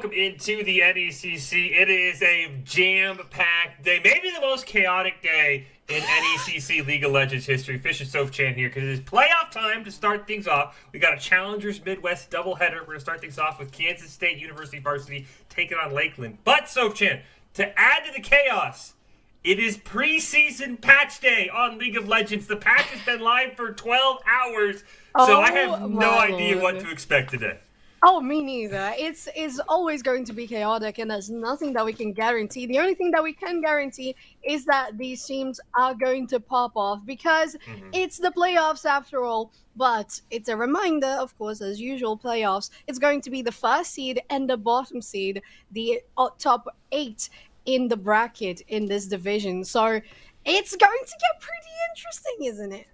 welcome into the NECC. It is a jam-packed day, maybe the most chaotic day in NECC League of Legends history. Fish and Soph-Chan here because it is playoff time to start things off. We got a Challengers Midwest doubleheader. We're going to start things off with Kansas State University Varsity taking on Lakeland. But, Soph-Chan, to add to the chaos, it is preseason patch day on League of Legends. The patch has been live for 12 hours, so I have no idea what to expect today. Oh, me neither. It's always going to be chaotic, and there's nothing that we can guarantee. The only thing that we can guarantee is that these teams are going to pop off because it's the playoffs after all. But it's a reminder, of course, as usual, playoffs. It's going to be the first seed and the bottom seed, the top 8 in the bracket in this division. So it's going to get pretty interesting, isn't it?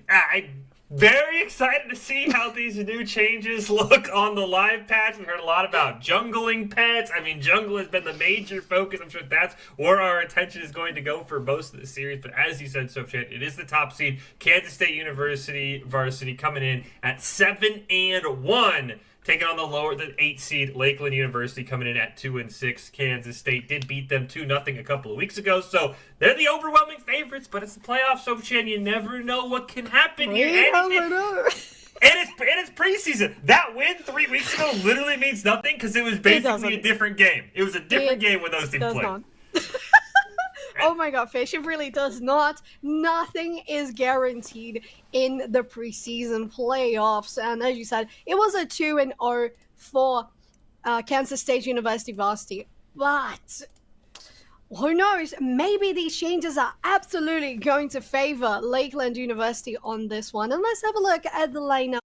I'm very excited to see how these new changes look on the live patch. We've heard a lot about jungling pets. I mean, jungle has been the major focus. I'm sure that's where our attention is going to go for most of the series. But as you said, Soph-Chan, it is the top seed. Kansas State University Varsity coming in at 7-1. Taking on the 8 seed Lakeland University coming in at 2-6. Kansas State did beat them 2-0 a couple of weeks ago, so they're the overwhelming favorites. But it's the playoffs, Soph-Chan. You never know what can happen here. And it's preseason. That win 3 weeks ago literally means nothing because it was basically a different game. It was a different game when those teams played. Oh my god, Fish, it really does not. Nothing is guaranteed in the preseason playoffs. And as you said, it was a 2-0 for Kansas State University Varsity. But who knows? Maybe these changes are absolutely going to favor Lakeland University on this one. And let's have a look at the lineup.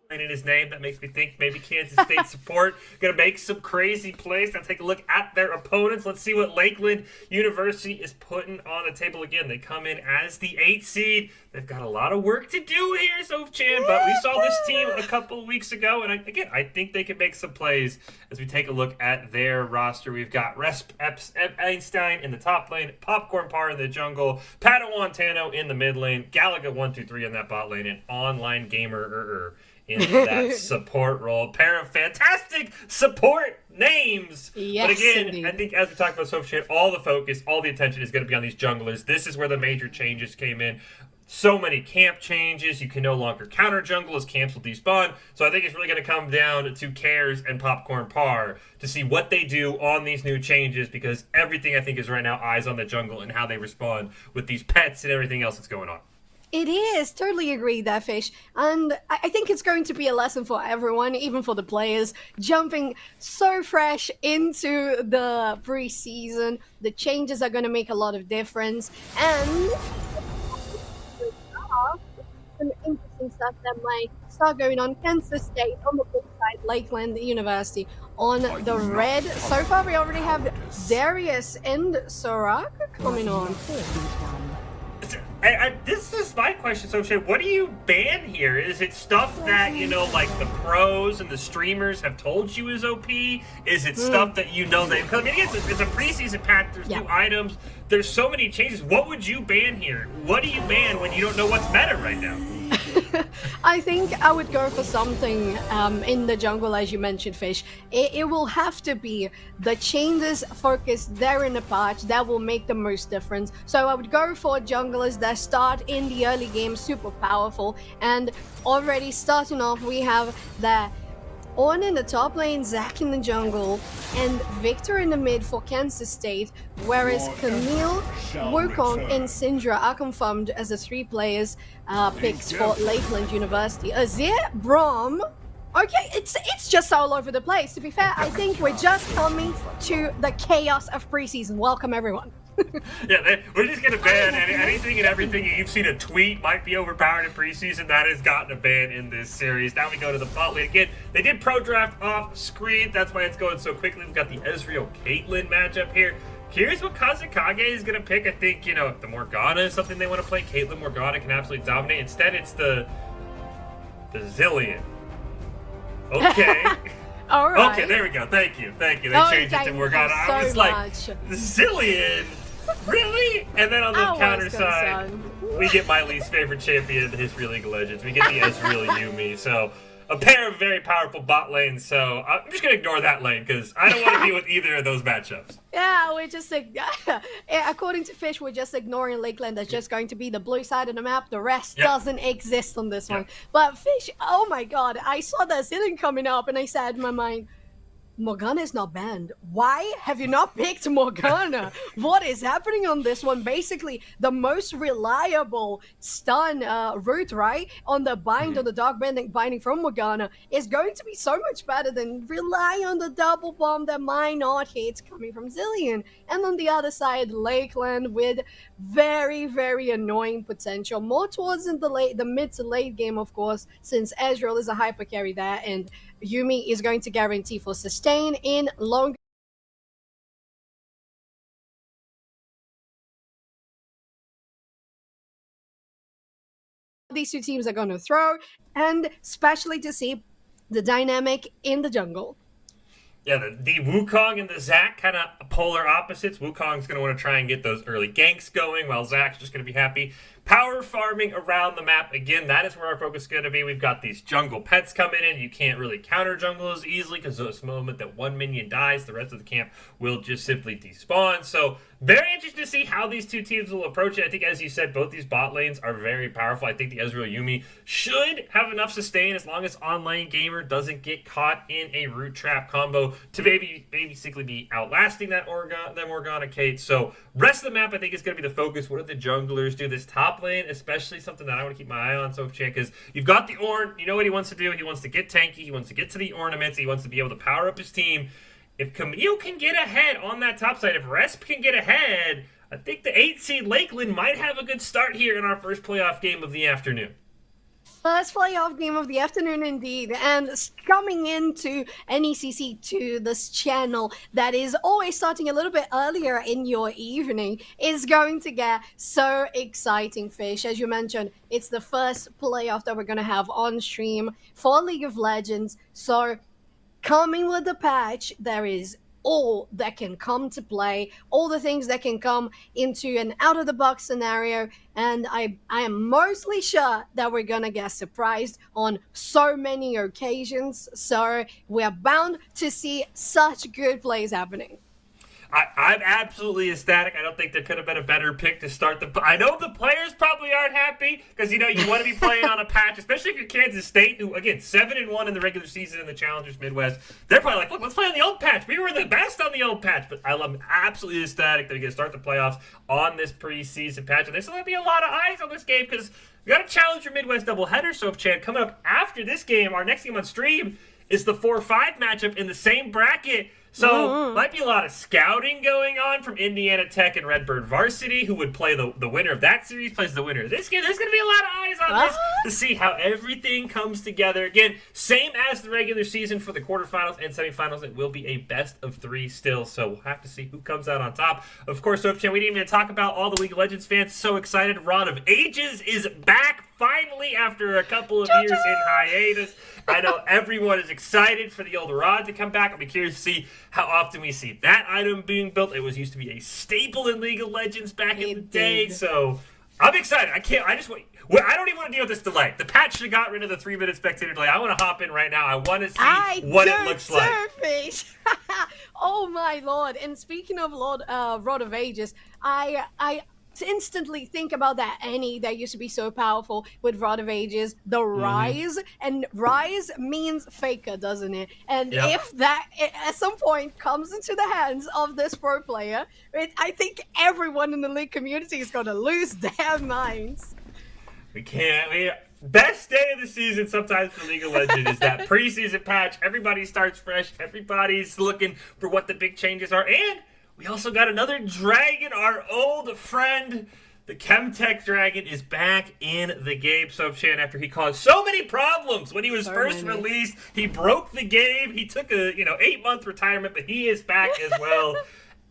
In his name, that makes me think maybe Kansas State support going to make some crazy plays. Now take a look at their opponents. Let's see what Lakeland University is putting on the table again. They come in as the 8th seed. They've got a lot of work to do here, Soph-Chan, but we saw this team a couple of weeks ago, and I think they can make some plays as we take a look at their roster. We've got Resp Einstein in the top lane, Popcorn Par in the jungle, Padawantano in the mid lane, Galaga 123 in that bot lane, and Online Gamer in that support role. Pair of fantastic support names. Yes, but again, indeed. I think as we talked about Soph-Chan, all the focus, all the attention is going to be on these junglers. This is where the major changes came in. So many camp changes. You can no longer counter jungle as camps will despawn. So I think it's really going to come down to Cares and Popcorn Par to see what they do on these new changes, because everything I think is right now eyes on the jungle and how they respond with these pets and everything else that's going on. It is. Totally agree there, Fish. And I think it's going to be a lesson for everyone, even for the players, jumping so fresh into the preseason. The changes are going to make a lot of difference. And some interesting stuff that might start going on. Kansas State on the blue side, Lakeland University on the red. So far, we already have Darius and Soraka coming on. This is my question, Soph-Chan. What do you ban here? Is it stuff that, like the pros and the streamers have told you is OP? Is it stuff that because it's a preseason patch, there's new items, there's so many changes. What would you ban here? What do you ban when you don't know what's meta right now? I think I would go for something in the jungle, as you mentioned, Fish. It will have to be the changes focused there in the patch that will make the most difference. So I would go for junglers that start in the early game super powerful. And already starting off, we have the On in the top lane, Zach in the jungle, and Victor in the mid for Kansas State, whereas Camille, Wukong, and Syndra are confirmed as the 3 players picks for Lakeland University. Azir, Braum, okay, it's just all over the place. To be fair, I think we're just coming to the chaos of preseason. Welcome, everyone. Yeah, we're just going to ban anything and everything you've seen a tweet might be overpowered in preseason. That has gotten a ban in this series. Now we go to the bot lane again. They did pro draft off screen. That's why it's going so quickly. We've got the Ezreal Caitlyn matchup here. Curious what Kazekage is going to pick. I think, if the Morgana is something they want to play, Caitlyn Morgana can absolutely dominate. Instead, it's the Zillion. Okay. All right. Okay, there we go. Thank you. They changed it to Morgana. So I was like, Zillion? Really? And then on the counter side, we get my least favorite champion in the history of League of Legends. We get the Ezreal Yumi. So, a pair of very powerful bot lanes. So, I'm just going to ignore that lane because I don't want to deal with either of those matchups. Yeah, we're just according to Fish, we're just ignoring Lakeland. That's just going to be the blue side of the map. The rest doesn't exist on this one. But Fish, oh my god, I saw that Zillion coming up and I said in my mind, Morgana is not banned. Why have you not picked Morgana? What is happening on this one? Basically, the most reliable stun route, right? On the bind, on the dark binding from Morgana is going to be so much better than rely on the double bomb that might not hit coming from Zillion. And on the other side, Lakeland with very, very annoying potential. More towards the mid to late game, of course, since Ezreal is a hyper carry there and Yumi is going to guarantee for sustain in long. These two teams are going to throw, and especially to see the dynamic in the jungle. Yeah, the Wukong and the Zac kind of polar opposites. Wukong's going to want to try and get those early ganks going, while Zac's just going to be happy power farming around the map. Again, that is where our focus is going to be. We've got these jungle pets coming in. You can't really counter jungle as easily because the moment that one minion dies, the rest of the camp will just simply despawn. So very interesting to see how these two teams will approach it. I think, as you said, both these bot lanes are very powerful. I think the Ezreal Yumi should have enough sustain as long as online gamer doesn't get caught in a root trap combo to basically be outlasting that Morgana Kate. So rest of the map, I think, is going to be the focus. What do the junglers do? This top lane, especially something that I want to keep my eye on, Sofchan, because you've got the Ornn. You know what he wants to do. He wants to get tanky. He wants to get to the ornaments. He wants to be able to power up his team. If Camille can get ahead on that top side, if Resp can get ahead, I think the 8 seed Lakeland might have a good start here in our first playoff game of the afternoon. First playoff game of the afternoon indeed, and coming into NECC to this channel that is always starting a little bit earlier in your evening is going to get so exciting, Fish. As you mentioned, it's the first playoff that we're going to have on stream for League of Legends, so coming with the patch, there is all that can come to play, all the things that can come into an out-of-the-box scenario, and I am mostly sure that we're gonna get surprised on so many occasions, so we're bound to see such good plays happening. I'm absolutely ecstatic. I don't think there could have been a better pick to start the... I know the players probably aren't happy because, you want to be playing on a patch, especially if you're Kansas State, who, again, 7-1 in the regular season in the Challengers Midwest. They're probably like, look, let's play on the old patch. We were the best on the old patch. But I'm absolutely ecstatic that we get to start the playoffs on this preseason patch. And there's still going to be a lot of eyes on this game because we got a Challenger Midwest doubleheader, Sofchan, coming up after this game. Our next game on stream is the 4-5 matchup in the same bracket. So, might be a lot of scouting going on from Indiana Tech and Redbird Varsity, who would play the winner of that series, plays the winner of this game. There's going to be a lot of eyes on this to see how everything comes together. Again, same as the regular season for the quarterfinals and semifinals. It will be a best of 3 still, so we'll have to see who comes out on top. Of course, Sofchan, we didn't even talk about all the League of Legends fans so excited. Rod of Ages is back finally after a couple of years in hiatus. I know everyone is excited for the old Rod to come back. I'll be curious to see how often we see that item being built. It used to be a staple in League of Legends back in the day, so I'm excited. I don't even want to deal with this delay. The patch should have got rid of the 3-minute spectator delay. I want to hop in right now. I want to see what it looks like. Oh my lord! And speaking of Rod of Ages, I instantly think about that Annie that used to be so powerful with Rod of Ages, the Rise, and Rise means faker, doesn't it? And if that at some point comes into the hands of this pro player, I think everyone in the League community is going to lose their minds. Best day of the season sometimes for League of Legends is that preseason patch. Everybody starts fresh. Everybody's looking for what the big changes are, and we also got another dragon, our old friend. The Chemtech Dragon is back in the game, Sofchan, after he caused so many problems when he was first released. He broke the game. He took a 8-month retirement, but he is back as well.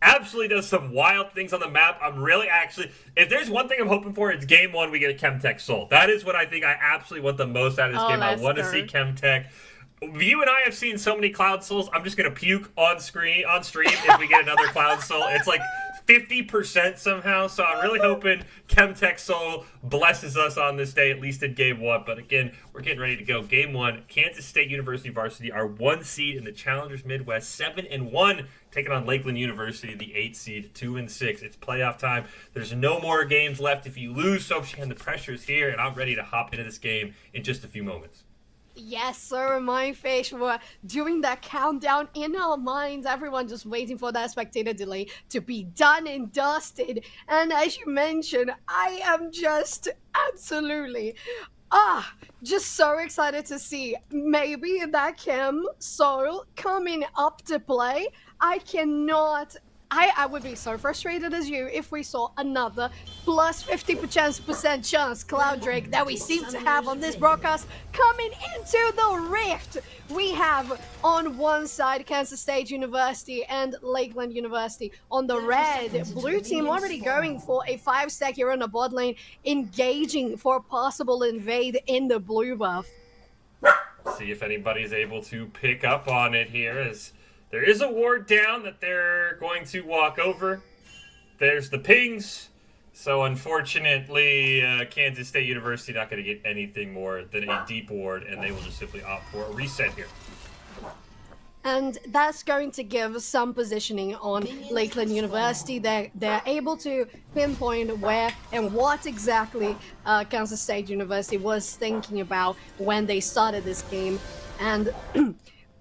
absolutely does some wild things on the map. I'm really actually, if there's one thing I'm hoping for, it's game one we get a Chemtech Soul. That is what I think I absolutely want the most out of this game. I want to see Chemtech. You and I have seen so many Cloud Souls. I'm just gonna puke on stream if we get another Cloud Soul. It's like 50% somehow, so I'm really hoping Chemtech Soul blesses us on this day, at least in game one. But again, we're getting ready to go. Game one, Kansas State University Varsity, our 1 seed in the Challengers Midwest, 7-1, taking on Lakeland University, the 8 seed, 2-6. It's playoff time. There's no more games left. If you lose, Sofshan, the pressure's here, and I'm ready to hop into this game in just a few moments. Yes, sir, my face. We're doing that countdown in our minds. Everyone just waiting for that spectator delay to be done and dusted. And as you mentioned, I am just absolutely, just so excited to see maybe that Chem Soul coming up to play. I would be so frustrated as you if we saw another plus 50% chance Cloud Drake that we seem to have on this broadcast coming into the rift. We have on one side Kansas State University and Lakeland University. On the red, blue team already going for a 5-stack here on the bot lane, engaging for a possible invade in the blue buff. See if anybody's able to pick up on it here as there is a ward down that they're going to walk over. There's the pings. So unfortunately, Kansas State University not going to get anything more than a deep ward, and they will just simply opt for a reset here. And that's going to give some positioning on Lakeland University. They're able to pinpoint where and what exactly Kansas State University was thinking about when they started this game. And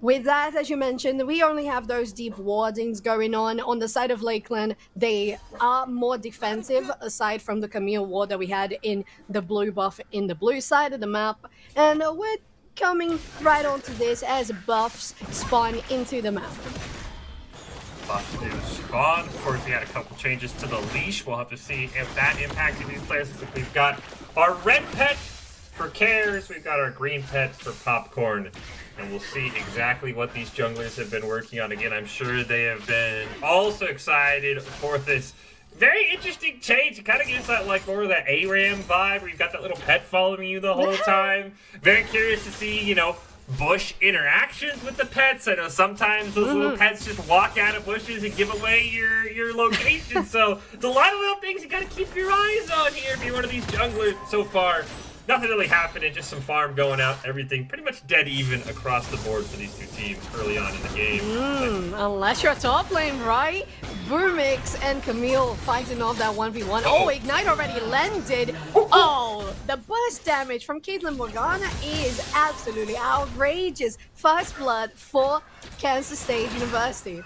with that, as you mentioned, we only have those deep wardings going on. On the side of Lakeland, they are more defensive, aside from the Camille ward that we had in the blue buff in the blue side of the map. And we're coming right onto this as buffs spawn into the map. Buffs do spawn. Of course, we had a couple changes to the leash. We'll have to see if that impacted these players. We've got our red pet for Cares. We've got our green pet for Popcorn. And we'll see exactly what these junglers have been working on. Again, I'm sure they have been also excited for this very interesting change. It kind of gives that like more of that ARAM vibe where you've got that little pet following you the whole time. Very curious to see, you know, bush interactions with the pets. I know sometimes those little pets just walk out of bushes and give away your location. So it's a lot of little things you got to keep your eyes on here if you're one of these junglers. So far, nothing really happening, just some farm going out, everything pretty much dead even across the board for these two teams early on in the game. Unless you're top lane, right? Boomix and Camille fighting off that 1v1. Oh, Ignite already landed. Oh, the burst damage from Caitlyn Morgana is absolutely outrageous. First blood for Kansas State University.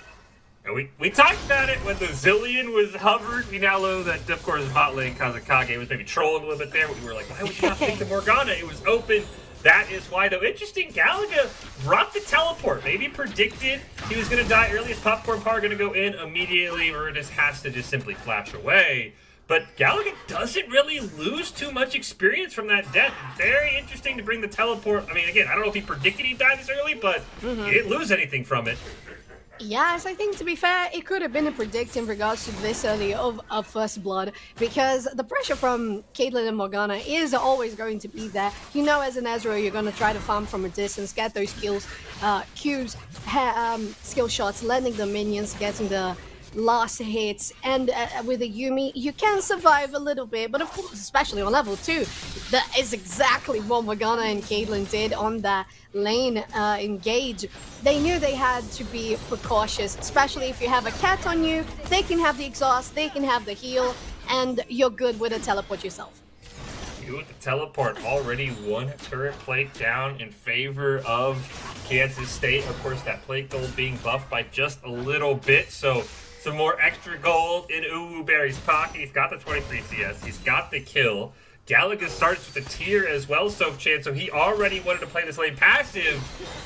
And we talked about it when the Zillion was hovered. We now know that, of course, bot lane Kazakage was maybe trolling a little bit there. We were like, why would you not pick the Morgana? It was open. That is why, though. Interesting, Galaga brought the teleport. Maybe predicted he was going to die early. Is Popcorn Power going to go in immediately, or just has to just simply flash away? But Galaga doesn't really lose too much experience from that death. Very interesting to bring the teleport. I mean, again, I don't know if he predicted he'd die this early, but he didn't lose anything from it. Yes, I think to be fair, it could have been a predict in regards to this early of First Blood, because the pressure from Caitlyn and Morgana is always going to be there. You know, as an Ezreal, you're going to try to farm from a distance, get those kills, Qs, skill shots, landing the minions, getting the last hits, and with a Yuumi, you can survive a little bit, but of course, especially on level 2, that is exactly what Morgana and Caitlyn did on that lane engage. They knew they had to be precautious, especially if you have a cat on you. They can have the exhaust, they can have the heal, and you're good with a teleport yourself. You with the teleport, already one turret plate down in favor of Kansas State. Of course, that plate gold being buffed by just a little bit, so some more extra gold in Uwu Berry's pocket. He's got the 23 CS. He's got the kill. Galaga starts with the tier as well, Sofchan, so he already wanted to play this lane passive.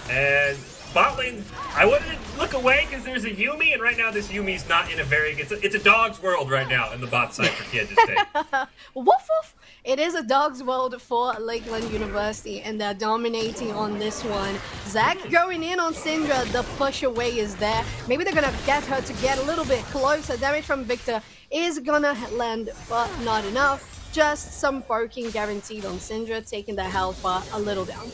And bot lane, I wouldn't look away because there's a Yuumi, and right now this Yuumi's not in a very... It's a dog's world right now in the bot side for Kansas State. Woof woof! It is a dog's world for Lakeland University, and they're dominating on this one. Zach going in on Syndra, the push away is there. Maybe they're gonna get her to get a little bit closer. Damage from Victor is gonna land, but not enough. Just some poking guaranteed on Syndra, taking the health bar a little down.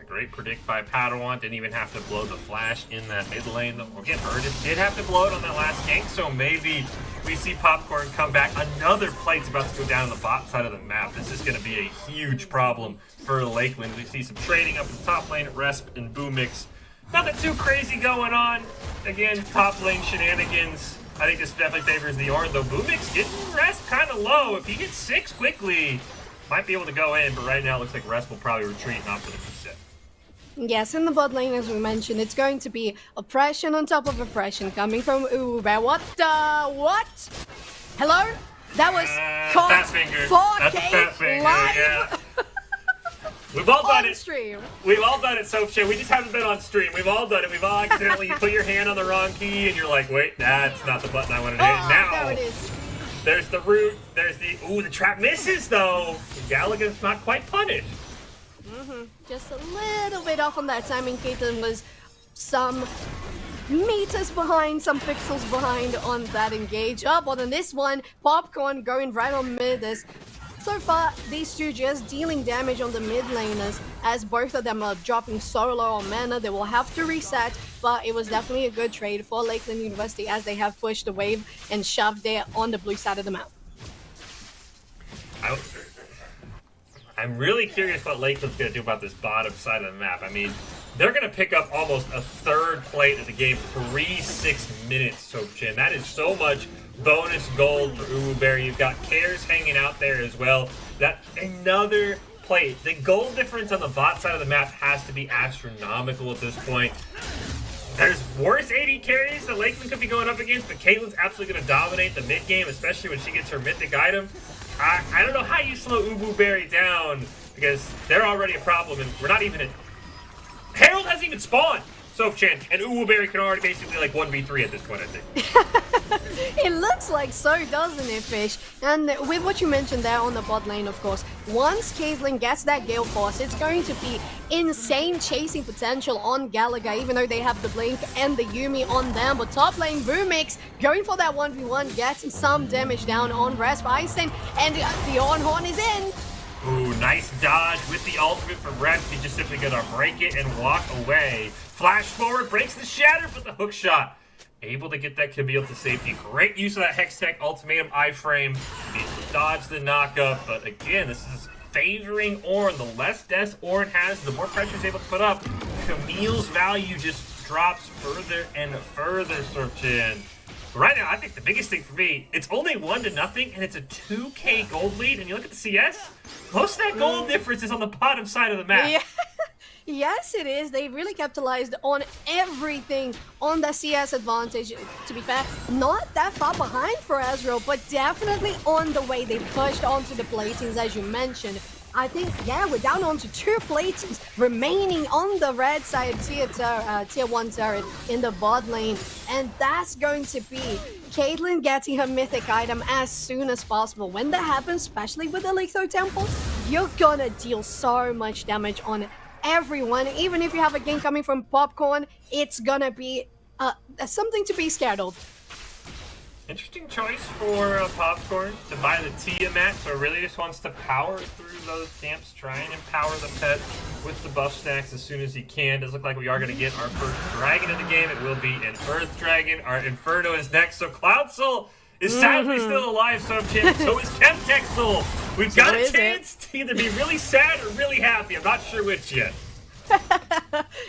Great predict by Padawan. Didn't even have to blow the flash in that mid lane. Well, again, Erdis did have to blow it on that last gank, so maybe we see Popcorn come back. Another plate's about to go down on the bot side of the map. This is going to be a huge problem for Lakeland. We see some trading up in the top lane at Resp and Boomix. Nothing too crazy going on. Again, top lane shenanigans. I think this definitely favors the Ornn, though Boomix getting Resp kind of low. If he gets 6 quickly, might be able to go in, but right now it looks like Resp will probably retreat and opt for the reset. Yes, in the bot lane, as we mentioned, it's going to be oppression on top of oppression coming from Uber. What? Hello? That was fat finger. 4K That's a fat finger, live yeah. We've all done on it. stream. We've all done it, Soapshare. We just haven't been on stream. We've all done it. We've all accidentally you put your hand on the wrong key and you're like, wait, that's not the button I wanted to hit. Now, there it is. there's the root. There's the... Ooh, the trap misses, though. Gallagher's not quite punished. Just a little bit off on that timing. Caitlyn was some meters behind, some pixels behind on that engage. But on this one, Popcorn going right on mid. So far, these two just dealing damage on the mid laners, as both of them are dropping so low on mana. They will have to reset, but it was definitely a good trade for Lakeland University as they have pushed the wave and shoved it on the blue side of the map. I'm really curious what Lakeland's going to do about this bottom side of the map. I mean, they're going to pick up almost a third plate of the game for 6 minutes, Soapchin. That is so much bonus gold for Uberry. You've got Cares hanging out there as well. That another plate. The gold difference on the bot side of the map has to be astronomical at this point. There's worse AD carries that Lakeland could be going up against, but Caitlin's absolutely going to dominate the mid game, especially when she gets her mythic item. I don't know how you slow Ubu Berry down, because they're already a problem, and we're not even in... Herald hasn't even spawned! Soapchin, and Ubu Berry can already basically like 1v3 at this point, I think. It looks like so, doesn't it, Fish? And with what you mentioned there on the bot lane, of course, once Caitlyn gets that Gale Force, it's going to be insane chasing potential on Gallagher, even though they have the Blink and the Yuumi on them. But top lane, Boomix going for that 1v1, getting some damage down on Resp Ison, and the Horn is in. Ooh, nice dodge with the ultimate from Resp. He's just simply gonna break it and walk away. Flash forward, breaks the shatter, but the hook shot. Able to get that Camille to safety. Great use of that Hextech Ultimatum iframe. He dodged the knockup, but again, this is favoring Ornn. The less deaths Ornn has, the more pressure he's able to put up. Camille's value just drops further and further, Sorchin. But right now, I think the biggest thing for me, it's only 1-0, and it's a 2K gold lead. And you look at the CS, most of that gold difference is on the bottom side of the map. Yeah. Yes, it is. They really capitalized on everything on the CS advantage. To be fair, not that far behind for Ezreal, but definitely on the way. They pushed onto the platings, as you mentioned. I think, yeah, we're down onto 2 platings remaining on the red side tier 1 turret in the bot lane. And that's going to be Caitlyn getting her mythic item as soon as possible. When that happens, especially with the Litho Temple, you're gonna deal so much damage on everyone. Even if you have a gank coming from Popcorn, it's gonna be something to be scared of. Interesting choice for Popcorn to buy the Tiamat, so it really just wants to power through those camps, try and empower the pet with the buff stacks as soon as he can. Does look like we are going to get our first dragon in the game. It will be an Earth Dragon. Our Inferno is next, so Cloud Soul is sadly still alive, so is Chemtech Soul. We've got a chance to either be really sad or really happy. I'm not sure which yet.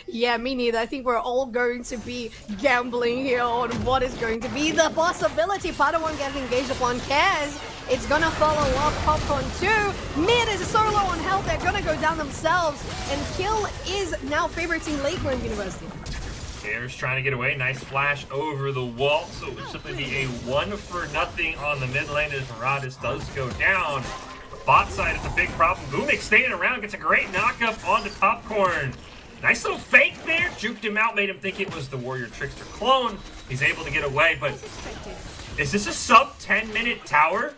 Yeah, me neither. I think we're all going to be gambling here on what is going to be the possibility. Padawan gets engaged upon Kaz. It's gonna follow up Popcorn 2. Mid is so low on health, they're gonna go down themselves. And Kill is now favoriting Lakeland University. Cares trying to get away. Nice flash over the wall. So it would simply be a 1-for-0 on the mid lane as Radis does go down. Bot side is a big problem. Boomix staying around, gets a great knockup onto Popcorn. Nice little fake there. Juked him out, made him think it was the Warrior Trickster clone. He's able to get away, but is this a sub 10-minute tower?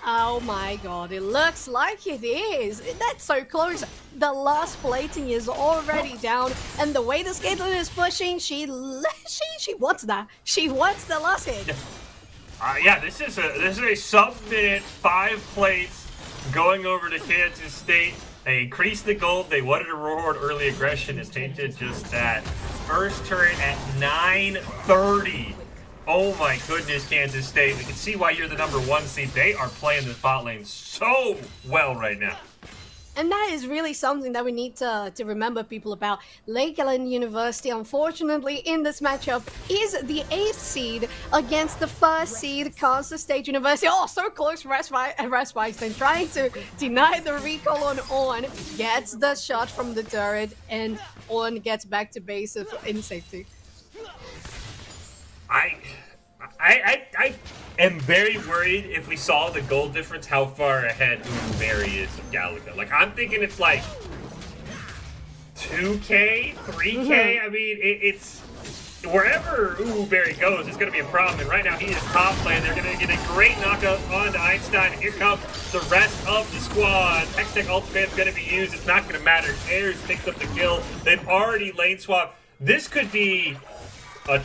Oh my god, it looks like it is. That's so close. The last plating is already down, and the way this Caitlyn is pushing, she wants that. She wants the last hit. Yeah, this is a sub-minute 5 plates going over to Kansas State. They increased the gold. They wanted to reward early aggression, and they did just that. First turret at 9:30. Oh my goodness, Kansas State. We can see why you're the #1 seed. They are playing the bot lane so well right now. And that is really something that we need to remember people about. Lakeland University, unfortunately, in this matchup, is the 8th seed against the 1st seed, Kansas State University. Oh, so close, Rasweizen trying to deny the recall on, gets the shot from the turret, and On gets back to base in safety. I am very worried if we saw the gold difference, how far ahead Mary is of Galaga. Like, I'm thinking it's like 2K, 3K. I mean, it's wherever Uberry goes, it's going to be a problem. And right now, he is top lane. They're going to get a great knockup on Einstein. Here comes the rest of the squad. Hextech ultimate is going to be used. It's not going to matter. Ayers picks up the kill. They've already lane swapped. This could be a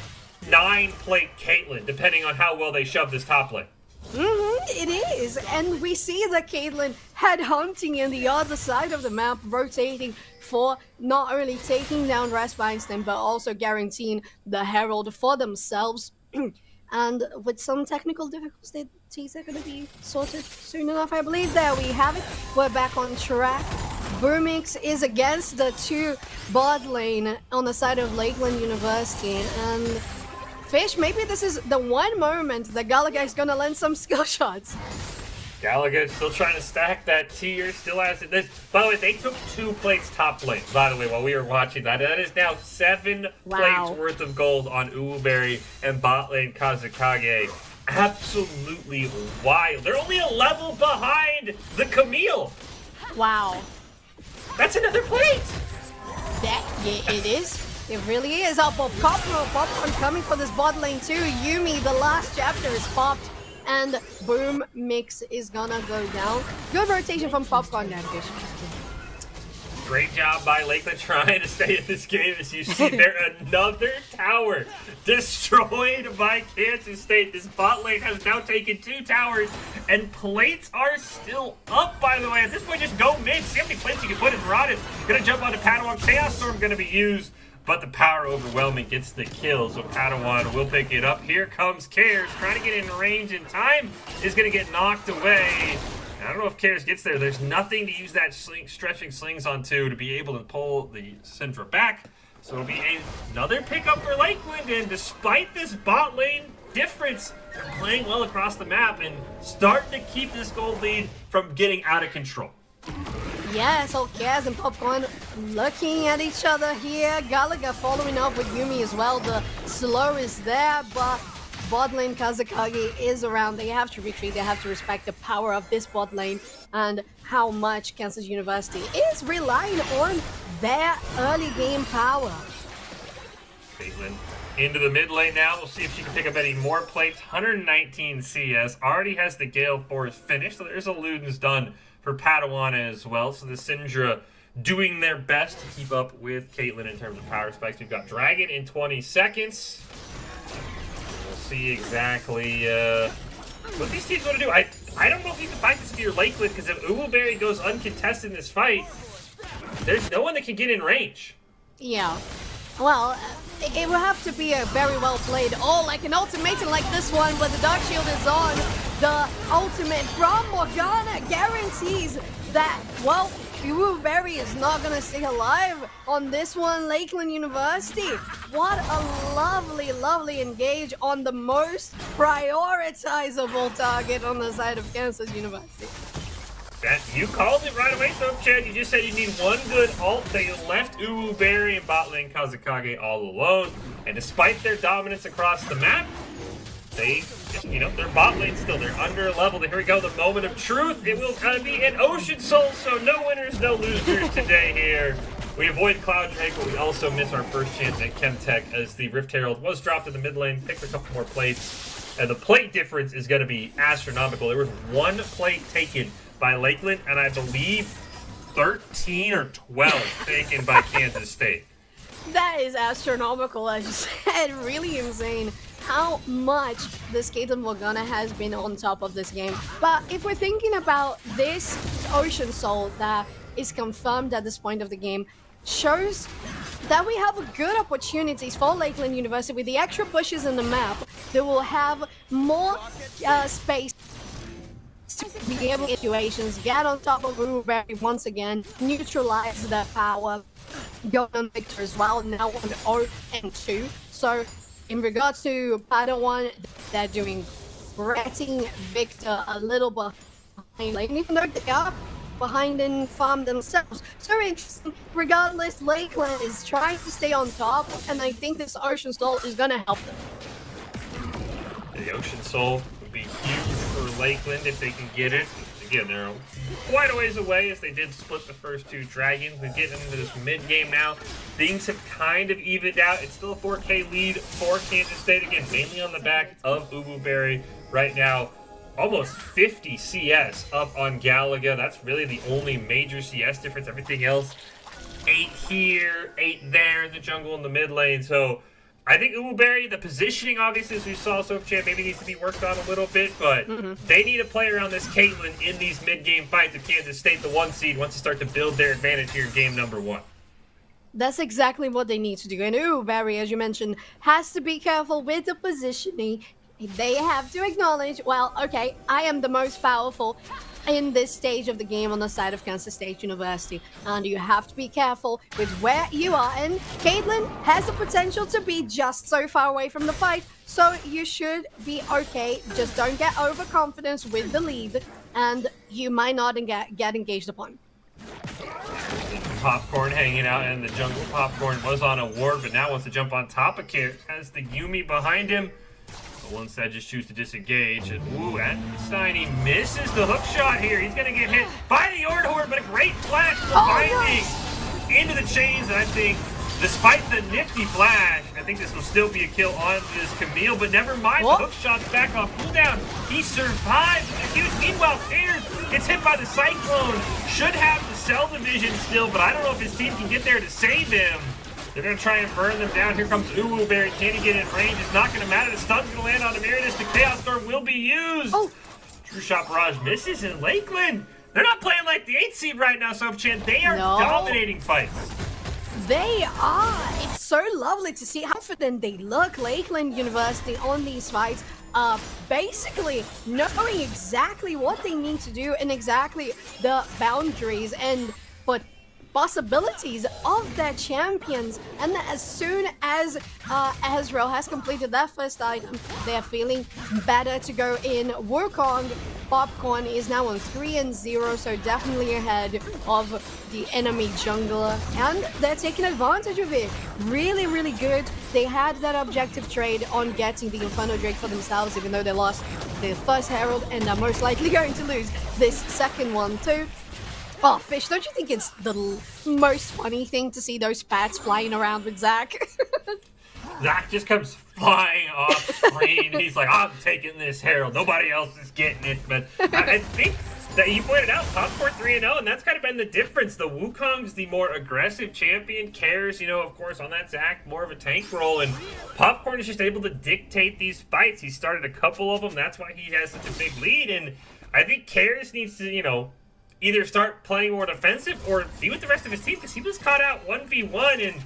9-plate Caitlyn, depending on how well they shove this top lane. It is, and we see the Caitlyn headhunting in the other side of the map, rotating for not only taking down Rasweinstein, but also guaranteeing the Herald for themselves. And with some technical difficulties, they're going to be sorted soon enough, I believe. There we have it. We're back on track. Boomix is against the 2 bot lane on the side of Lakeland University, and Fish, maybe this is the one moment that Galaga is gonna land some skill shots. Galaga is still trying to stack that tier, still has it. By the way, they took 2 plates top lane, by the way, while we were watching that. That is now 7 plates worth of gold on Uberry and bot lane Kazakage. Absolutely wild. They're only a level behind the Camille. Wow. That's another plate. Yeah, it is. It really is. Up of Popcorn coming for this bot lane too. Yumi, the last chapter is popped, and Boom Mix is gonna go down. Good rotation from Popcorn there, Fish. Great job by Lakeland trying to stay in this game. As you see there, another tower destroyed by Kansas State. This bot lane has now taken 2 towers, and plates are still up, by the way. At this point, just go mid. See how many plates you can put in Rod. Gonna jump onto Padawan. Chaos Storm gonna be used, but the power overwhelming gets the kill, so Padawan will pick it up. Here comes Cares, trying to get in range in time, is gonna get knocked away. I don't know if Cares gets there. There's nothing to use that stretching slings onto to be able to pull the Syndra back. So it'll be another pickup for Lakeland, and despite this bot lane difference, they're playing well across the map and starting to keep this gold lead from getting out of control. Yeah, so Kaz and Popcorn looking at each other here. Galaga following up with Yumi as well. The slow is there, but bot lane Kazakage is around. They have to retreat. They have to respect the power of this bot lane and how much Kansas University is relying on their early game power. Caitlyn into the mid lane now. We'll see if she can pick up any more plates. 119 CS. Already has the Gale Force finished, so there's a Ludens done for Padawan as well. So the Syndra doing their best to keep up with Caitlyn in terms of power spikes. We've got Dragon in 20 seconds. We'll see exactly what these teams want to do. I don't know if you can fight this if you're Lakeland, because if Uwuberry goes uncontested in this fight, there's no one that can get in range. Yeah. Well, it will have to be a very well played. Oh, like an ultimatum like this one, where the Dark Shield is on. The ultimate from Morgana guarantees that, well, Uwuberry is not going to stay alive on this one. Lakeland University. What a lovely, lovely engage on the most prioritizable target on the side of Kansas University. That, you called it right away, though, Chad. You just said you need one good ult. They left Uwuberry and bot lane Kazakage all alone. And despite their dominance across the map, they, their bot lane still, they're under a level. Here we go, the moment of truth. It will be an Ocean Soul, so no winners, no losers today here We avoid Cloud Drake, but we also miss our first chance at Chemtech as the Rift Herald was dropped in the mid lane, picked a couple more plates, and the plate difference is going to be astronomical. There was 1 plate taken by Lakeland, and I believe 13 or 12 taken by Kansas State. That is astronomical, as you said. Really insane how much this Caitlyn Morgana has been on top of this game. But if we're thinking about this Ocean Soul that is confirmed at this point of the game, shows that we have good opportunities for Lakeland University with the extra pushes in the map. They will have more space to be able to situations, get on top of Blueberry once again, neutralize their power, go on Victor as well, now on 0 and 2. So in regards to Padawan, they're doing getting Victor a little behind lane, even though they are behind in farm themselves. So interesting. Regardless, Lakeland is trying to stay on top, and I think this Ocean Soul is going to help them. The Ocean Soul would be huge for Lakeland if they can get it. Again, they're quite a ways away as they did split the first 2 dragons. We're getting into this mid-game now. Things have kind of evened out. It's still a 4K lead for Kansas State. Again, mainly on the back of Ububerry right now. Almost 50 CS up on Galaga. That's really the only major CS difference. Everything else, 8 here, 8 there in the jungle in the mid lane. So I think Ububerry, the positioning, obviously, as we saw, Sopchan, maybe needs to be worked on a little bit, but they need to play around this Caitlyn in these mid-game fights of Kansas State, the 1 seed, once to start to build their advantage here in game number 1. That's exactly what they need to do. And Ububerry, as you mentioned, has to be careful with the positioning. They have to acknowledge, well, okay, I am the most powerful in this stage of the game on the side of Kansas State University, and you have to be careful with where you are. And Caitlyn has the potential to be just so far away from the fight, so you should be okay. Just don't get overconfident with the lead, and you might not get engaged upon. Popcorn hanging out in the jungle. Popcorn was on a ward, but now wants to jump on top of Kit. Has the Yumi behind him. But instead just choose to disengage. And ooh, Shiny misses the hook shot here. He's gonna get hit by the Ord Horde, but a great flash from binding into the chains. And I think, despite the nifty flash, I think this will still be a kill on this Camille. But never mind, the hook shot's back off cooldown. He survives with a huge. Meanwhile, Peters gets hit by the Cyclone. Should have the cell division still, but I don't know if his team can get there to save him. They're going to try and burn them down. Here comes Ububerry. Can he get in range? It's not going to matter. The stun's going to land on Emeritus. The Chaos Storm will be used. True Shot Barrage misses in Lakeland. They're not playing like the 8th seed right now, Sopchan. They are dominating fights. They are. It's so lovely to see how confident they look. Lakeland University on these fights, basically knowing exactly what they need to do and exactly the boundaries and possibilities of their champions. And as soon as Ezreal has completed that first item, they're feeling better to go in. Wukong Popcorn is now on 3-0, so definitely ahead of the enemy jungler, and they're taking advantage of it. Really, really good. They had that objective trade on getting the Inferno Drake for themselves, even though they lost the first Herald, and are most likely going to lose this second one too. Oh, Fish, don't you think it's the most funny thing to see those pats flying around with Zach? Zach just comes flying off screen. He's like, I'm taking this Herald. Nobody else is getting it. But I think that you pointed out, Popcorn 3-0, and that's kind of been the difference. The Wukong's the more aggressive champion, cares, of course, on that Zach, more of a tank role, and Popcorn is just able to dictate these fights. He started a couple of them. That's why he has such a big lead, and I think Cares needs to, either start playing more defensive or be with the rest of his team, because he was caught out 1v1, and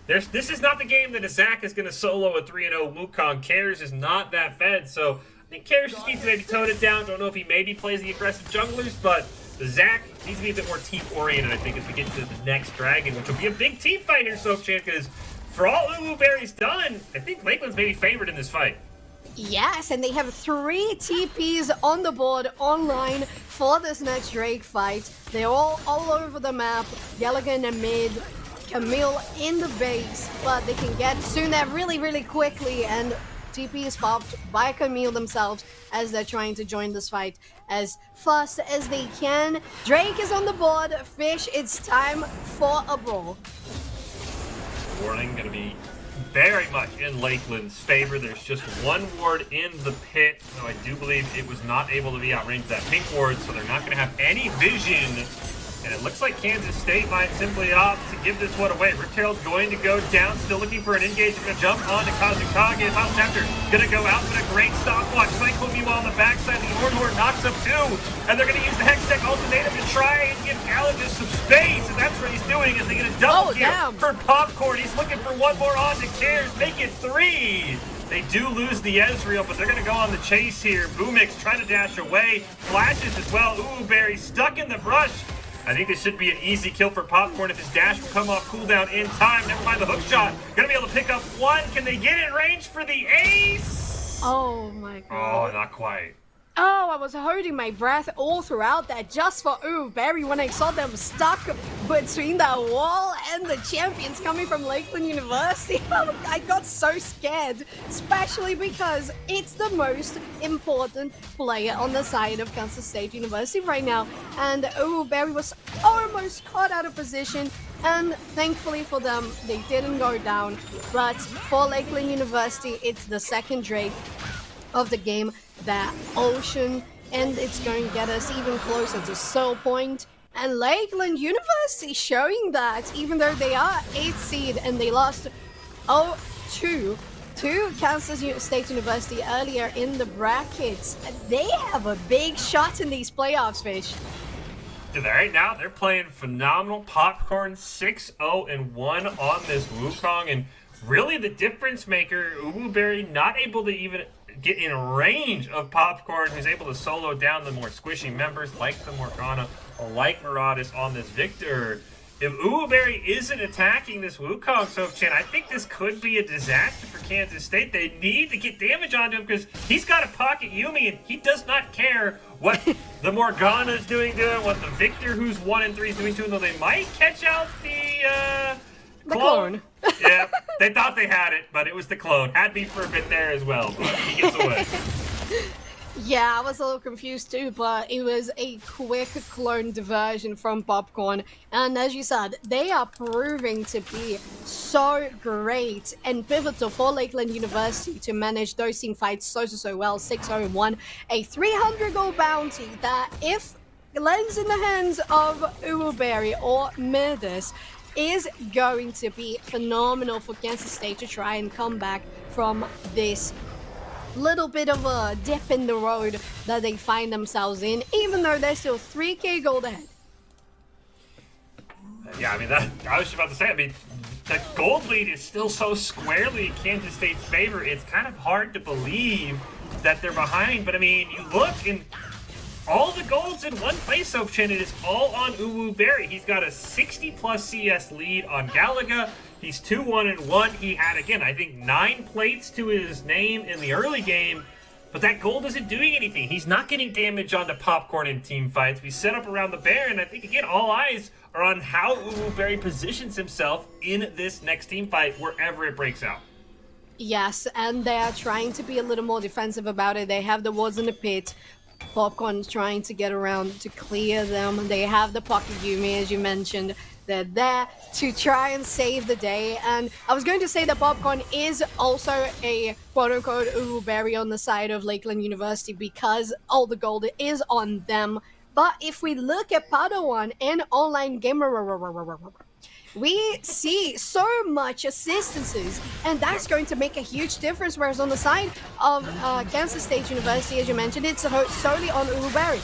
this is not the game that a Zach is going to solo a 3-0 Wukong. Cares is not that fed, so I think Cares just needs to maybe tone it down. Don't know if he maybe plays the aggressive junglers, but the Zach needs to be a bit more team-oriented, I think, as we get to the next Dragon, which will be a big team fight here, Sopchan, because for all Ububerry's done, I think Lakeland's maybe favored in this fight. Yes, and they have 3 TPs on the board online for this next Drake fight. They're all over the map. Gallagher in the mid, Camille in the base, but they can get Sunab really, really quickly, and TP is popped by Camille themselves as they're trying to join this fight as fast as they can. Drake is on the board. Fish, it's time for a brawl. Warning going to be very much in Lakeland's favor. There's just one ward in the pit. So I do believe it was not able to be outranged that pink ward, so they're not going to have any vision. And it looks like Kansas State might simply opt to give this one away. Riptail's going to go down, still looking for an engage. Going to jump on to Kazukage. Final chapter going to go out, but a great stopwatch. Cyclone meanwhile on the backside. The Ornhorn knocks up two. And they're going to use the Hextech ultimatum to try and give Gallagher some space. And that's what he's doing as they get a double kill for Popcorn. He's looking for one more on to Cares. Make it three. They do lose the Ezreal, but they're going to go on the chase here. Boomix trying to dash away. Flashes as well. Ooh, Barry stuck in the brush. I think this should be an easy kill for Popcorn if his dash will come off cooldown in time. Never mind the hook shot. Gonna be able to pick up one. Can they get in range for the ace? Oh my god. Oh, not quite. Oh, I was holding my breath all throughout that just for Barry when I saw them stuck between the wall and the champions coming from Lakeland University. I got so scared, especially because it's the most important player on the side of Kansas State University right now. And Barry was almost caught out of position. And thankfully for them, they didn't go down. But for Lakeland University, it's the second Drake of the game, that Ocean, and it's going to get us even closer to Soul Point. And Lakeland University showing that even though they are 8th seed and they lost 0-2 to Kansas State University earlier in the brackets, they have a big shot in these playoffs, Fish. Right now, they're playing phenomenal. Popcorn 6-0-1 on this Wukong, and really the difference maker, Uwuberry not able to even get in range of Popcorn, who's able to solo down the more squishy members like the Morgana or like Maraudis on this Victor. If Uwuberry isn't attacking this Wukong, Soph-Chan, I think this could be a disaster for Kansas State. They need to get damage onto him because he's got a pocket Yuumi and he does not care what the Morgana is doing to him, what the Victor, who's 1 and 3, is doing to him, though they might catch out the clone. Yeah, they thought they had it, but it was the clone. Had me for a bit there as well, but he gets away. Yeah, I was a little confused too, but it was a quick clone diversion from Popcorn. And as you said, they are proving to be so great and pivotal for Lakeland University to manage those team fights so well. 6-0-1, a 300 gold bounty that if lands in the hands of Uwuberry or Midas, is going to be phenomenal for Kansas State to try and come back from this little bit of a dip in the road that they find themselves in, even though they're still 3k gold ahead. Yeah, I mean, I was just about to say, I mean, the gold lead is still so squarely in Kansas State's favor, it's kind of hard to believe that they're behind, but I mean, you look and all the gold's in one place, Soph-Chan. It is all on Uwuberry. He's got a 60+ CS lead on Galaga. He's 2-1-1. He had, again, I think 9 plates to his name in the early game, but that gold isn't doing anything. He's not getting damage onto Popcorn in team fights. We set up around the Baron. I think, again, all eyes are on how Uwuberry positions himself in this next team fight, wherever it breaks out. Yes, and they are trying to be a little more defensive about it. They have the wards in the pit. Popcorn's trying to get around to clear them. They have the pocket Yuumi, as you mentioned. They're there to try and save the day. And I was going to say that Popcorn is also a quote-unquote Uwuberry on the side of Lakeland University because all the gold is on them. But if we look at Padawan and online gamer, we see so much assistances, and that's going to make a huge difference. Whereas on the side of Kansas State University, as you mentioned, it's solely on Uwuberry.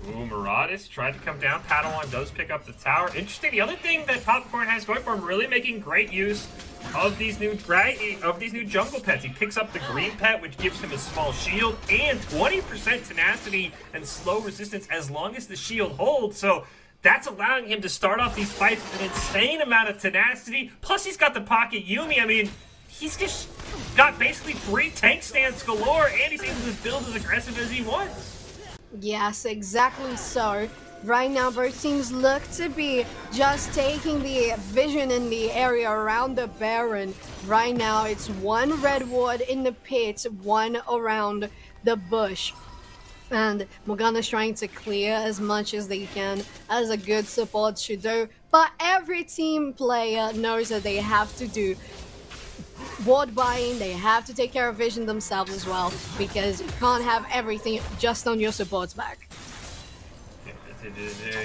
Ooh, Maraudis tried to come down. Padawan does pick up the tower. Interesting. The other thing that Popcorn has going for him, really making great use of these new jungle pets. He picks up the green pet, which gives him a small shield and 20% tenacity and slow resistance as long as the shield holds. So that's allowing him to start off these fights with an insane amount of tenacity. Plus, he's got the pocket Yuumi. I mean, he's just got basically 3 tank stands galore, and he's able to build as aggressive as he wants. Yes, exactly so. Right now, both teams look to be just taking the vision in the area around the Baron. Right now, it's one red ward in the pit, one around the bush. And Morgana's trying to clear as much as they can, as a good support should do. But every team player knows that they have to do ward buying, they have to take care of vision themselves as well, because you can't have everything just on your support's back.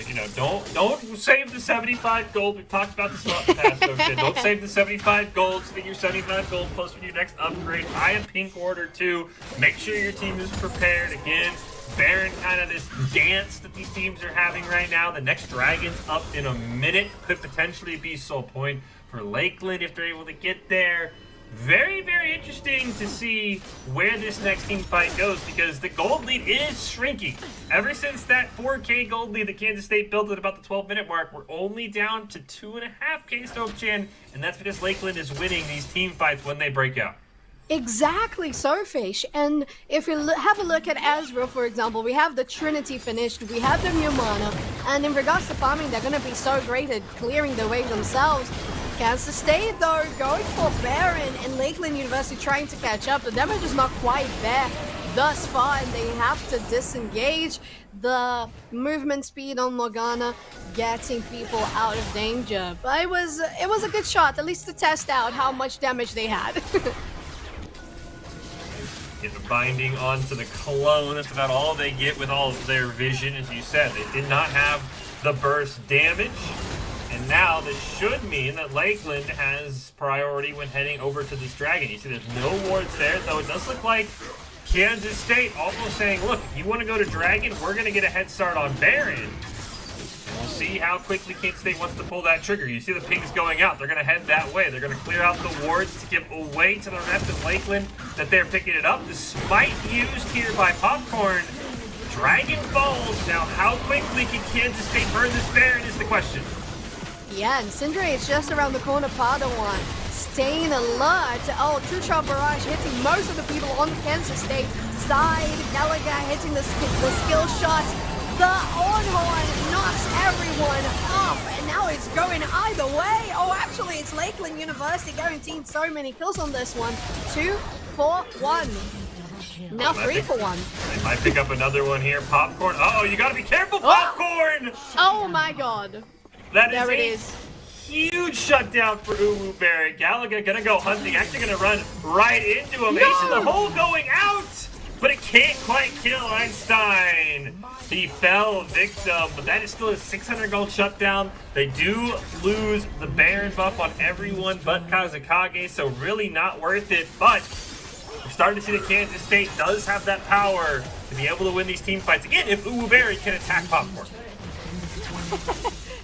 You know, don't save the 75 gold. We've talked about this a lot in the past, so don't save the 75 gold so that your 75 gold closer to your next upgrade. Buy a pink order too. Make sure your team is prepared. Again, Baron, kind of this dance that these teams are having right now. The next dragon's up in a minute. Could potentially be soul point for Lakeland if they're able to get there. Very, very interesting to see where this next team fight goes, because the gold lead is shrinking. Ever since that 4K gold lead that Kansas State built at about the 12-minute mark, we're only down to 2.5K Stokechan, and that's because Lakeland is winning these team fights when they break out. Exactly, so Fish. And if you have a look at Ezreal, for example, we have the Trinity finished, we have the Mumana, and in regards to farming, they're going to be so great at clearing the way themselves. Kansas State, though, going for Baron, and Lakeland University trying to catch up. The damage is not quite there thus far, and they have to disengage. The movement speed on Morgana getting people out of danger. But it was a good shot, at least to test out how much damage they had. Get the binding onto the clone. That's about all they get with all of their vision. As you said, they did not have the burst damage. And now this should mean that Lakeland has priority when heading over to this dragon. You see there's no wards there, though it does look like Kansas State almost saying, look, if you want to go to dragon, we're going to get a head start on Baron. And we'll see how quickly Kansas State wants to pull that trigger. You see the pings going out. They're going to head that way. They're going to clear out the wards to give away to the rest of Lakeland that they're picking it up. The smite used here by Popcorn. Dragon falls. Now, how quickly can Kansas State burn this Baron is the question. Yeah, and Sindri is just around the corner, Padawan, staying alert. Oh, True Shot Barrage hitting most of the people on the Kansas State side. Gallagher hitting the skill shot. The on-horn knocks everyone up, and now it's going either way. Oh, actually, it's Lakeland University guaranteeing so many kills on this one. 2 for 1. Now 3 for 1. They might pick up another one here. Popcorn. Uh-oh, you gotta be careful, Popcorn! Oh my god. There it is. Huge shutdown for Uwu Barrett. Gallagher gonna go hunting, actually gonna run right into him. Ace in the hole going out, but it can't quite kill Einstein. He fell victim, but that is still a 600 gold shutdown. They do lose the Baron buff on everyone but Kazakage, so really not worth it, but we're starting to see that Kansas State does have that power to be able to win these team fights. Again, if Uwu Barrett can attack Popcorn.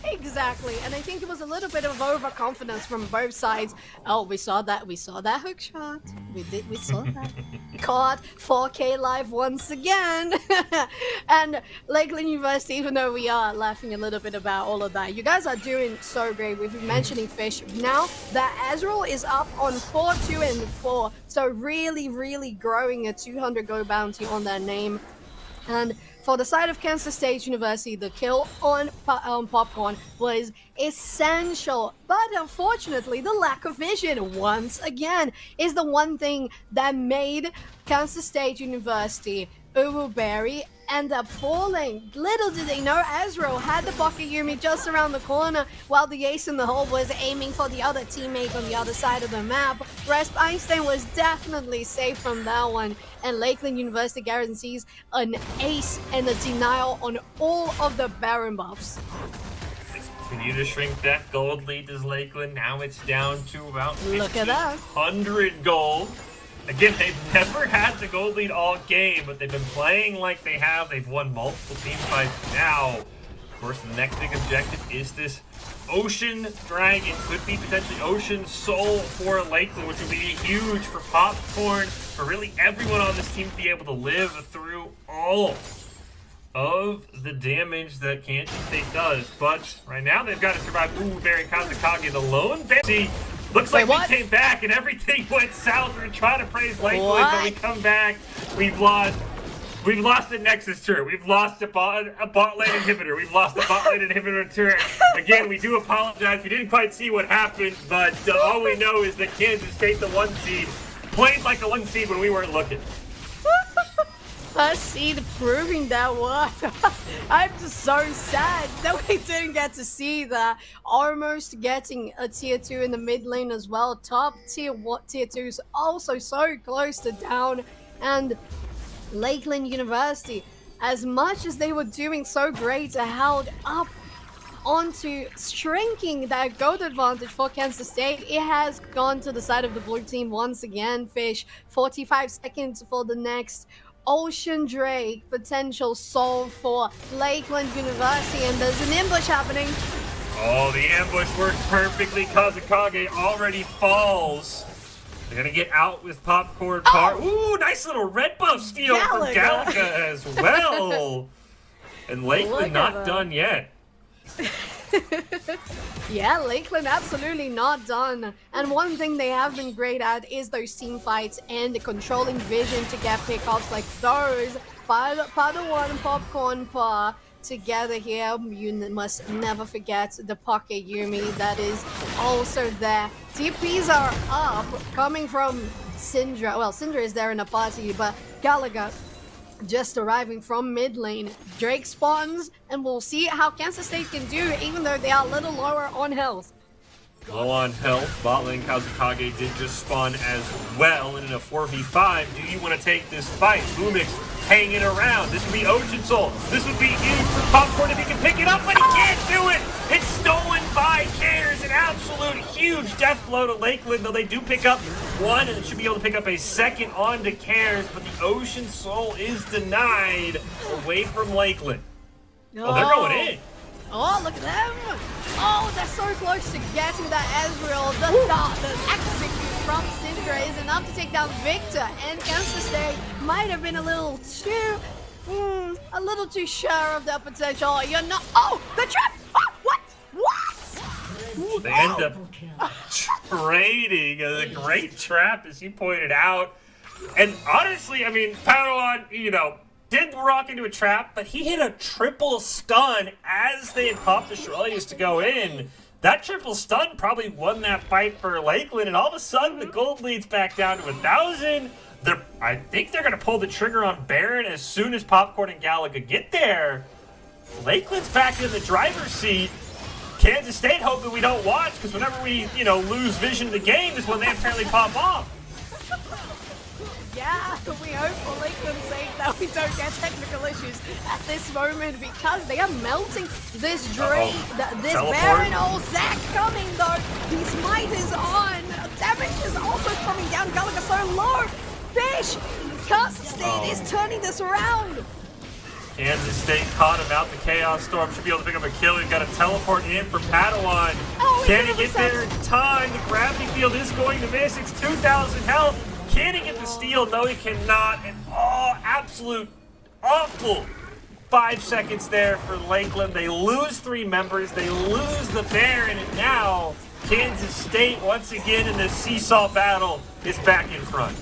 Exactly, and I think it was a little bit of overconfidence from both sides. Oh, we saw that hook shot. We saw that. Caught 4K live once again. And Lakeland University, even though we are laughing a little bit about all of that, you guys are doing so great. We've been mentioning Fish. Now that Ezreal is up on 4-2 and 4, so really, really growing a 200 gold bounty on their name. And for the side of Kansas State University, the kill on Popcorn was essential. But unfortunately, the lack of vision, once again, is the one thing that made Kansas State University, Uwu Barrett, end up falling. Little did they know Ezreal had the Pocket Yumi just around the corner, while the ace in the hole was aiming for the other teammate on the other side of the map. Whereas Einstein was definitely safe from that one, and Lakeland University guarantees an ace and a denial on all of the Baron buffs. Continue to shrink that gold lead as Lakeland. Now it's down to about 1,500 gold. Again, they've never had the gold lead all game, but they've been playing like they have. They've won multiple team fights now. Of course, the next big objective is this Ocean Dragon. Could be potentially Ocean Soul for Lakeland, which would be huge for Popcorn, for really everyone on this team to be able to live through all of the damage that Kansas State does. But right now, they've got to survive Uwu Barrett, Kazakage, the lone Baron. Looks like we came back and everything went south. We're trying to praise Lakeland, but we come back. We've lost We've lost a Nexus turret. We've lost a bot lane inhibitor. We've lost a bot lane inhibitor turret. Again, we do apologize. We didn't quite see what happened, but all we know is that Kansas State, the 1 seed, played like a 1 seed when we weren't looking. First seed proving that what? I'm just so sad that we didn't get to see that. Almost getting a tier 2 in the mid lane as well. Top tier 2 is also so close to down. And Lakeland University, as much as they were doing so great, held up onto shrinking that gold advantage for Kansas State. It has gone to the side of the blue team once again. Fish, 45 seconds for the next Ocean Drake potential solve for Lakeland University, and there's an ambush happening. Oh, the ambush works perfectly. Kazakage already falls. They're gonna get out with popcorn par. Ooh, nice little red buff steal from Galaga as well. And Lakeland not done yet. Yeah, Lakeland absolutely not done. And one thing they have been great at is those team fights and the controlling vision to get pickups like those. Padawan and Popcorn Par together here. You must never forget the Pocket Yumi that is also there. TPs are up, coming from Syndra. Well, Syndra is there in a party, but Galaga just arriving from mid lane. Drake spawns, and we'll see how Kansas State can do, even though they are a little lower on health. Low on health. Bot lane Kazakage did just spawn as well, and in a 4v5, do you want to take this fight? Boomix hanging around. This would be Ocean Soul. This would be huge for Popcorn if he can pick it up, but he can't do it! It's stolen by Cares. An absolute huge death blow to Lakeland, though they do pick up one, and should be able to pick up a second onto Cares, but the Ocean Soul is denied away from Lakeland. Oh, they're going in. Oh, look at them! Oh, they're so close to getting that Ezreal. The execute from Syndra is enough to take down Victor, and Kansas State might have been a little too sure of their potential. You're not. Oh, the trap! Oh, what? What? They end up trading a great trap, as you pointed out. And honestly, I mean, Padawan, did rock into a trap, but he hit a triple stun as they had popped the Shirelius to go in. That triple stun probably won that fight for Lakeland, and all of a sudden the gold leads back down to 1,000. I think they're going to pull the trigger on Baron as soon as Popcorn and Galaga get there. Lakeland's back in the driver's seat. Kansas State hoping we don't watch, because whenever we, lose vision of the game is when they apparently pop off. Yeah, we hope for Lakeland's sake that we don't get technical issues at this moment, because they are melting this Drake, this Baron. Oh, Zach coming though. His might is on. Damage is also coming down. Galaga so low. Fish! Kansas State is turning this around. Kansas State caught him out. The Chaos Storm should be able to pick up a kill. We've got a teleport in for Padawan. Can he get there in time? The gravity field is going to miss. It's 2,000 health. Can he get the steal? No, he cannot. And absolute awful 5 seconds there for Lakeland. They lose 3 members. They lose the Baron. And now Kansas State, once again in this seesaw battle, is back in front.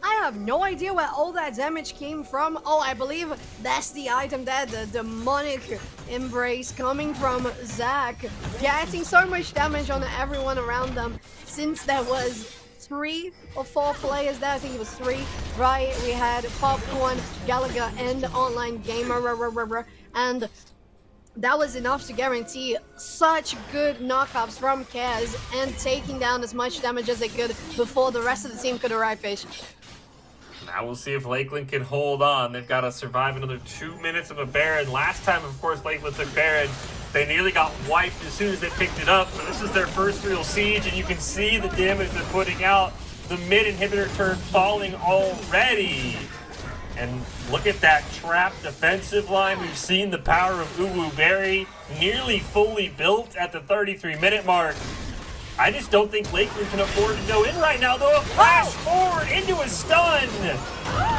I have no idea where all that damage came from. Oh, I believe that's the item there, the demonic embrace coming from Zach. Getting so much damage on everyone around them, since there was 3 or 4 players there. I think it was 3, right? We had Popcorn, Galaga, and Online Gamer, and that was enough to guarantee such good knockups from Kaz and taking down as much damage as they could before the rest of the team could arrive, Fish. Now we'll see if Lakeland can hold on. They've got to survive another 2 minutes of a Baron. Last time, of course, Lakeland took Baron. They nearly got wiped as soon as they picked it up. But this is their first real siege, and you can see the damage they're putting out. The mid inhibitor turn falling already. And look at that trap defensive line. We've seen the power of Uwu Berry nearly fully built at the 33-minute mark. I just don't think Lakeland can afford to go in right now, though. A flash forward into a stun.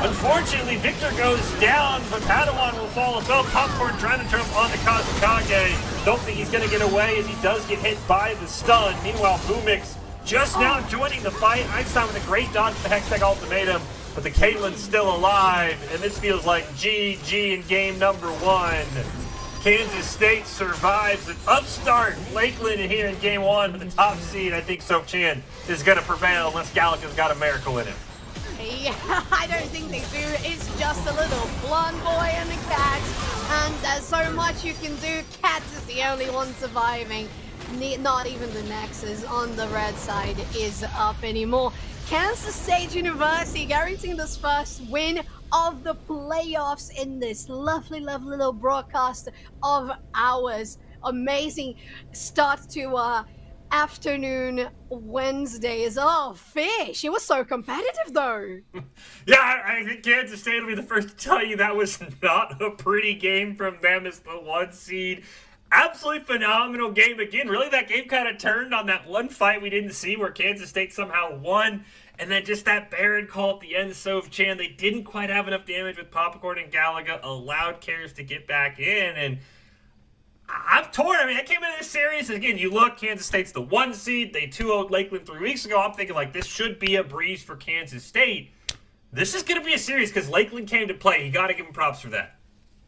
Unfortunately, Victor goes down, but Padawan will fall as well. Popcorn trying to jump onto Kazakage. Don't think he's going to get away as he does get hit by the stun. Meanwhile, Boomix just now joining the fight. Einstein with a great dodge to the Hextech Ultimatum. but the Caitlin's still alive, and this feels like GG in game number 1. Kansas State survives an upstart Lakeland here in game 1, but the top seed, I think Sok-Chan, is going to prevail unless Gallica's got a miracle in him. Yeah, I don't think they do. It's just a little blonde boy and a cat, and there's so much you can do. Cat is the only one surviving. Not even the Nexus on the red side is up anymore. Kansas State University guaranteeing this first win of the playoffs in this lovely, lovely little broadcast of ours. Amazing start to afternoon Wednesdays. Oh, Fish, it was so competitive though. Yeah, I think Kansas State will be the first to tell you that was not a pretty game from them as the 1 seed. Absolutely phenomenal game again. Really, that game kind of turned on that one fight we didn't see where Kansas State somehow won. And then just that Baron call at the end, Sok-Chan, they didn't quite have enough damage with Popcorn and Galaga, allowed Cares to get back in. And I'm torn. I mean, I came into this series, and again, you look, Kansas State's the 1 seed. They 2-0'd Lakeland 3 weeks ago. I'm thinking, like, this should be a breeze for Kansas State. This is going to be a series because Lakeland came to play. You got to give them props for that.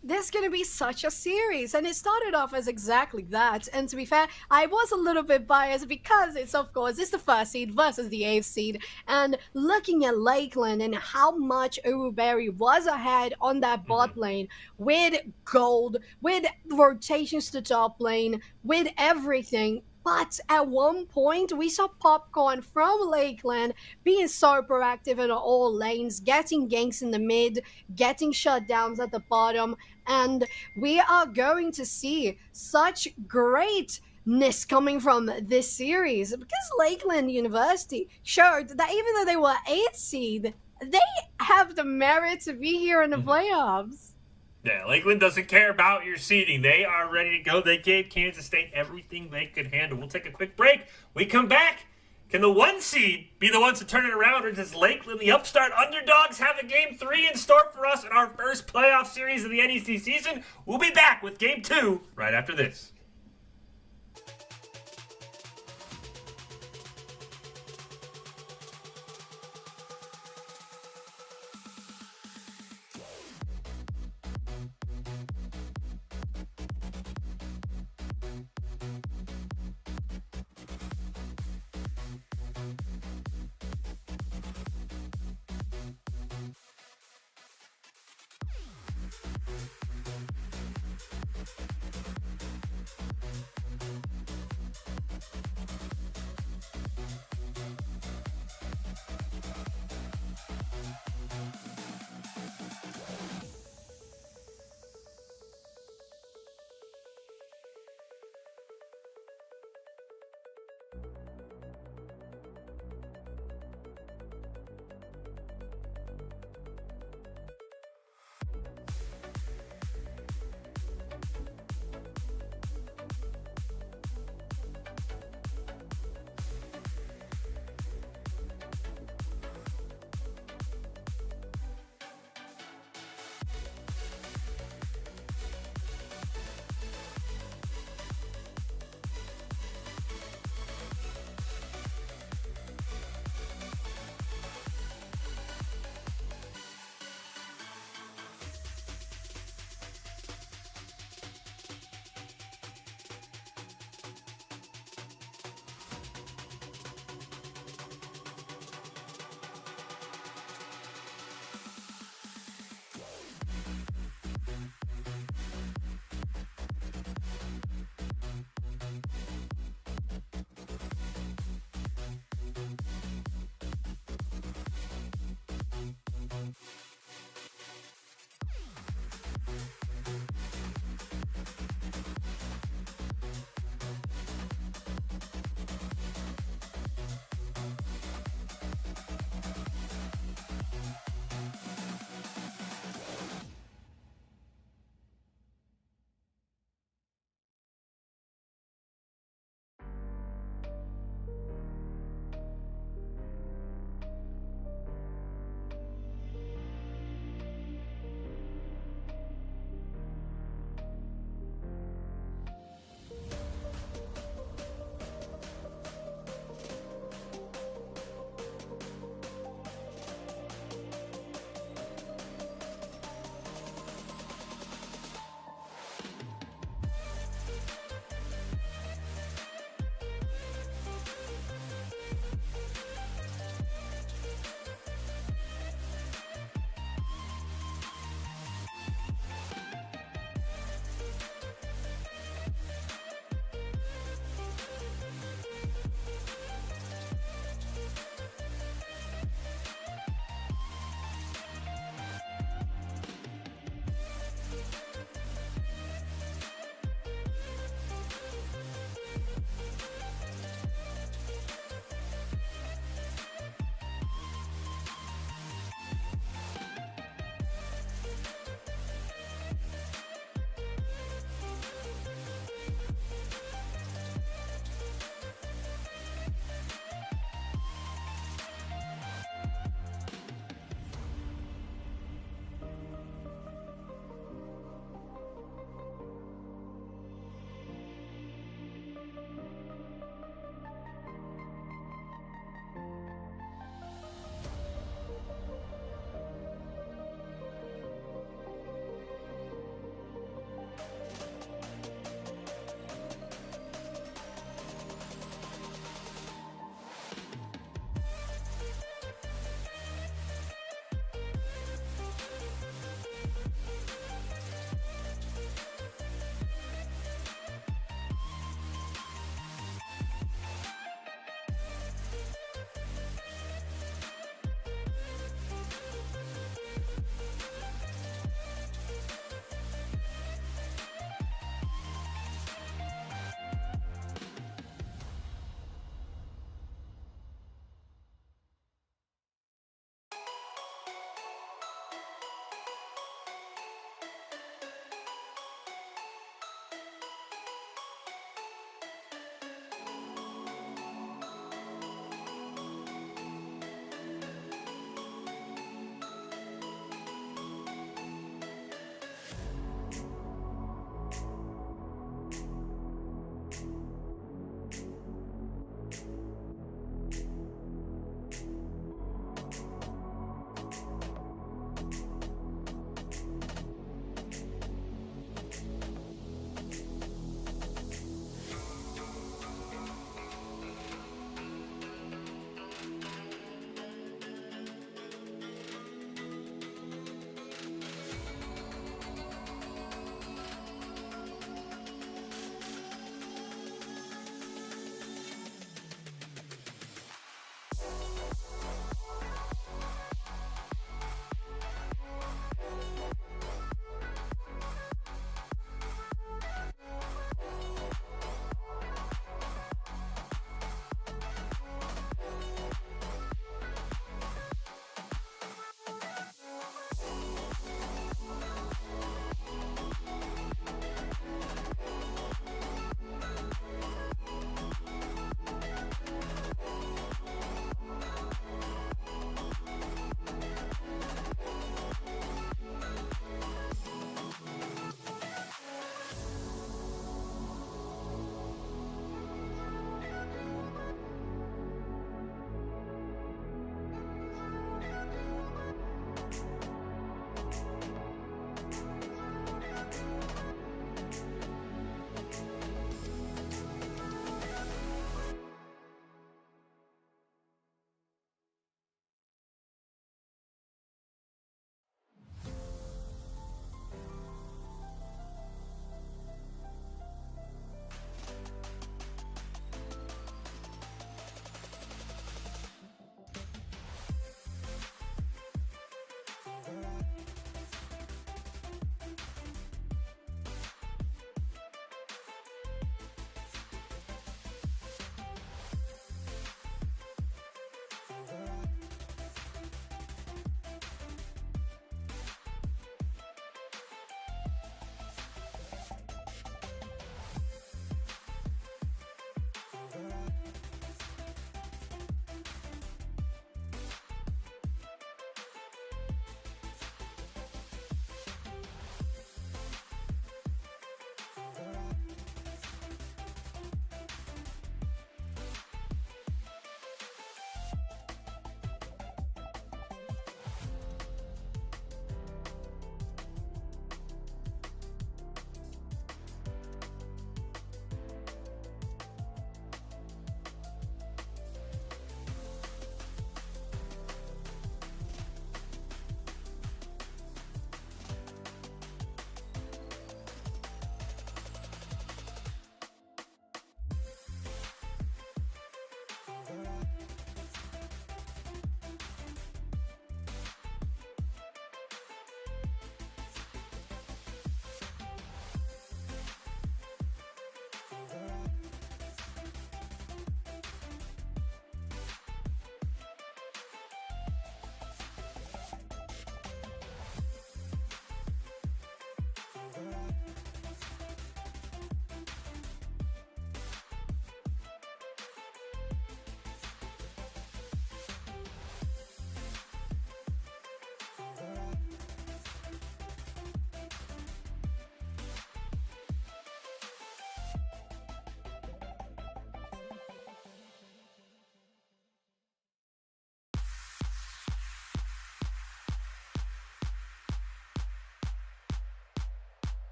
There's going to be such a series, and it started off as exactly that. And to be fair, I was a little bit biased because it's, of course, it's the 1st seed versus the 8th seed. And looking at Lakeland and how much Uruberry was ahead on that bot lane with gold, with rotations to top lane, with everything. But at one point, we saw Popcorn from Lakeland being so proactive in all lanes, getting ganks in the mid, getting shutdowns at the bottom, and we are going to see such greatness coming from this series because Lakeland University showed that even though they were 8th seed, they have the merit to be here in the playoffs. Yeah, Lakeland doesn't care about your seeding. They are ready to go. They gave Kansas State everything they could handle. We'll take a quick break. We come back. Can the 1 seed be the ones to turn it around, or does Lakeland, the upstart underdogs, have a game 3 in store for us in our first playoff series of the NECC season? We'll be back with game 2 right after this.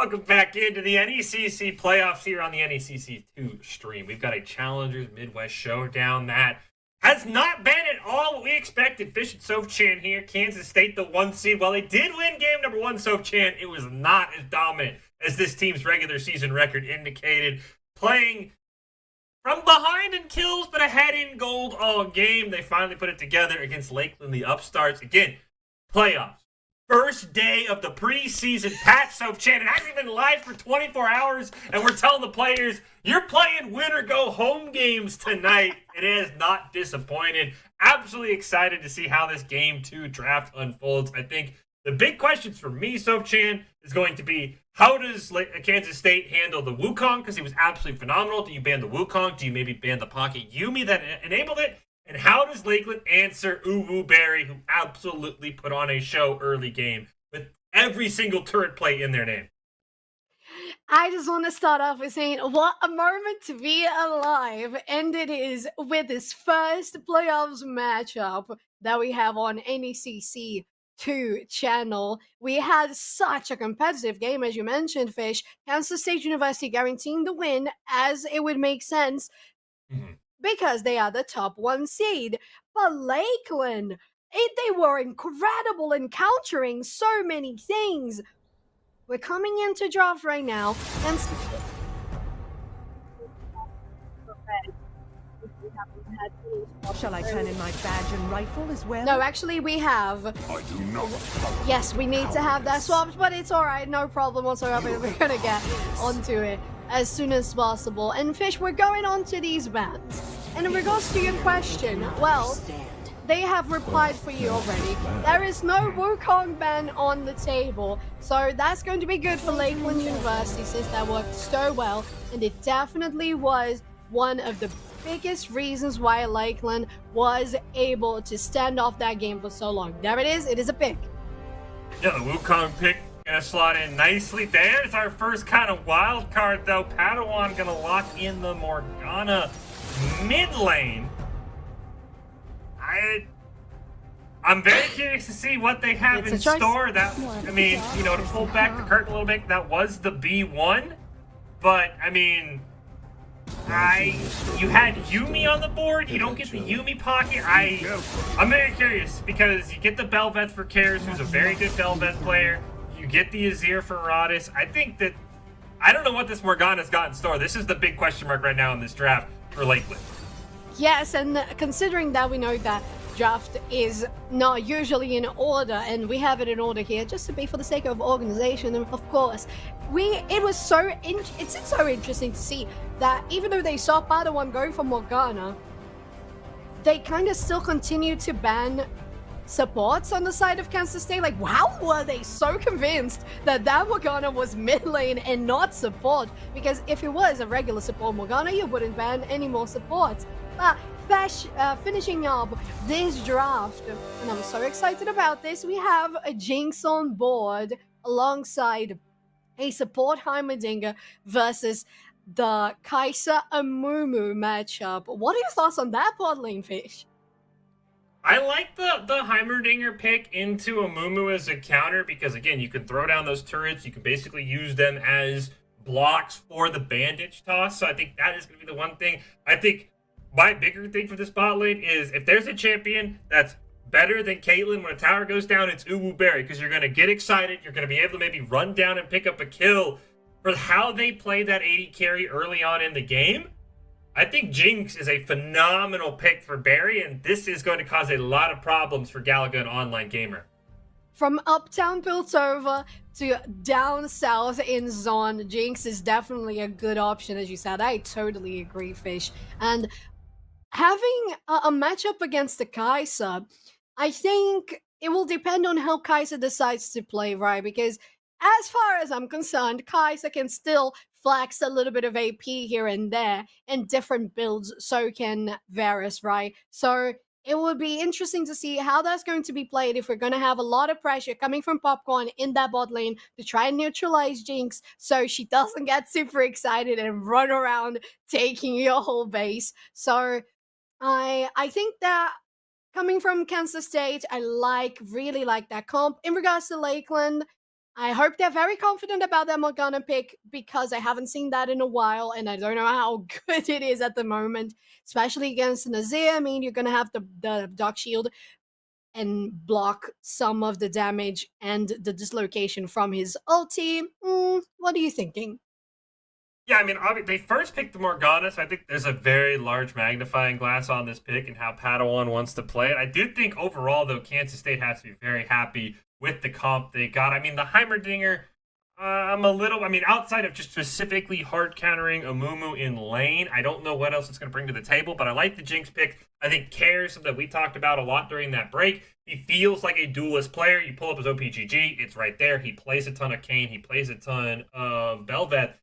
Welcome back into the NECC playoffs here on the NECC 2 stream. We've got a Challengers Midwest showdown that has not been at all what we expected. Fish and Soph-Chan here. Kansas State, the 1 seed. While they did win game number 1, Soph-Chan, it was not as dominant as this team's regular season record indicated. Playing from behind in kills, but ahead in gold all game. They finally put it together against Lakeland, the upstarts. Again, playoffs. First day of the preseason patch. Soph-Chan, it hasn't been live for 24 hours, and we're telling the players, you're playing win or go home games tonight. It has not disappointed. Absolutely excited to see how this Game 2 draft unfolds. I think the big questions for me, Soph-Chan, is going to be, how does Kansas State handle the Wukong? Because he was absolutely phenomenal. Do you ban the Wukong? Do you maybe ban the Pocket Yumi that enabled it? And how does Lakeland answer Uwu Berry, who absolutely put on a show early game with every single turret play in their name? I just want to start off with saying, what a moment to be alive. And it is with this first playoffs matchup that we have on NECC 2 channel. We had such a competitive game, as you mentioned, Fish. Kansas State University guaranteeing the win, as it would make sense. Mm-hmm. Because they are the top 1 seed. But Lakeland, they were incredible in countering so many things. We're coming into draft right now, and shall I turn in my badge and rifle as well? No, actually we have. I do not. Yes, we need to have that swapped, but it's alright, no problem whatsoever. We're gonna get onto it as soon as possible. And Fish, we're going on to these bans. And in regards to your question, well, they have replied for you already. There is no Wukong ban on the table, so that's going to be good for Lakeland University since that worked so well, and it definitely was one of the biggest reasons why Lakeland was able to stand off that game for so long. There it is a pick. Yeah, the Wukong pick gonna slot in nicely. There's our first kind of wild card, though. Padawan gonna lock in the Morgana mid lane. I'm very curious to see what they have in store. That, I mean, you know, to pull back the curtain a little bit, that was the B1, but I mean, you had Yumi on the board. You don't get the Yumi pocket. I'm very curious because you get the Bel'Veth for Karis, who's a very good Bel'Veth player. You get the Azir for Radis. I think that I don't know what this Morgana's got in store. This is the big question mark right now in this draft for Lakeland. Yes, and considering that we know that draft is not usually in order, and we have it in order here just to be for the sake of organization, and of course, it's so interesting to see that even though they saw Padawan go for Morgana, they kind of still continue to ban supports on the side of Kansas State. Like, how were they so convinced that Morgana was mid lane and not support? Because if it was a regular support Morgana, you wouldn't ban any more supports. But finishing up this draft, and I'm so excited about this, we have a Jinx on board alongside a support Heimerdinger versus the Kai'Sa Amumu matchup. What are your thoughts on that bot lane, Fish? I like the Heimerdinger pick into Amumu as a counter because, again, you can throw down those turrets. You can basically use them as blocks for the bandage toss. So I think that is going to be the one thing. I think my bigger thing for this bot lane is if there's a champion that's better than Caitlyn when a tower goes down, it's Uwu Berry, because you're going to get excited. You're going to be able to maybe run down and pick up a kill. For how they played that AD carry early on in the game, I think Jinx is a phenomenal pick for Berry, and this is going to cause a lot of problems for Galaga and Online Gamer. From Uptown Piltover to down south in Zon, Jinx is definitely a good option, as you said. I totally agree, Fish. And having a matchup against the Kai'Sa, I think it will depend on how Kai'Sa decides to play, right? Because as far as I'm concerned, Kai'Sa can still flex a little bit of AP here and there in different builds, so can Varus, right? So it will be interesting to see how that's going to be played if we're going to have a lot of pressure coming from Popcorn in that bot lane to try and neutralize Jinx so she doesn't get super excited and run around taking your whole base. So I think that coming from Kansas State, I really like that comp. In regards to Lakeland, I hope they're very confident about their Morgana pick because I haven't seen that in a while and I don't know how good it is at the moment, especially against Nazir. I mean, you're going to have the Dark Shield and block some of the damage and the dislocation from his ulti. What are you thinking? Yeah, I mean, they first picked the Morgana, so I think there's a very large magnifying glass on this pick and how Padawan wants to play it. I do think overall, though, Kansas State has to be very happy with the comp they got. I mean, the Heimerdinger, outside of just specifically hard countering Amumu in lane, I don't know what else it's going to bring to the table, but I like the Jinx pick. I think Care is something that we talked about a lot during that break. He feels like a duelist player. You pull up his OPGG, it's right there. He plays a ton of Kayn, he plays a ton of Bel'Veth.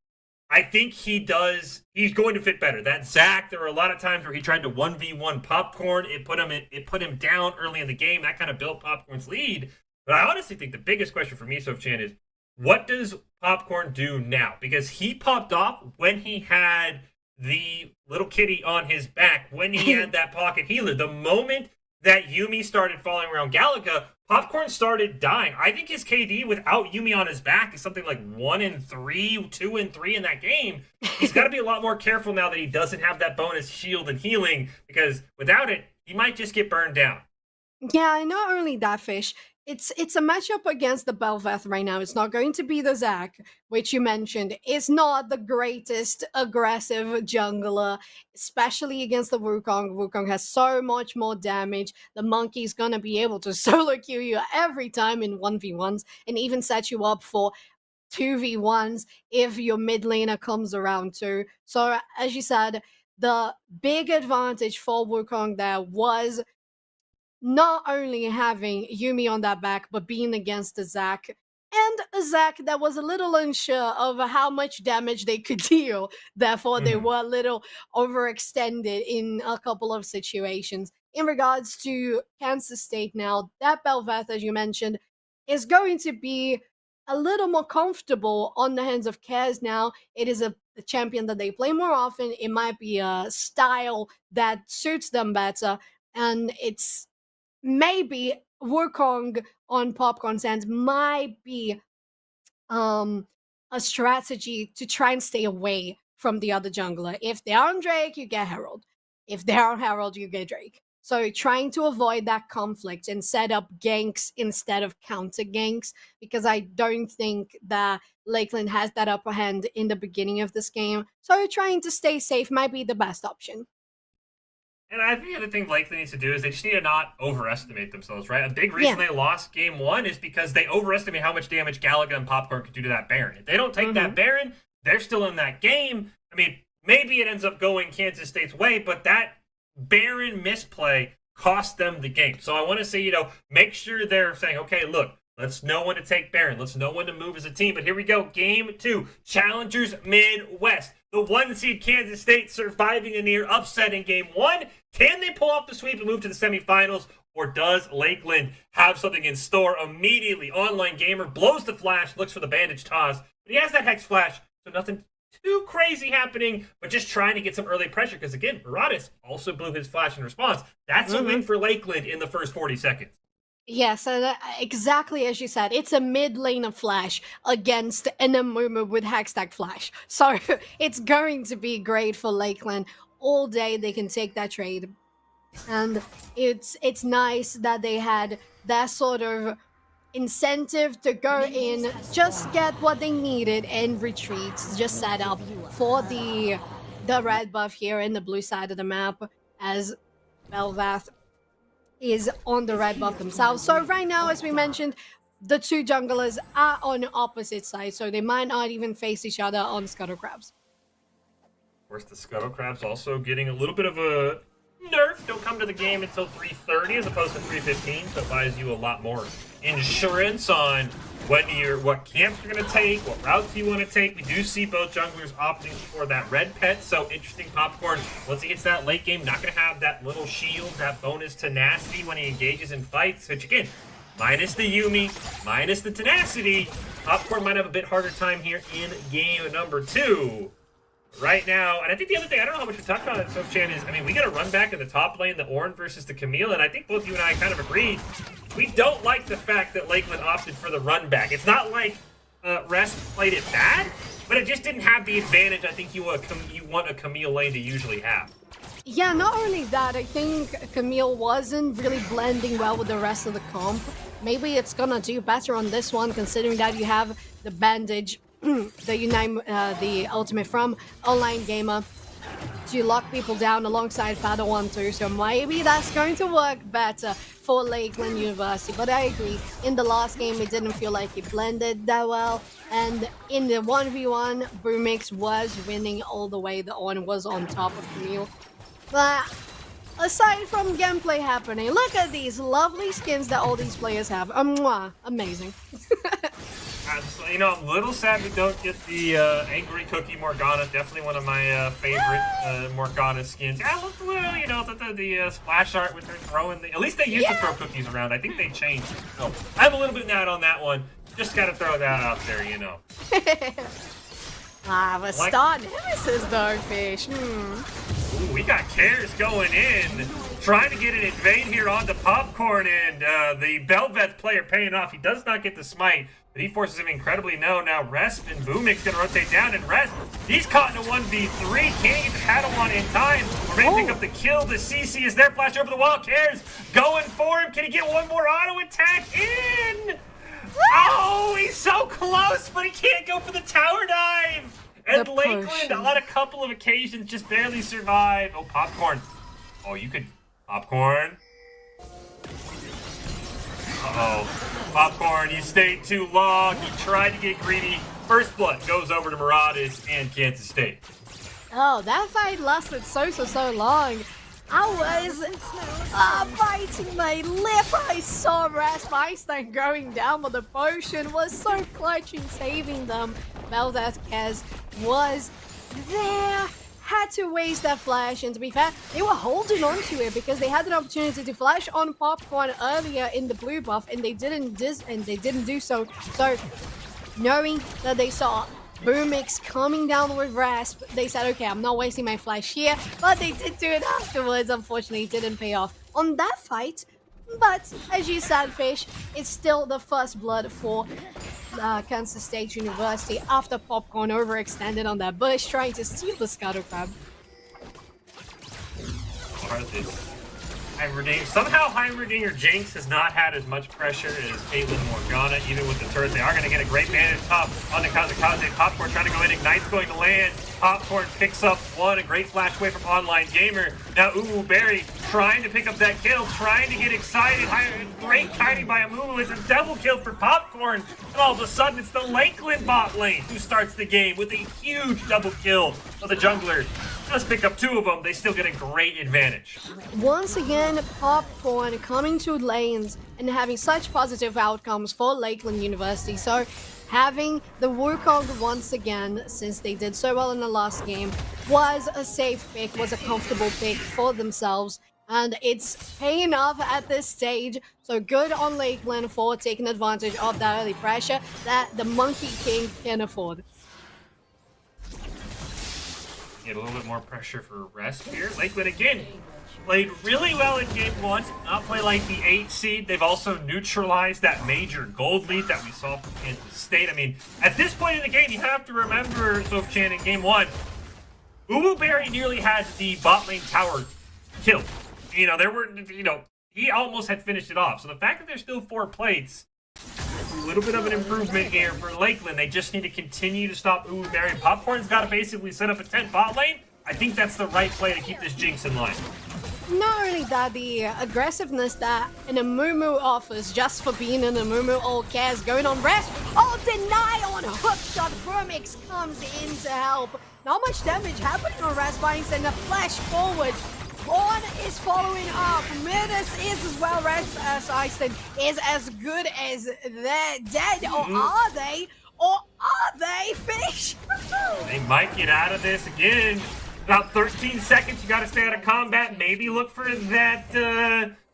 I think he's going to fit better. That Zac, there were a lot of times where he tried to 1v1 Popcorn. It put him down early in the game. That kind of built Popcorn's lead. But I honestly think the biggest question for me, Sofchan, is what does Popcorn do now? Because he popped off when he had the little kitty on his back, when he had that pocket healer. The moment that Yuumi started falling around Galaga, Popcorn started dying. I think his KD without Yuumi on his back is something like 1-3, 2-3 in that game. He's got to be a lot more careful now that he doesn't have that bonus shield and healing, because without it, he might just get burned down. Yeah, not only that, Fish. It's a matchup against the Bel'Veth right now. It's not going to be the Zac, which you mentioned. It's not the greatest aggressive jungler, especially against the Wukong. Wukong has so much more damage. The monkey's gonna be able to solo queue you every time in 1v1s and even set you up for 2v1s if your mid laner comes around too. So as you said, the big advantage for Wukong there was not only having Yuumi on that back, but being against the Zac. And a Zac that was a little unsure of how much damage they could deal. Therefore, they were a little overextended in a couple of situations. In regards to Kansas State now, that Bel'Veth, as you mentioned, is going to be a little more comfortable on the hands of Kaz now. It is a champion that they play more often. It might be a style that suits them better. And it's maybe Wukong on Popcorn Sands might be a strategy to try and stay away from the other jungler. If they're on Drake, you get Herald. If they're on Herald, you get Drake. So trying to avoid that conflict and set up ganks instead of counter ganks, because I don't think that Lakeland has that upper hand in the beginning of this game. So trying to stay safe might be the best option. And I think the other thing Lakeland needs to do is they just need to not overestimate themselves, right? A big reason they lost game one is because they overestimate how much damage Galaga and Popcorn could do to that Baron. If they don't take that Baron, they're still in that game. I mean, maybe it ends up going Kansas State's way, but that Baron misplay cost them the game. So I want to say, make sure they're saying, okay, look, let's know when to take Baron. Let's know when to move as a team. But here we go. Game 2. Challengers Midwest. The 1 seed Kansas State surviving a near upset in game 1. Can they pull off the sweep and move to the semifinals? Or does Lakeland have something in store immediately? Online Gamer blows the flash, looks for the bandage toss. But he has that Hex Flash, so nothing too crazy happening, but just trying to get some early pressure. Because again, Maraudis also blew his flash in response. That's a win for Lakeland in the first 40 seconds. Yes, and exactly as you said, it's a mid laner flash against an Amumu with Hextech flash. So it's going to be great for Lakeland. All day they can take that trade. And it's nice that they had that sort of incentive to go in, just get what they needed and retreat, just set up for the red buff here in the blue side of the map as Bel'Veth is on the red buff themselves. So right now, as we mentioned, the two junglers are on opposite sides, so they might not even face each other on Scuttle Crabs. Of course, the Scuttle Crabs also getting a little bit of a nerf. Don't come to the game until 3:30 as opposed to 3:15, so it buys you a lot more insurance on what camps you're going to take, what routes you want to take. We do see both junglers opting for that red pet, so interesting. Popcorn, once he hits that late game, not going to have that little shield, that bonus tenacity when he engages in fights, which again, minus the Yuumi, minus the tenacity, Popcorn might have a bit harder time here in game number 2. Right now, and I think the other thing, I don't know how much we talked about it, Chan, is, I mean, we got a run back in the top lane, the Ornn versus the Camille, and I think both you and I kind of agreed. We don't like the fact that Lakeland opted for the run back. It's not like Rest played it bad, but it just didn't have the advantage I think you want a Camille lane to usually have. Yeah, not only that, I think Camille wasn't really blending well with the rest of the comp. Maybe it's gonna do better on this one, considering that you have the bandage, the Unite, the ultimate from Online Gamer to lock people down alongside Padawan too. So maybe that's going to work better for Lakeland University. But I agree, in the last game it didn't feel like it blended that well. And in the 1v1, Boomix was winning all the way. The Ornn was on top of Camille. But aside from gameplay happening, look at these lovely skins that all these players have. Amazing. You know, I'm a little sad we don't get the Angry Cookie Morgana. Definitely one of my favorite Morgana skins. Yeah, look, well, you know, the splash art with her throwing the... At least they used to throw cookies around. I think they changed. So I'm a little bit mad on that one. Just gotta throw that out there, you know. But Star Nemesis though, Fish. Ooh, we got Cares going in. Trying to get an invade here on the Popcorn, and the Belveth player paying off. He does not get the smite, but he forces him incredibly no. Now Resp and Boomix gonna rotate down, and Resp, he's caught in a 1v3. Can't get the Padawan in time. We're ready to pick up the kill. The CC is there. Flash over the wall. Cares going for him. Can he get one more auto attack in? Oh, he's so close, but he can't go for the tower dive. And Lakeland, on a couple of occasions, just barely survived. Oh, Popcorn. Oh, you could... Popcorn. Uh-oh. Popcorn, you stayed too long. He tried to get greedy. First blood goes over to Marauders and Kansas State. Oh, that fight lasted so long. I was biting my lip. I saw Rasp going down, but the potion was so clutch in saving them. Belveth was there. Had to waste that flash, and to be fair, they were holding on to it because they had an opportunity to flash on Popcorn earlier in the blue buff, and they didn't do so. So, knowing that they saw Boomix coming down with Rasp, they said, okay, I'm not wasting my flash here, but they did do it afterwards. Unfortunately, it didn't pay off on that fight. But, as you said, Fish, it's still the first blood for Kansas State University after Popcorn overextended on that bush, trying to steal the Scuttle Crab. Somehow Heimerdinger Jinx has not had as much pressure as Caitlyn Morgana, even with the turret. They are going to get a great bandage top on the Kamikaze. Popcorn trying to go in. Ignite's going to land. Popcorn picks up one. A great flash away from Online Gamer. Now Uwu Berry trying to pick up that kill, trying to get excited. Great kiting by Amumu. It's a double kill for Popcorn. And all of a sudden, it's the Lakeland bot lane who starts the game with a huge double kill for the jungler. Let's pick up two of them. They still get a great advantage. Once again, Popcorn coming to lanes and having such positive outcomes for Lakeland University. So having the Wukong once again, since they did so well in the last game, was a safe pick, was a comfortable pick for themselves. And it's paying off at this stage. So good on Lakeland for taking advantage of that early pressure that the Monkey King can afford. Get a little bit more pressure for Rest here. Lakeland again played really well in game one. Not play like the 8 seed. They've also neutralized that major gold lead that we saw from Kansas State. I mean, at this point in the game, you have to remember, Soph-Chan, in game one, Uwu Berry nearly had the bot lane tower killed. You know, he almost had finished it off. So the fact that there's still 4 plates, a little bit of an improvement here for Lakeland. They just need to continue to stop Uwu Berry. Popcorn's got to basically set up a 10 bot lane. I think that's the right play to keep this Jinx in line. Not only that, the aggressiveness that an Amumu offers just for being an Amumu, all cares going on Rest. Oh, deny on a hook shot. Bromix comes in to help. Not much damage happening on Rest, but instead a flash forward. Ornn is following up. Midas is as well. Rest as Iceland is as good as they're dead. Or are they? Or are they, Fish? They might get out of this again. About 13 seconds. You got to stay out of combat. Maybe look for that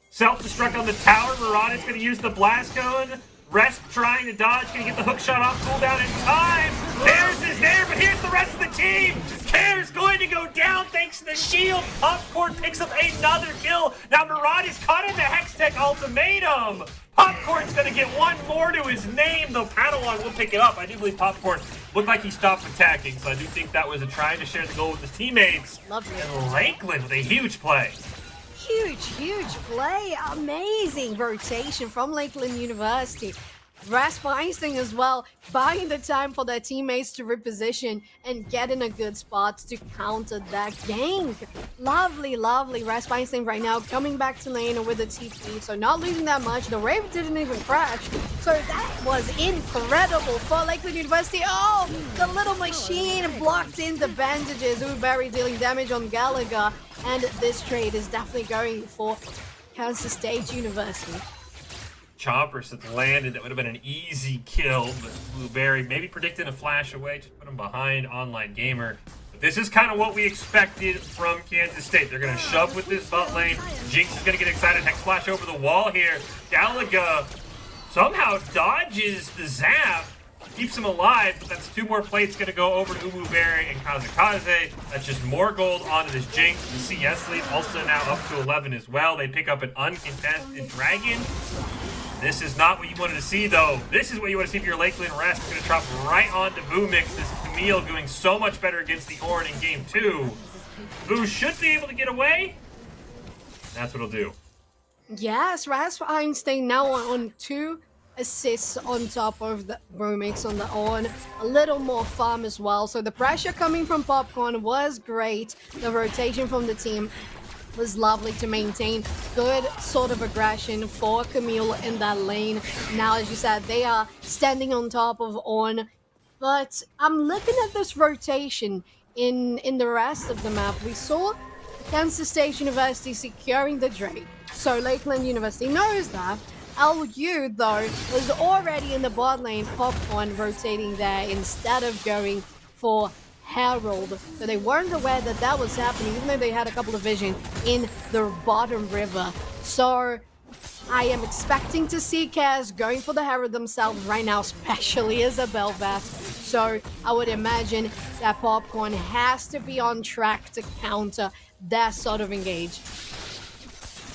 self-destruct on the tower. Murata's going to use the blast cone. Resp trying to dodge, gonna get the hook shot off, cooldown in time. Cares is there, but here's the rest of the team. Cares going to go down thanks to the shield. Popcorn picks up another kill. Now Murad is caught in the Hextech ultimatum. Popcorn's gonna get one more to his name, though Padawan will pick it up. I do believe Popcorn looked like he stopped attacking, so I do think that was a try to share the goal with his teammates. Lovely. And Lakeland with a huge play. Huge play. Amazing rotation from Lakeland University. Rasp Einstein as well, buying the time for their teammates to reposition and get in a good spot to counter that gank. Lovely Rasp Einstein right now coming back to lane with the TP, so not losing that much. The Rave didn't even crash, so that was incredible for Lakeland University. Oh, the little machine blocked in the bandages. Uberry dealing damage on Gallagher, and this trade is definitely going for Kansas State University. Chompers had landed. That would have been an easy kill, but Blueberry maybe predicted a flash away, just put him behind Online Gamer. But this is kind of what we expected from Kansas State. They're going to shove with this bot lane. Jinx is going to get excited. Hex flash over the wall here. Galaga somehow dodges the zap, keeps him alive, but that's 2 more plates going to go over to Ububerry and Kazakaze. That's just more gold onto this Jinx. The CS lead also now up to 11 as well. They pick up an uncontested dragon. This is not what you wanted to see, though. This is what you want to see if you're Lakeland Rest. It's going to drop right onto Boomix. This Camille doing so much better against the Ornn in game 2. Boo should be able to get away. That's what it'll do. Yes, Rasp Einstein now on 2 assists on top of the Boomix on the Ornn. A little more farm as well. So the pressure coming from Popcorn was great. The rotation from the team was lovely to maintain. Good sort of aggression for Camille in that lane. Now, as you said, they are standing on top of Ornn. But I'm looking at this rotation in the rest of the map. We saw Kansas State University securing the Drake. So Lakeland University knows that. LU, though, was already in the bot lane. Popcorn rotating there instead of going for Herald, so they weren't aware that that was happening, even though they had a couple of vision in the bottom river. So I am expecting to see Kaz going for the Herald themselves right now, especially Isabel Vast. So I would imagine that Popcorn has to be on track to counter that sort of engage.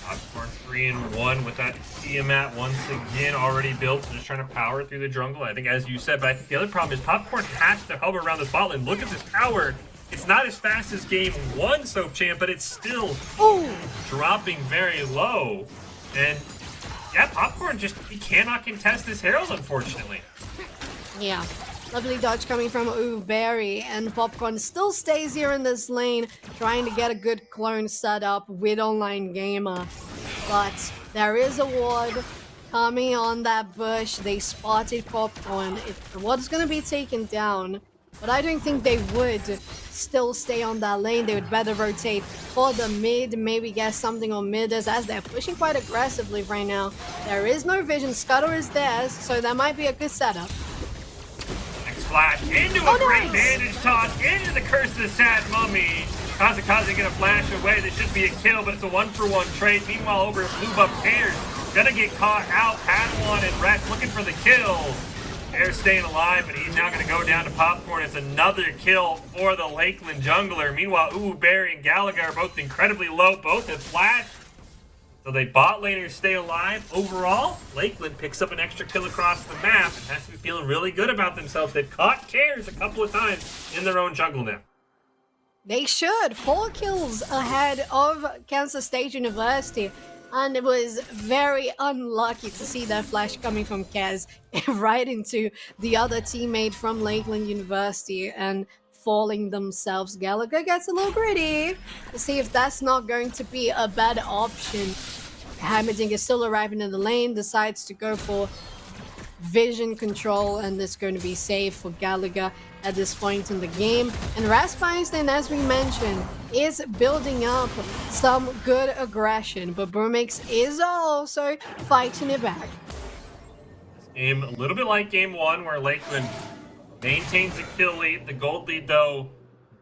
Popcorn 3-1 with that Tiamat once again already built, so just trying to power through the jungle. I think, as you said, but I think the other problem is Popcorn has to hover around this bot lane. Look at this power. It's not as fast as game 1, Soap Champ, but it's still dropping very low. And yeah, Popcorn just, he cannot contest this Herald, unfortunately. Yeah. Lovely dodge coming from Uberry, and Popcorn still stays here in this lane, trying to get a good clone set up with Online Gamer. But there is a ward coming on that bush. They spotted Popcorn. If the ward's going to be taken down, but I don't think they would still stay on that lane. They would better rotate for the mid, maybe get something on mid as they're pushing quite aggressively right now. There is no vision. Scuttle is theirs, so that might be a good setup. Flash into a great bandage toss into the Curse of the Sad Mummy. Kazakaze gonna flash away. This should be a kill, but it's a 1-for-1 trade. Meanwhile, over at Blue Buff, Cares gonna get caught out. Padawan and Rex looking for the kill. Cares staying alive, but he's now gonna go down to Popcorn. It's another kill for the Lakeland jungler. Meanwhile, Barry and Gallagher are both incredibly low. Both have flashed. So they bot laners stay alive. Overall, Lakeland picks up an extra kill across the map and has to be feeling really good about themselves. They've caught Cares a couple of times in their own jungle now. They should. 4 kills ahead of Kansas State University. And it was very unlucky to see that flash coming from Kaz right into the other teammate from Lakeland University and falling themselves. Gallagher gets a little greedy to see if that's not going to be a better option. Hammerding is still arriving in the lane, decides to go for vision control, and it's going to be safe for Gallagher at this point in the game. And Rasp Einstein, as we mentioned, is building up some good aggression, but Boomix is also fighting it back. This game, a little bit like game 1, where Lakeland maintains the kill lead. The gold lead, though,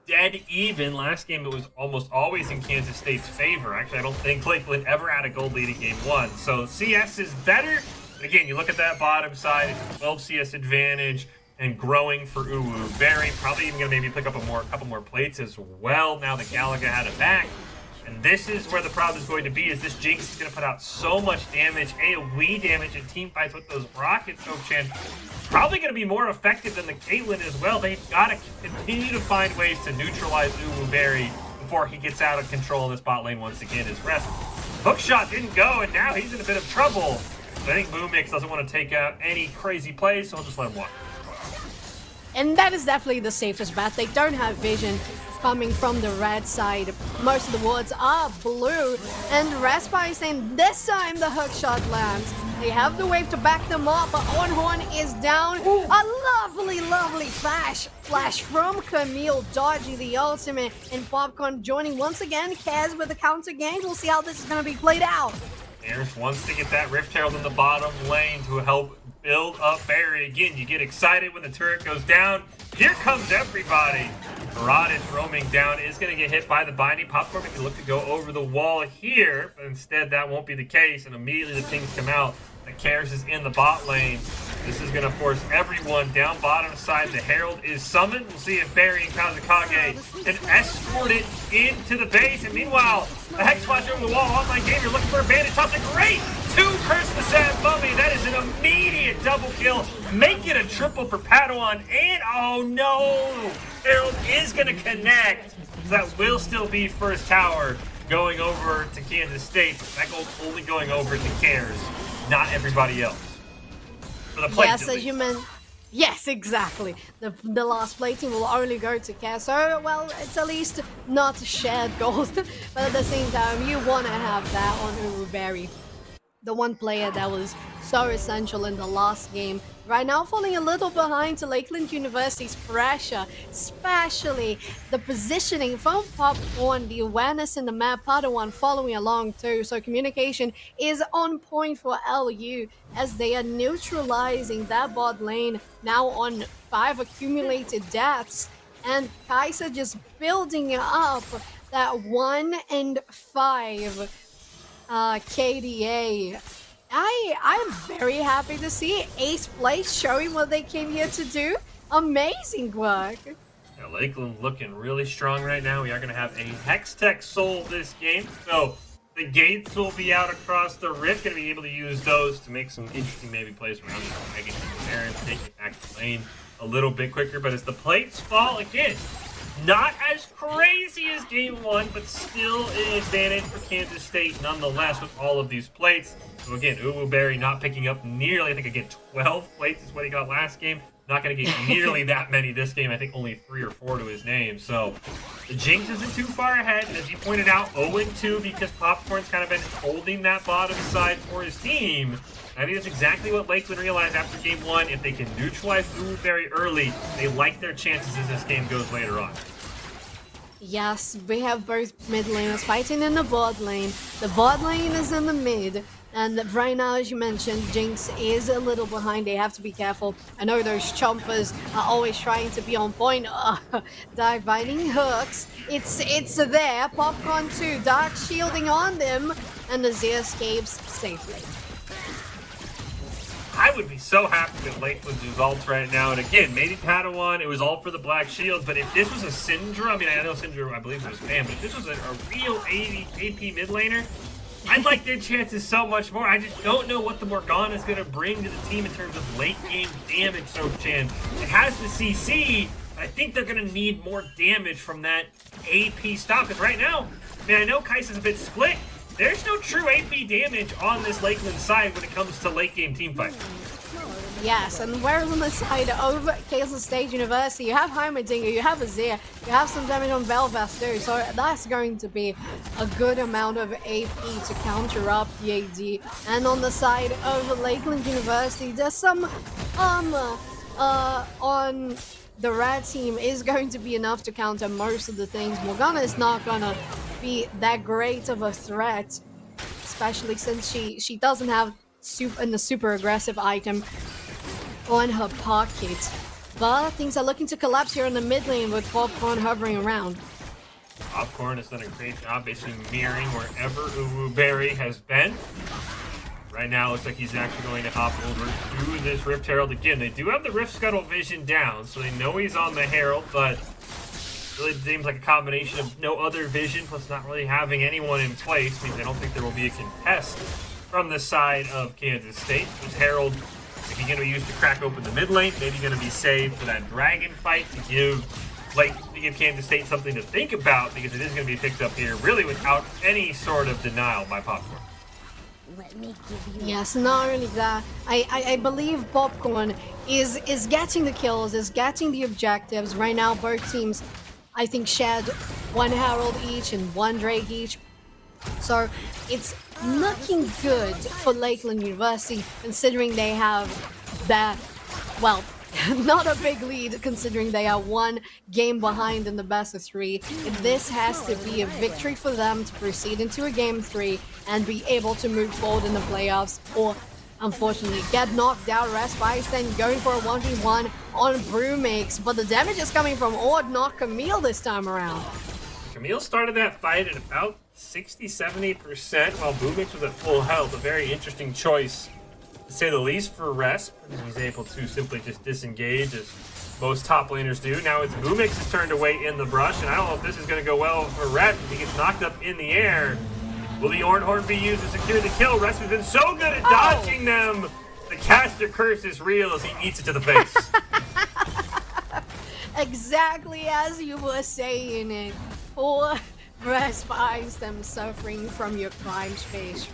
dead even. Last game, it was almost always in Kansas State's favor. Actually, I don't think Lakeland ever had a gold lead in game 1. So CS is better, Again, you look at that bottom side, it's a 12 CS advantage and growing for Uwu Berry. Probably even going to maybe pick up a couple more plates as well now that Galaga had it back. And this is where the problem is going to be, is this Jinx is going to put out so much damage, AoE damage in team fights with those rockets, Soap-Chan. Probably going to be more effective than the Caitlyn as well. They've got to continue to find ways to neutralize Uwu Berry before he gets out of control in this bot lane once again. His rest hookshot didn't go, and now he's in a bit of trouble. But I think Boomix doesn't want to take out any crazy plays, so I'll just let him walk. And that is definitely the safest bet. They don't have vision coming from the red side. Most of the wards are blue. And Raspi is saying this time the hookshot lands. They have the wave to back them up, but Onhorn is down. Ooh. A lovely, lovely flash from Camille, dodging the ultimate, and Popcorn joining once again. Kaz with the counter game. We'll see how this is going to be played out. Ayers wants to get that Rift Herald in the bottom lane to help build up Barry. Again, you get excited when the turret goes down. Here comes everybody. Murad is roaming down, is going to get hit by the binding. Popcorn can look to go over the wall here, but instead that won't be the case, and immediately the pings come out. The Karis is in the bot lane. This is going to force everyone down bottom side. The Herald is summoned. We'll see if Barry and Kazakage can escort it into the base. And meanwhile, the Hex Watch over the wall. Online game, you're looking for a bandit. Tops it great. 2 Curse the Sad Mummy. That is an immediate double kill. Make it a triple for Padawan. And oh no, Herald is going to connect. So that will still be first tower going over to Kansas State. That goal only going over to Cares, not everybody else. For the plates, yes, as you meant. Yes, exactly. The last plating will only go to Cass. So, well, it's at least not shared gold. But at the same time, you want to have that on Uwu Berry. The one player that was so essential in the last game. Right now falling a little behind to Lakeland University's pressure, especially the positioning from Popcorn, the awareness in the map, Padawan following along too. So communication is on point for LU as they are neutralizing that bot lane now on 5 accumulated deaths. And Kaiser just building up that 1 and 5 KDA. I'm very happy to see Ace Place showing what they came here to do. Amazing work. Yeah, Lakeland looking really strong right now. We are going to have a Hex Tech Soul this game. So the gates will be out across the Rift. Going to be able to use those to make some interesting maybe plays around the Megan and take it back to lane a little bit quicker. But as the plates fall again, not as crazy as game 1, but still an advantage for Kansas State nonetheless with all of these plates. So again, Uwu Berry not picking up nearly, I think again 12 plates is what he got last game. Not going to get nearly that many this game. I think only 3 or 4 to his name. So the Jinx isn't too far ahead. And as you pointed out, 0-2 because Popcorn's kind of been holding that bottom side for his team. I think that's exactly what Lakeland realized after game 1. If they can neutralize Uwu Berry early, they like their chances as this game goes later on. Yes, we have both mid laners fighting in the bot lane. The bot lane is in the mid. And right now, as you mentioned, Jinx is a little behind. They have to be careful. I know those chompers are always trying to be on point. Dividing hooks. It's there. Popcorn too. Dark shielding on them. And Azir escapes safely. I would be so happy with Lakeland's results right now. And again, maybe Padawan, it was all for the Black Shield. But if this was a Syndra, I mean, I know Syndra, I believe it was banned, but if this was a real AP mid laner, I'd like their chances so much more. I just don't know what the Morgana is going to bring to the team in terms of late game damage, Soap-Chan. It has the CC, but I think they're going to need more damage from that AP stop. Because right now, I mean, I know Kai'Sa's a bit split. There's no true AP damage on this Lakeland side when it comes to late game team fight. Yes, and we're on the side of Kansas State University. You have Heimerdinger, you have Azir, you have some damage on Belvast too, so that's going to be a good amount of AP to counter up the AD. And on the side of Lakeland University, there's some armor on the red team is going to be enough to counter most of the things. Morgana is not gonna be that great of a threat, especially since she doesn't have the super aggressive item on her pocket. But things are looking to collapse here in the mid lane with Popcorn hovering around. Popcorn has done a great job basically mirroring wherever Uwu Berry has been. Right now, it looks like he's actually going to hop over to this Rift Herald again. They do have the Rift Scuttle vision down, so they know he's on the Herald, but really seems like a combination of no other vision plus not really having anyone in place means I don't think there will be a contest from the side of Kansas State. This Herald, if he's going to be used to crack open the mid lane, maybe going to be saved for that dragon fight to give Kansas State something to think about, because it is going to be picked up here really without any sort of denial by Popcorn. Let me give you. Yes, not only that, I believe Popcorn is getting the kills, is getting the objectives. Right now, both teams, I think, shared one Herald each and one Drake each. So it's looking good for Lakeland University, considering they have that, well, not a big lead, considering they are one game behind in the best of 3. This has to be a victory for them to proceed into a game 3 and be able to move forward in the playoffs, or unfortunately get knocked out. Rest by then going for a 1v1 on Brewmix, but the damage is coming from Ord, not Camille this time around. Camille started that fight at about 60-70% while Brewmix was at full health. A very interesting choice, to say the least, for Resp. He's able to simply just disengage, as most top laners do. Now it's Brewmix's turn to wait in the brush, and I don't know if this is going to go well for Resp. If he gets knocked up in the air, will the Orange Horn be used to secure the kill? Resp has been so good at dodging them. The caster curse is real as he eats it to the face. Exactly as you were saying it. Poor Resp eyes them suffering from your crime space.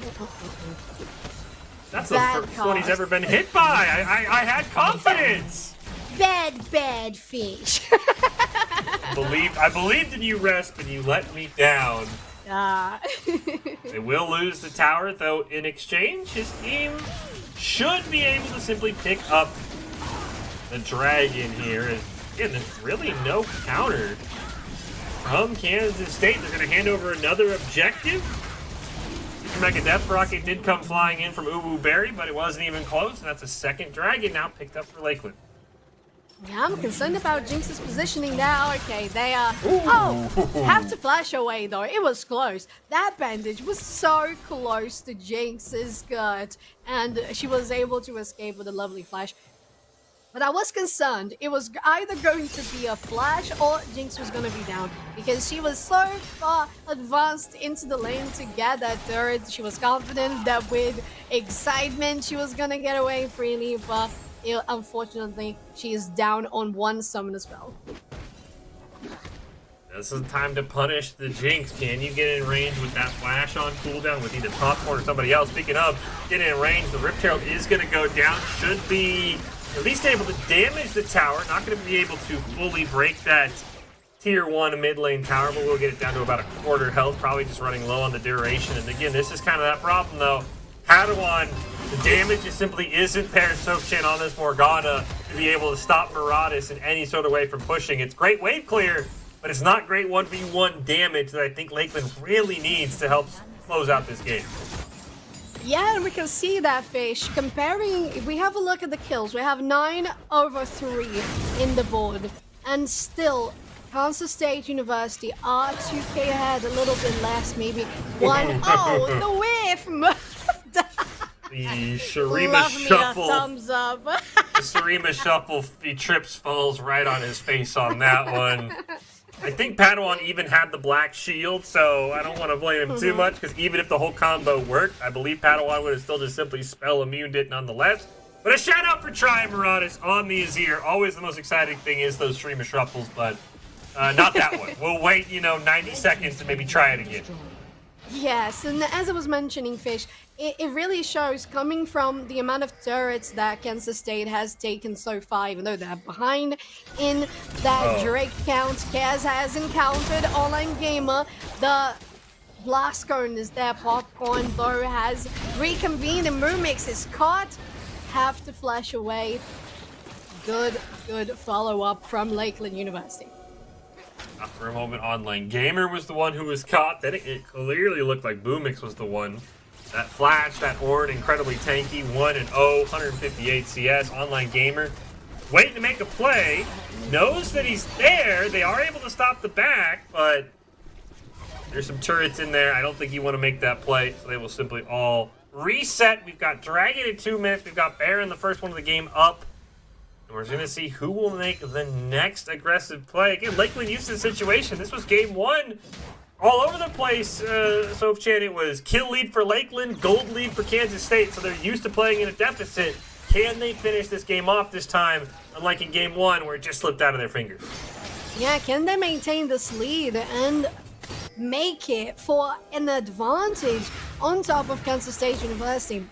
That's the first one he's ever been hit by. I had confidence. Bad fish. I believed in you, Resp, and you let me down. They will lose the tower, though in exchange, his team should be able to simply pick up the dragon here. And again, there's really no counter from Kansas State. They're going to hand over another objective. Mega Death Rocket did come flying in from Uwu Berry, but it wasn't even close, and that's a second dragon now picked up for Lakeland. Yeah, I'm concerned about Jinx's positioning now. Okay, they are... Oh, have to flash away, though. It was close. That bandage was so close to Jinx's skirt, and she was able to escape with a lovely flash. But I was concerned. It was either going to be a flash or Jinx was going to be down, because she was so far advanced into the lane to get that turret. She was confident that with excitement she was going to get away freely, but unfortunately she is down on one summon as well. This is time to punish the Jinx. Can you get in range with that flash on cooldown with either Popcorn or somebody else? Speaking of getting in range, the Rift Herald is going to go down. Should be at least able to damage the tower. Not going to be able to fully break that tier 1 mid lane tower, but we'll get it down to about a quarter health, probably just running low on the duration. And again, this is kind of that problem, though. Padawan, the damage just simply isn't there. Sochan on this Morgana to be able to stop Maraudis in any sort of way from pushing. It's great wave clear, but it's not great 1v1 damage that I think Lakeland really needs to help close out this game. Yeah, and we can see that, Fish. Comparing, if we have a look at the kills, we have 9/3 in the board, and still Kansas State University are 2k ahead, a little bit less, maybe 1. Oh, the whiff! The Shurima Love me Shuffle. a thumbs up. The Shurima Shuffle, he trips, falls right on his face on that one. I think Padawan even had the black shield, so I don't want to blame him too much, because even if the whole combo worked, I believe Padawan would have still just simply spell immuned it nonetheless. But a shout out for trying Maraudis on the Azir. Always the most exciting thing is those Shurima Shuffles, but not that one. We'll wait, 90 seconds to maybe try it again. Yes, and as I was mentioning, Fish, it really shows, coming from the amount of turrets that Kansas State has taken so far, even though they're behind in that Drake count. Kaz has encountered Online Gamer. The Blast Cone is there. Popcorn, though, has reconvened, and Moomix is caught. Have to flash away. Good follow-up from Lakeland University. For a moment, Online Gamer was the one who was caught. Then it clearly looked like Boomix was the one. That flash, that Ornn, incredibly tanky. 1-0, 158 CS. Online Gamer waiting to make a play. Knows that he's there. They are able to stop the back, but there's some turrets in there. I don't think you want to make that play, so they will simply all reset. We've got Dragon in 2 minutes. We've got Baron the first one of the game up. And we're going to see who will make the next aggressive play. Again, Lakeland used to the situation. This was game 1. All over the place, so Chan, it was kill lead for Lakeland, gold lead for Kansas State, so they're used to playing in a deficit. Can they finish this game off this time, unlike in game 1 where it just slipped out of their fingers? Yeah, can they maintain this lead and make it for an advantage on top of Kansas State University?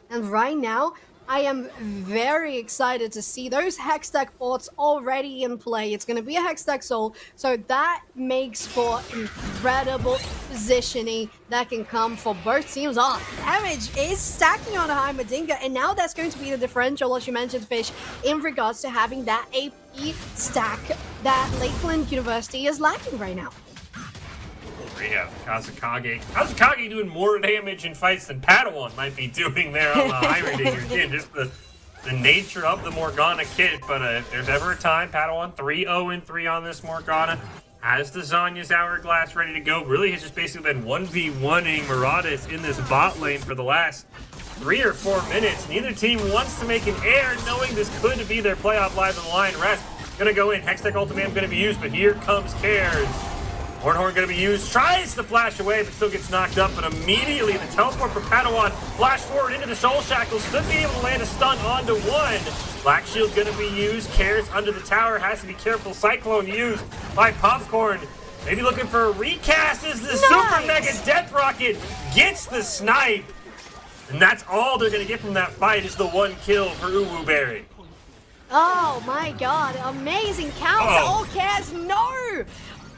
And right now, I am very excited to see those Hextech bots already in play. It's going to be a Hextech Soul, so that makes for incredible positioning that can come for both teams. Oh, damage is stacking on Heimerdinger, and now that's going to be the differential, as you mentioned, Fish, in regards to having that AP stack that Lakeland University is lacking right now. Yeah, Kazakage doing more damage in fights than Padawan might be doing there on the Heimerdinger. Again, just the nature of the Morgana kit. But if there's ever a time, Padawan 3-0-3 on this Morgana. Has the Zanya's Hourglass ready to go. Really has just basically been 1v1ing Maraudis in this bot lane for the last 3 or 4 minutes. Neither team wants to make an air, knowing this could be their playoff live on the line. Rest gonna go in. Hextech Ultimatum gonna be used, but here comes Cares. Hornhorn gonna be used, tries to flash away, but still gets knocked up, but immediately the teleport for Padawan, flash forward into the Soul Shackles, still be able to land a stun onto one. Black Shield gonna be used, Cares under the tower, has to be careful, Cyclone used by Popcorn. Maybe looking for a recast as the Super Mega Death Rocket gets the snipe. And that's all they're gonna get from that fight is the 1 kill for Uwu Berry. Oh my god, amazing counter, all Cares, no!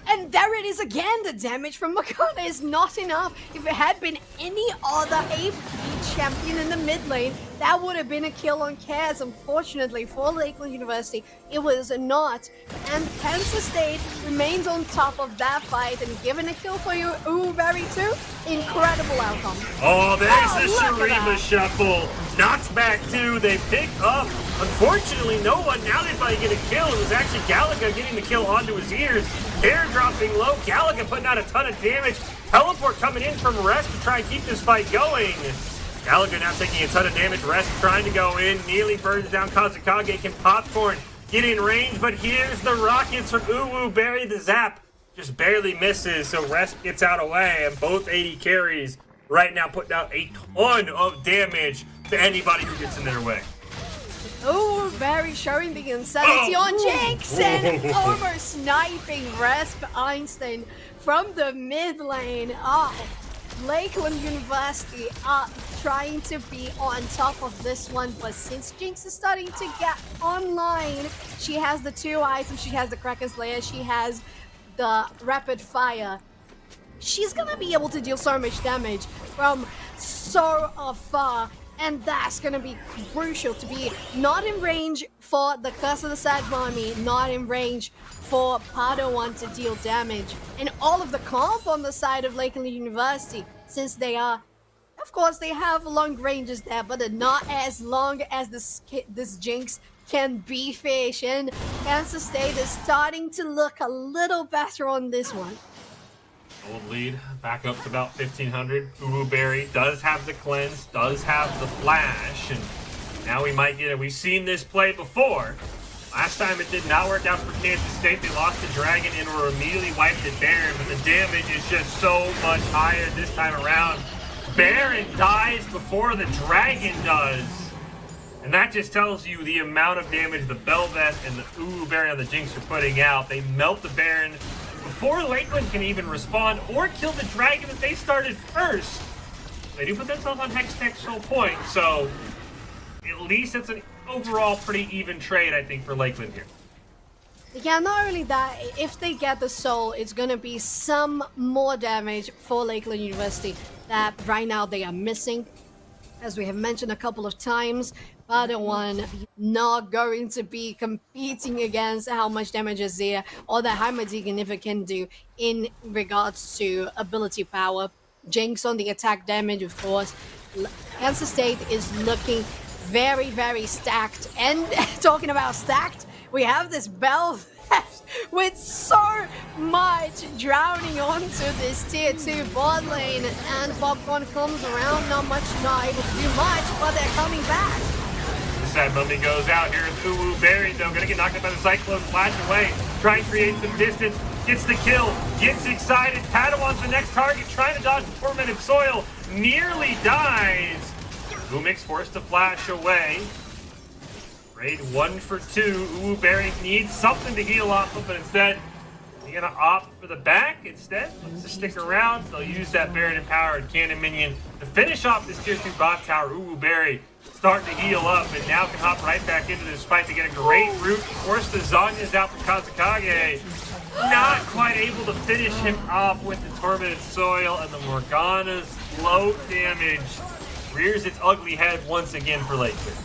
And there it is again, the damage from Morgana is not enough. If it had been any other AP champion in the mid lane, that would have been a kill on Cares. Unfortunately for Lakeland University, it was not. And Kansas State remains on top of that fight and given a kill for you, Berry too. Incredible outcome. Oh, there's the Shurima Shuffle. Knocks back 2, they pick up. Unfortunately, no one, now they might get a kill. It was actually Galaga getting the kill onto his ears. Hair dropping low, Galaga putting out a ton of damage. Teleport coming in from Rest to try and keep this fight going. Galaga now taking a ton of damage. Rest trying to go in, nearly burns down Kazakage. Can Popcorn get in range, but here's the rockets from Uwu Berry. The zap just barely misses, so Rest gets out away, and both 80 carries right now putting out a ton of damage to anybody who gets in their way. Oh, Barry showing the insanity on Jinx and almost sniping Rasp Einstein from the mid lane. Oh, Lakeland University are trying to be on top of this one, but since Jinx is starting to get online, she has the 2 items, she has the Kraken Slayer, she has the Rapid Fire. She's gonna be able to deal so much damage from so far. And that's going to be crucial to be not in range for the Curse of the Sad Mommy, not in range for Padawan to deal damage. And all of the comp on the side of Lakeland University, since they are, of course, they have long ranges there, but they're not as long as this Jinx can be, Fish. And Kansas State is starting to look a little better on this one. Old lead back up to about 1,500. Uwu Berry does have the cleanse, does have the flash, and now we might get it. We've seen this play before. Last time it did not work out for Kansas State. They lost the Dragon and were immediately wiped at Baron, but the damage is just so much higher this time around. Baron dies before the Dragon does. And that just tells you the amount of damage the Belveth and the Uwu Berry on the Jinx are putting out. They melt the Baron before Lakeland can even respond or kill the Dragon that they started first. They do put themselves on Hextech Soul point, so at least it's an overall pretty even trade, I think, for Lakeland here. Yeah, not only that, if they get the Soul, it's going to be some more damage for Lakeland University that right now they are missing. As we have mentioned a couple of times, Padawan not going to be competing against how much damage is there or that Heimerdinger if it can do in regards to ability power. Jinx on the attack damage, of course. Kansas State is looking very, very stacked. And talking about stacked, we have this bell with so much drowning onto this tier 2 bot lane, and Popcorn comes around, not able to do much, but they're coming back. Sad Mummy goes out here. Uwu Berry, though, gonna get knocked up by the Cyclone, flash away, try and create some distance, gets the kill, gets excited. Padawan's the next target, trying to dodge the Tormented Soil, nearly dies. Boomix forced to flash away. Raid 1 for 2. Uwu Berry needs something to heal off of, but instead, he's gonna opt for the back instead. Looks to stick around. They'll use that Baron empowered cannon minion to finish off this tier 2 bot tower. Uwu Berry starting to heal up, and now can hop right back into this fight to get a great root. Force the Zanya's out from Kazakage. Not quite able to finish him off with the Tormented Soil, and the Morgana's low damage rears its ugly head once again for Lakeland.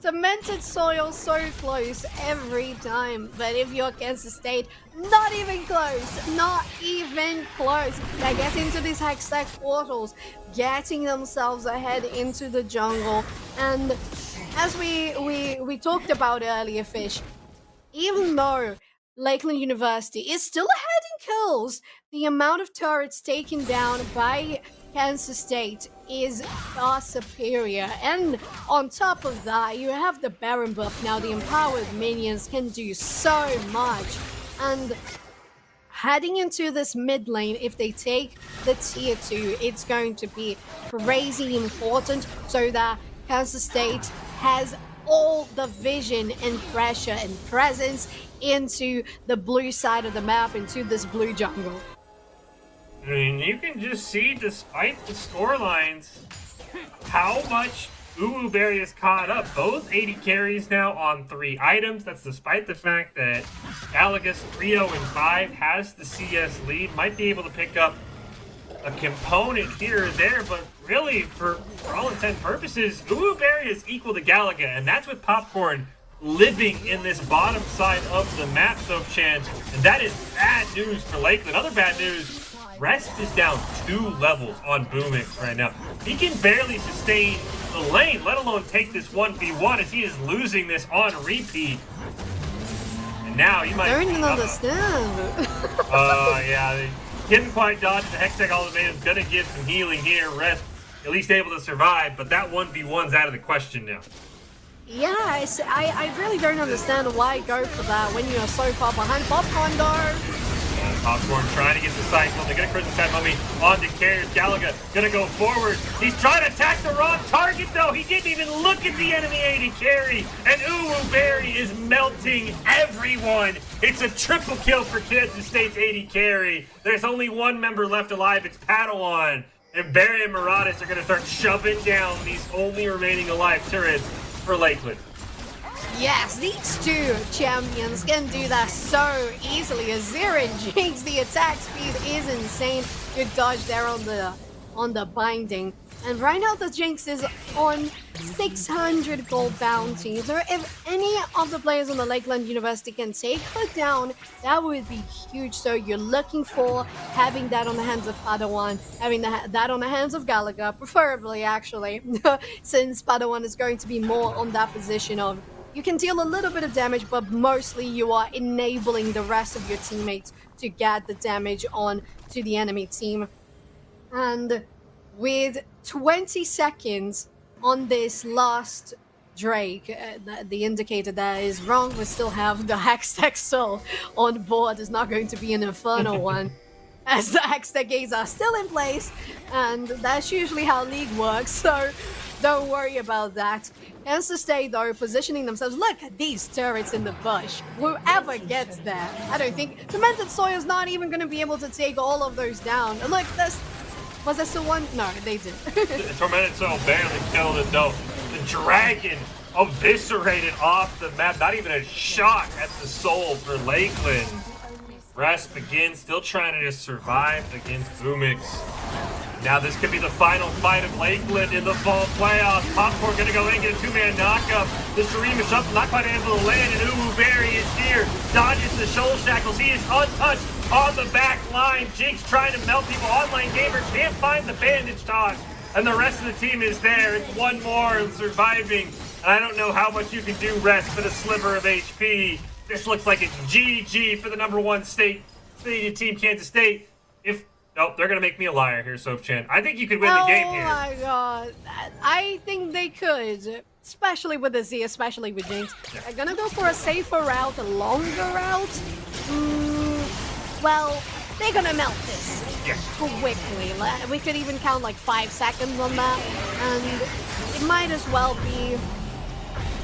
Tormented Soil so close every time, but if you're Kansas State, not even close, not even close. They get into these Hextech portals, getting themselves ahead into the jungle, and as we talked about earlier, Fish, even though Lakeland University is still ahead in kills, the amount of turrets taken down by Kansas State is far superior, and on top of that, you have the Baron buff. Now the empowered minions can do so much, and heading into this mid lane, if they take the tier 2, it's going to be crazy important so that Kansas State has all the vision and pressure and presence into the blue side of the map, into this blue jungle. I mean, you can just see, despite the scorelines, how much Uwu Berry is caught up. Both 80 carries now on 3 items. That's despite the fact that Galagas 3-0-5 has the CS lead. Might be able to pick up a component here or there, but really, for all intent and purposes, Uwu Berry is equal to Galaga, and that's with Popcorn living in this bottom side of the map, Soap-chan. And that is bad news for Lakeland. Other bad news, Rest is down 2 levels on Boomix right now. He can barely sustain the lane, let alone take this 1v1, as he is losing this on repeat. And now he might... I don't even understand. Yeah, they didn't quite dodge the Hextech Ultimatum. Gonna give some healing here. Rest at least able to survive, but that 1v1's out of the question now. Yes, I really don't understand why go for that when you're so far behind. Popcorn though. Popcorn trying to get the cycle. They're going to Crimson Tide Mummy on to carries. Galaga going to go forward. He's trying to attack the wrong target, though. He didn't even look at the enemy AD carry. And Uwu Berry is melting everyone. It's a triple kill for Kansas State's AD carry. There's only one member left alive. It's Padawan. And Berry and Maraudis are going to start shoving down these only remaining alive turrets for Lakeland. Yes, these 2 champions can do that so easily. A Zero Jinx, the attack speed is insane. Good dodge there on the binding. And right now the Jinx is on 600 gold bounty. So if any of the players on the Lakeland University can take her down, that would be huge. So you're looking for having that on the hands of Padawan, having that on the hands of Galaga, preferably actually, since Padawan is going to be more on that position of you can deal a little bit of damage, but mostly you are enabling the rest of your teammates to get the damage on to the enemy team. And with 20 seconds on this last Drake, the indicator that is wrong, we still have the Hextech Soul on board. It's not going to be an Inferno one, as the Hextech gates are still in place, and that's usually how League works, so don't worry about that. Kansas State, though, positioning themselves. Look at these turrets in the bush. Whoever gets there, I don't think Tormented Soil's not even going to be able to take all of those down. And look, was there still one? No, they did. The Tormented Soul barely killed it, though. The Dragon eviscerated off the map. Not even a shot at the soul for Lakeland. Rest begins, still trying to just survive against Boomix. Now this could be the final fight of Lakeland in the fall playoffs. Popcorn gonna go in, get a 2-man knockup. The Shurima Shuffle not quite able to land, and Uwu Berry is here. Dodges the shoulder shackles. He is untouched on the back line. Jinx trying to melt people. Online Gamer can't find the bandage toss. And the rest of the team is there. It's one more surviving I don't know how much you can do rest for the sliver of HP. This looks like it's GG for the #1 state team, Kansas State. If nope, they're gonna make me a liar here, Soph-Chan. I think you could win the game here. Oh my god. I think they could. Especially with the Z, especially with Jinx. They're gonna go for a safer route, a longer route. Well, they're gonna melt this quickly. We could even count like 5 seconds on that. And it might as well be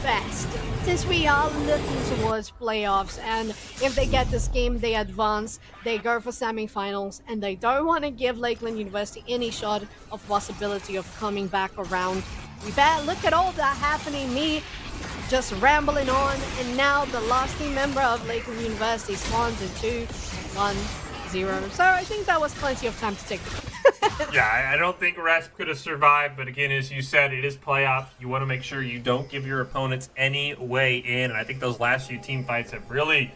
best, since we are looking towards playoffs, and if they get this game, they advance, they go for semifinals, and they don't want to give Lakeland University any shot of possibility of coming back around. We bet, look at all that happening, me just rambling on, and now the last team member of Lakeland University spawns in 2, 1, 0. So I think that was plenty of time to take the Yeah, I don't think Rasp could have survived, but again, as you said, it is playoffs. You want to make sure you don't give your opponents any way in, and I think those last few team fights have really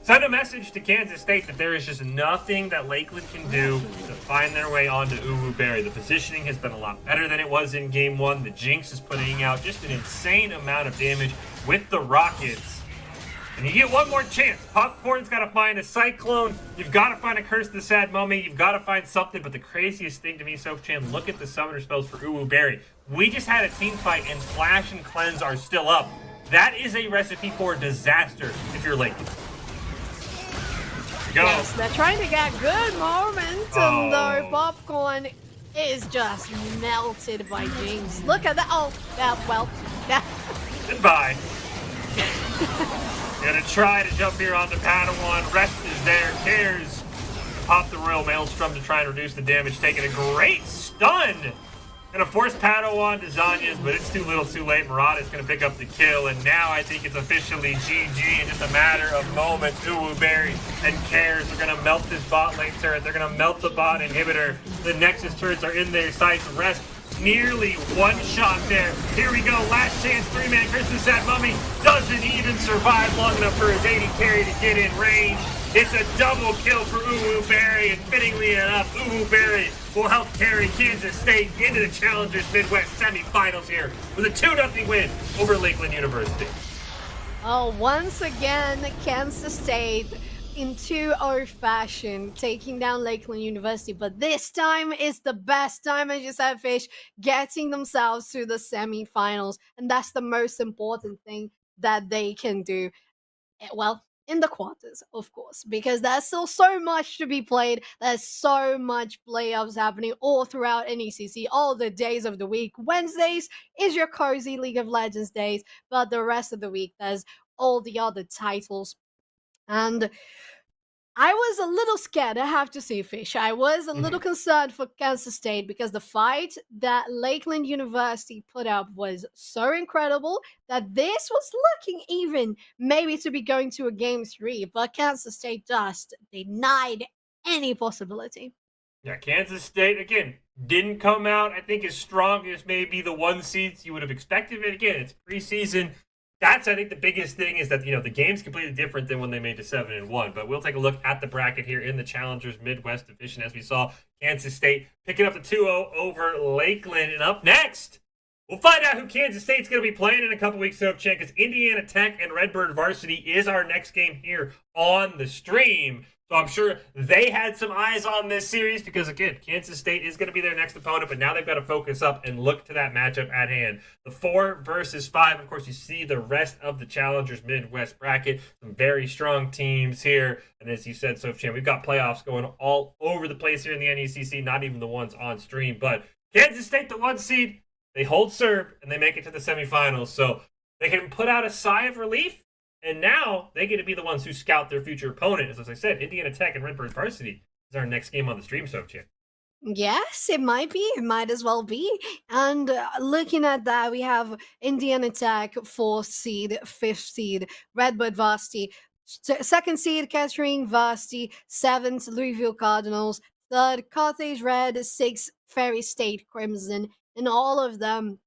sent a message to Kansas State that there is just nothing that Lakeland can do to find their way onto Uwu Berry. The positioning has been a lot better than it was in Game 1. The Jinx is putting out just an insane amount of damage with the Rockets. And you get one more chance. Popcorn's got to find a Cyclone. You've got to find a Curse of the Sad Mummy. You've got to find something. But the craziest thing to me, Soph-Chan, look at the summoner spells for Uwu Berry. We just had a team fight, and Flash and Cleanse are still up. That is a recipe for disaster if you're Lakeland. Go. Yes, they're trying to get good momentum, though. Popcorn is just melted by Jinx. Look at that. Oh, that, well, that. Goodbye. Gonna try to jump here onto Padawan. Rest is there. Cares. Pop the Royal Maelstrom to try and reduce the damage. Taking a great stun. Gonna force Padawan to Zanya's, but it's too little too late. Murata's gonna pick up the kill, and now I think it's officially GG in just a matter of moments. Uwu Berry and Cares are gonna melt this bot lane turret. They're gonna melt the bot inhibitor. The Nexus turrets are in their sights. Rest nearly one shot there. Here we go, last chance, 3-man Christmas Sad Mummy doesn't even survive long enough for his 80 carry to get in range. It's a double kill for Uwu Berry, and fittingly enough, Uwu Berry will help carry Kansas State into the Challengers Midwest semifinals here with a 2-0 win over Lakeland University. Oh, once again, Kansas State in 2-0 fashion, taking down Lakeland University, but this time is the best time, as you said, Fish, getting themselves to the semifinals, and that's the most important thing that they can do. Well, in the quarters, of course, because there's still so much to be played. There's so much playoffs happening all throughout NECC, all the days of the week. Wednesdays is your cozy League of Legends days, but the rest of the week, there's all the other titles. And I was a little scared, I have to say, Fish. I was a little concerned for Kansas State because the fight that Lakeland University put up was so incredible that this was looking even maybe to be going to a Game 3, but Kansas State just denied any possibility. Yeah, Kansas State, again, didn't come out, I think, as strong as maybe the 1 seeds you would have expected. It again, it's preseason. That's, I think, the biggest thing is that, the game's completely different than when they made the 7-1. But we'll take a look at the bracket here in the Challengers Midwest Division. As we saw, Kansas State picking up the 2-0 over Lakeland. And up next, we'll find out who Kansas State's going to be playing in a couple weeks, Soph-Chan, because Indiana Tech and Redbird Varsity is our next game here on the stream. So I'm sure they had some eyes on this series because, again, Kansas State is going to be their next opponent, but now they've got to focus up and look to that matchup at hand. The 4 versus 5, of course, you see the rest of the Challengers Midwest bracket. Some very strong teams here. And as you said, Soph-Chan, we've got playoffs going all over the place here in the NECC, not even the ones on stream. But Kansas State, the 1 seed, they hold serve and they make it to the semifinals. So they can put out a sigh of relief. And now they get to be the ones who scout their future opponent. As I said, Indiana Tech and Redbird Varsity is our next game on the stream, Soph-Chan. Yes, it might be. It might as well be. And looking at that, we have Indiana Tech, 4th seed, 5th seed, Redbird Varsity, 2nd seed, Kettering Varsity, 7th, Louisville Cardinals, 3rd, Carthage Red, 6th, Ferry State Crimson, and all of them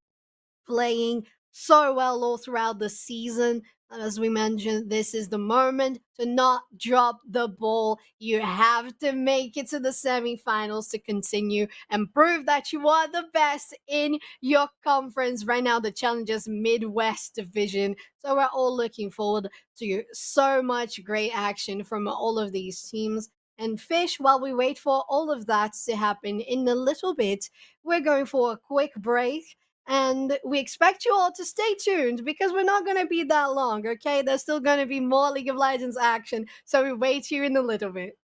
playing so well all throughout the season. And as we mentioned, this is the moment to not drop the ball. You have to make it to the semifinals to continue and prove that you are the best in your conference. Right now, the Challengers Midwest Division. So we're all looking forward to so much great action from all of these teams. And Fish, while we wait for all of that to happen in a little bit, we're going for a quick break. And we expect you all to stay tuned because we're not going to be that long, okay? There's still going to be more League of Legends action. So we wait here in a little bit.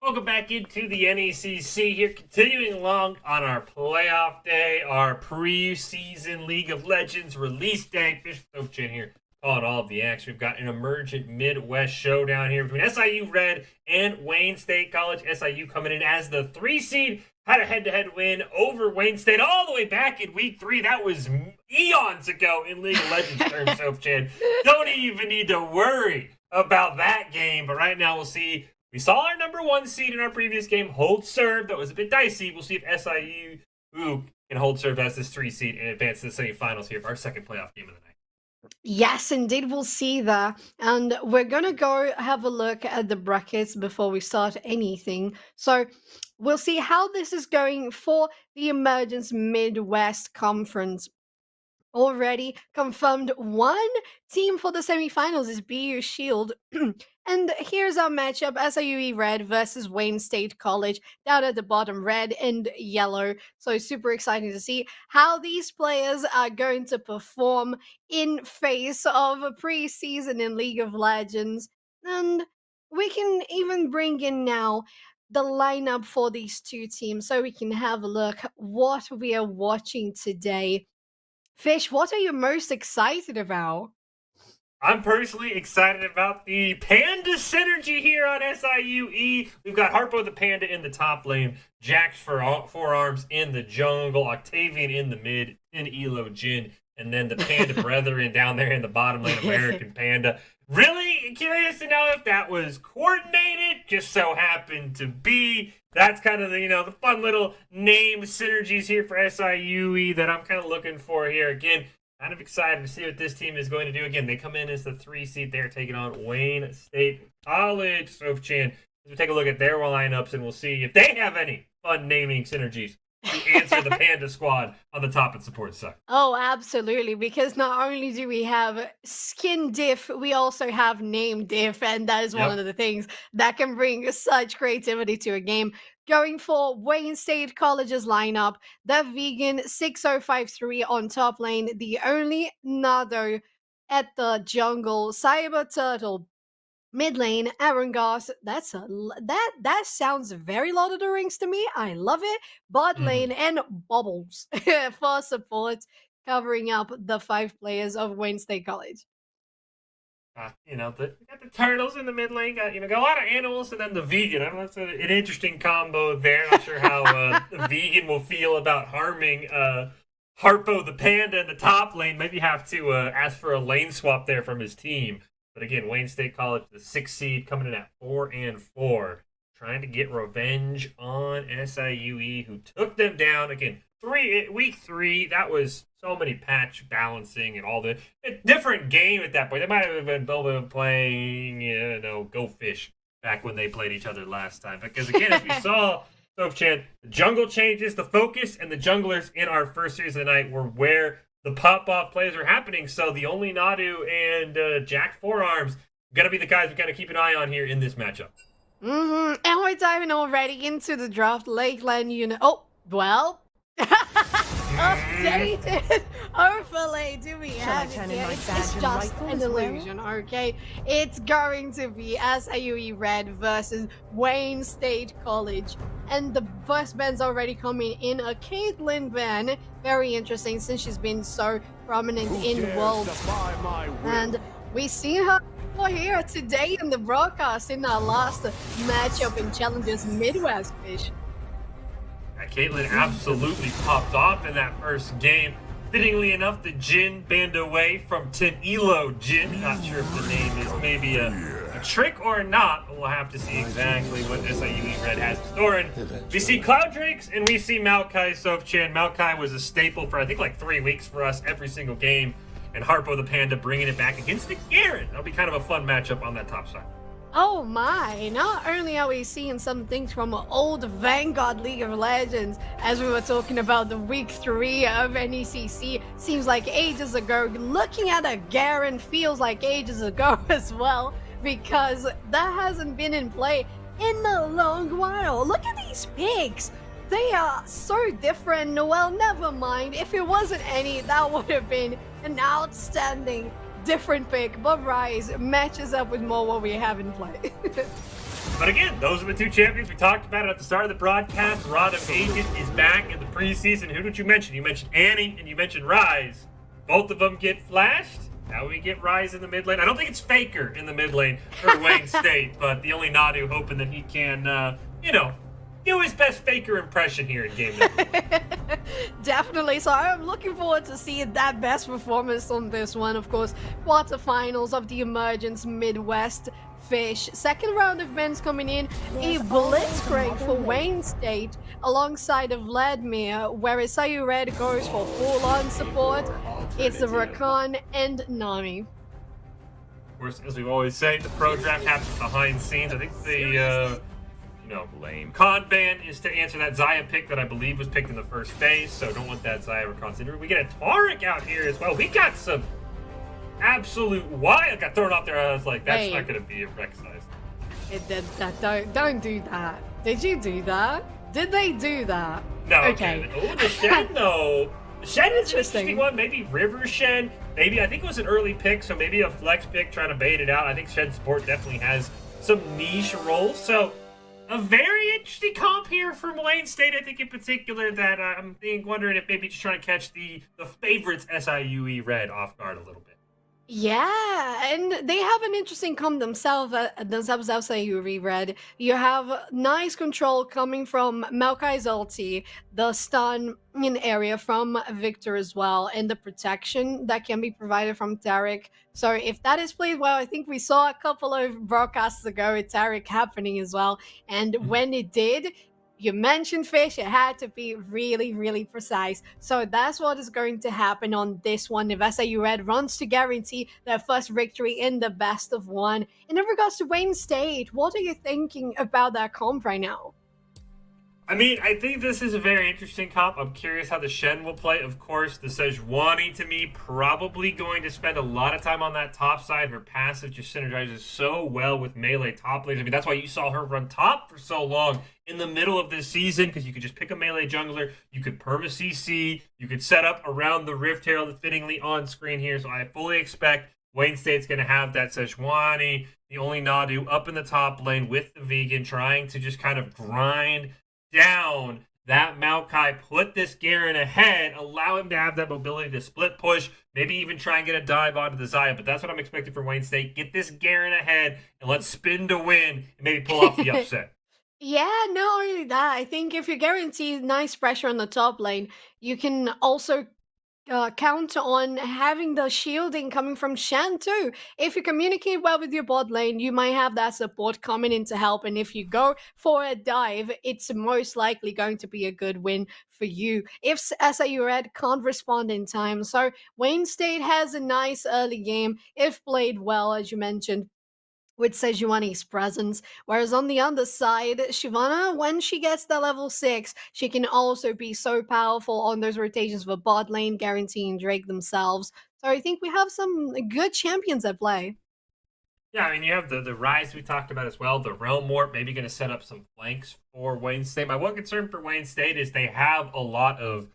Welcome back into the NECC here, continuing along on our playoff day, our preseason League of Legends release day. Fish Chin here, calling all of the action. We've got an emergent Midwest showdown here between SIU Red and Wayne State College. SIU coming in as the 3 seed, had a head-to-head win over Wayne State all the way back in week 3. That was eons ago in League of Legends terms, Chin. Don't even need to worry about that game, but right now we'll see. We saw our number 1 seed in our previous game hold serve. That was a bit dicey. We'll see if SIU can hold serve as this 3 seed and advance to the semifinals here for our second playoff game of the night. Yes, indeed, we'll see that. And we're going to go have a look at the brackets before we start anything. So we'll see how this is going for the Emergence Midwest Conference. Already confirmed 1 team for the semifinals is BU Shield. And here's our matchup: SIUE Red versus Wayne State College. Down at the bottom, red and yellow. So super exciting to see how these players are going to perform in face of a preseason in League of Legends. And we can even bring in now the lineup for these 2 teams so we can have a look what we are watching today. Fish, what are you most excited about? I'm personally excited about the Panda synergy here on SIUE. We've got Harpo the Panda in the top lane, Jax for forearms in the jungle, Octavian in the mid, and Elo Jin, and then the Panda brethren down there in the bottom lane, American Panda. Really curious to know if that was coordinated, just so happened to be. That's kind of the, the fun little name synergies here for SIUE that I'm kind of looking for here. Again, kind of excited to see what this team is going to do. Again, they come in as the 3 seed. They're taking on Wayne State College. So, Chan, we'll take a look at their lineups and we'll see if they have any fun naming synergies to answer the Panda squad on the top and support side. Oh, absolutely. Because not only do we have skin diff, we also have name diff. And that is one of the things that can bring such creativity to a game. Going for Wayne State College's lineup, the Vegan 6053 on top lane, the only Nado at the jungle, Cyber Turtle. Mid lane, Aaron Goss. That sounds very Lord of the Rings to me. I love it. Bot lane and Bubbles for support, covering up the 5 players of Wayne State College. We got the turtles in the mid lane. Got a lot of animals, and then the vegan. I don't know. It's an interesting combo there. Not sure how the vegan will feel about harming Harpo the Panda in the top lane. Maybe have to ask for a lane swap there from his team. But again, Wayne State College, the 6th seed, coming in at 4-4, trying to get revenge on SIUE, who took them down. Again, week 3, that was so many patch balancing and all the different game at that point. They might have been playing, Go Fish back when they played each other last time. Because again, as we saw, Chan, the jungle changes, the focus, and the junglers in our first series of the night were where the pop-off plays are happening. So the only Nadu and Jack Forearms going to be the guys we got to keep an eye on here in this matchup. And we're diving already into the draft. Lakeland, Oh, well. updated overlay do we Shall I have turn it in here? my It's badge and just rifle an as well? illusion, okay? It's going to be SIUE Red versus Wayne State College. And the first band's already coming in, a Caitlyn band. Very interesting since she's been so prominent in Worlds. And we see her here today in the broadcast in our last matchup in Challengers Midwest, Fish. Caitlyn absolutely popped off in that first game. Fittingly enough, the Jin banned away from Team Elo Jin. Not sure if the name is maybe a trick or not, but we'll have to see exactly what SIUE Red has in store. And we see Cloud Drakes and we see Maokai Sofchan. Maokai was a staple for I think like 3 weeks for us every single game. And Harpo the Panda bringing it back against the Garen. That'll be kind of a fun matchup on that top side. Oh my, not only are we seeing some things from old Vanguard League of Legends, as we were talking about the week 3 of NECC, seems like ages ago. Looking at a Garen feels like ages ago as well, because that hasn't been in play in a long while. Look at these picks. They are so different. Well, never mind. If it wasn't any, that would have been an outstanding different pick, but Rise matches up with more what we have in play. But again, those are the two champions. We talked about it at the start of the broadcast. Rod of Agent is back in the preseason. Who did you mention? You mentioned Annie and you mentioned Rise. Both of them get flashed. Now we get Rise in the mid lane. I don't think it's Faker in the mid lane for Wayne State, but the only Nadu hoping that he can, do his best Faker impression here in game number 1. Definitely. So I'm looking forward to seeing that best performance on this one. Of course, quarterfinals of the Emergence Midwest Fish. Second round of men's coming in. A blitzcrank for Wayne State alongside of Vladimir, whereas SIUE Red goes for full-on support. It's the Rakan and Nami. Of course, as we always say, the pro draft happens behind scenes. I think the con ban is to answer that Zaya pick that I believe was picked in the first phase, so don't want that Zaya reconsidered. We get a Taric out here as well. We got some absolute wild. Got thrown off there. I was like, that's not going to be a rec size. It did that. Don't do that. Did you do that? Did they do that? No. Okay. Oh, the Shen though. The Shen is an Interesting. interesting one. Maybe River Shen. Maybe I think it was an early pick, so maybe a flex pick trying to bait it out. I think Shen support definitely has some niche roles. So a very interesting comp here from Wayne State, I think in particular, that I'm wondering if maybe just trying to catch the favorites SIUE Red off guard a little bit. Yeah, and they have an interesting comp themselves, SIUE Red. You have nice control coming from Maokai's ulti, the stun in area from Victor as well, and the protection that can be provided from Taric. So if that is played well, I think we saw a couple of broadcasts ago with Taric happening as well. And when it did, you mentioned Fish, it had to be really, really precise. So that's what is going to happen on this one. If SIUE Red runs to guarantee their first victory in the best of 1. And in regards to Wayne State, what are you thinking about that comp right now? I mean, I think this is a very interesting comp. I'm curious how the Shen will play. Of course, the Sejuani, to me, probably going to spend a lot of time on that top side. Her passive just synergizes so well with melee top lanes. I mean, that's why you saw her run top for so long in the middle of this season, because you could just pick a melee jungler, you could perma CC, you could set up around the Rift Herald fittingly on screen here. So I fully expect Wayne State's going to have that Sejuani, the only Nadu, up in the top lane with the vegan, trying to just kind of grind down that Maokai, put this Garen ahead, allow him to have that mobility to split push, maybe even try and get a dive onto the Zaya. But that's what I'm expecting from Wayne State. Get this Garen ahead and let's spin to win and maybe pull off the upset. Yeah, not only that, I think if you guarantee nice pressure on the top lane, you can also count on having the shielding coming from Shen too. If you communicate well with your bot lane, you might have that support coming in to help. And if you go for a dive, it's most likely going to be a good win for you if SIUE Red can't respond in time. So Wayne State has a nice early game if played well, as you mentioned, with Sejuani's presence. Whereas on the other side, Shyvana, when she gets to level 6, she can also be so powerful on those rotations for bot lane, guaranteeing Drake themselves. So I think we have some good champions at play. Yeah, I mean, you have the Rise we talked about as well. The Realm Warp maybe going to set up some flanks for Wayne State. My one concern for Wayne State is they have a lot of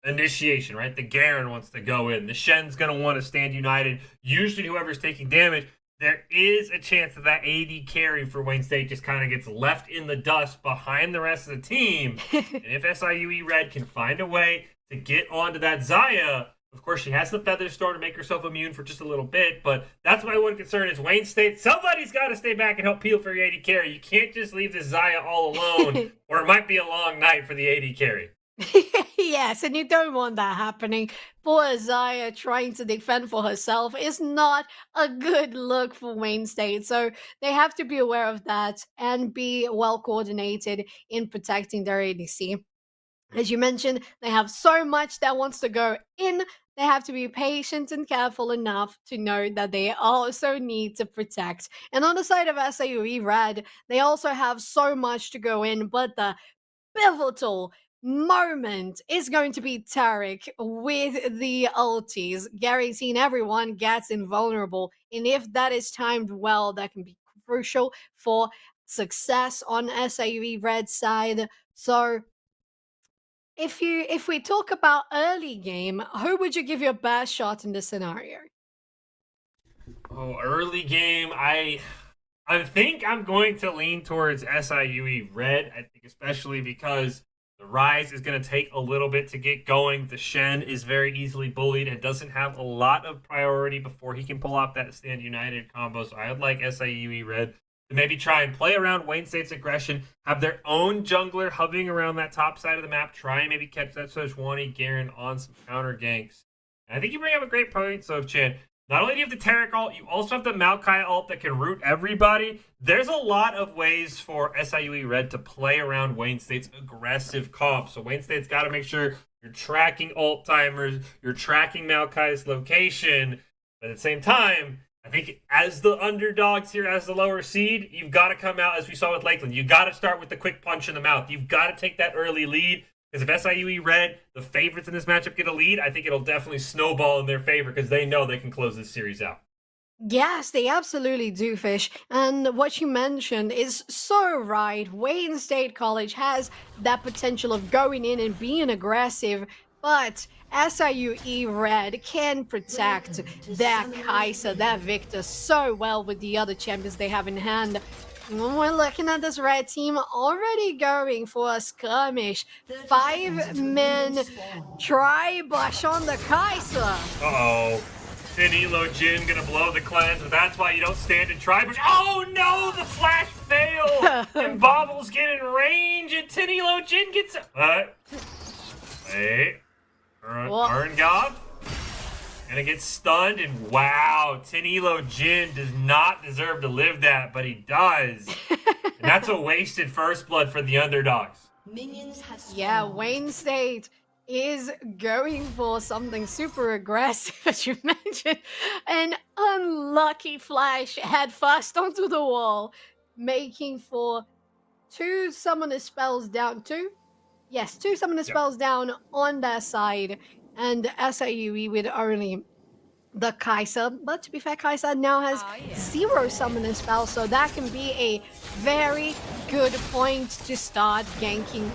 initiation, right? The Garen wants to go in. The Shen's going to want to stand united. Usually whoever's taking damage, there is a chance that AD carry for Wayne State just kind of gets left in the dust behind the rest of the team. And if SIUE Red can find a way to get onto that Xayah, of course, she has the Feather Storm to make herself immune for just a little bit, but that's my one concern is Wayne State. Somebody's got to stay back and help peel for your AD carry. You can't just leave this Xayah all alone, or it might be a long night for the AD carry. Yes, and you don't want that happening. Poor Xayah trying to defend for herself is not a good look for Wayne State. So they have to be aware of that and be well coordinated in protecting their ADC. As you mentioned, they have so much that wants to go in. They have to be patient and careful enough to know that they also need to protect. And on the side of SIUE Red, they also have so much to go in, but the pivotal moment is going to be Tarek with the ultis, guaranteeing everyone gets invulnerable. And if that is timed well, that can be crucial for success on SIUE Red side. So if we talk about early game, who would you give your best shot in this scenario? Oh, early game, I think I'm going to lean towards SIUE Red. I think especially because the Rise is going to take a little bit to get going. The Shen is very easily bullied and doesn't have a lot of priority before he can pull off that Stand United combo. So I would like SIUE Red to maybe try and play around Wayne State's aggression, have their own jungler hovering around that top side of the map, try and maybe catch that Sejuani Garen on some counter ganks. And I think you bring up a great point, Sovchan. Not only do you have the Tarek ult, you also have the Maokai ult that can root everybody. There's a lot of ways for SIUE Red to play around Wayne State's aggressive comp. So Wayne State's got to make sure you're tracking ult timers, you're tracking Maokai's location. But at the same time, I think as the underdogs here, as the lower seed, you've got to come out, as we saw with Lakeland. You've got to start with the quick punch in the mouth. You've got to take that early lead. Because if SIUE Red, the favorites in this matchup, get a lead, I think it'll definitely snowball in their favor because they know they can close this series out. Yes, they absolutely do, Fish. And what you mentioned is so right. Wayne State College has that potential of going in and being aggressive, but SIUE Red can protect that Kai'Sa, that Victor, so well with the other champions they have in hand. We're looking at this red team already going for a skirmish. 5-man try-bush on the Kai'Sa. Uh-oh. Tinilo Jin gonna blow the cleanse, but that's why you don't stand and try-bush. Oh no, the flash failed! And Bobbles get in range, and Tinilo Jin gets... Wait. Arngov gonna get stunned, and wow, Tinilo Jin does not deserve to live that, but he does. And that's a wasted first blood for the underdogs. Yeah, Wayne State is going for something super aggressive, as you mentioned. An unlucky flash head first onto the wall, making for two summoner spells down. Two summoner spells down on their side. And SIUE with only the Kai'Sa. But to be fair, Kai'Sa now has 0 summoner spells, so that can be a very good point to start ganking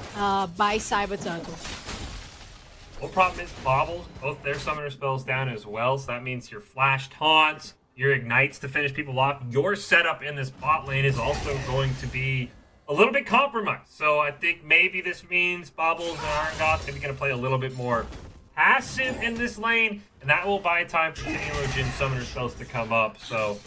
by Cyber Turtle. Well, problem is Bobbles, both their summoner spells down as well, so that means your flash taunts, your ignites to finish people off. Your setup in this bot lane is also going to be a little bit compromised. So I think maybe this means Bobbles and Arngos are going to play a little bit more passive in this lane, and that will buy time for Tinilo Jin summoner spells to come up. So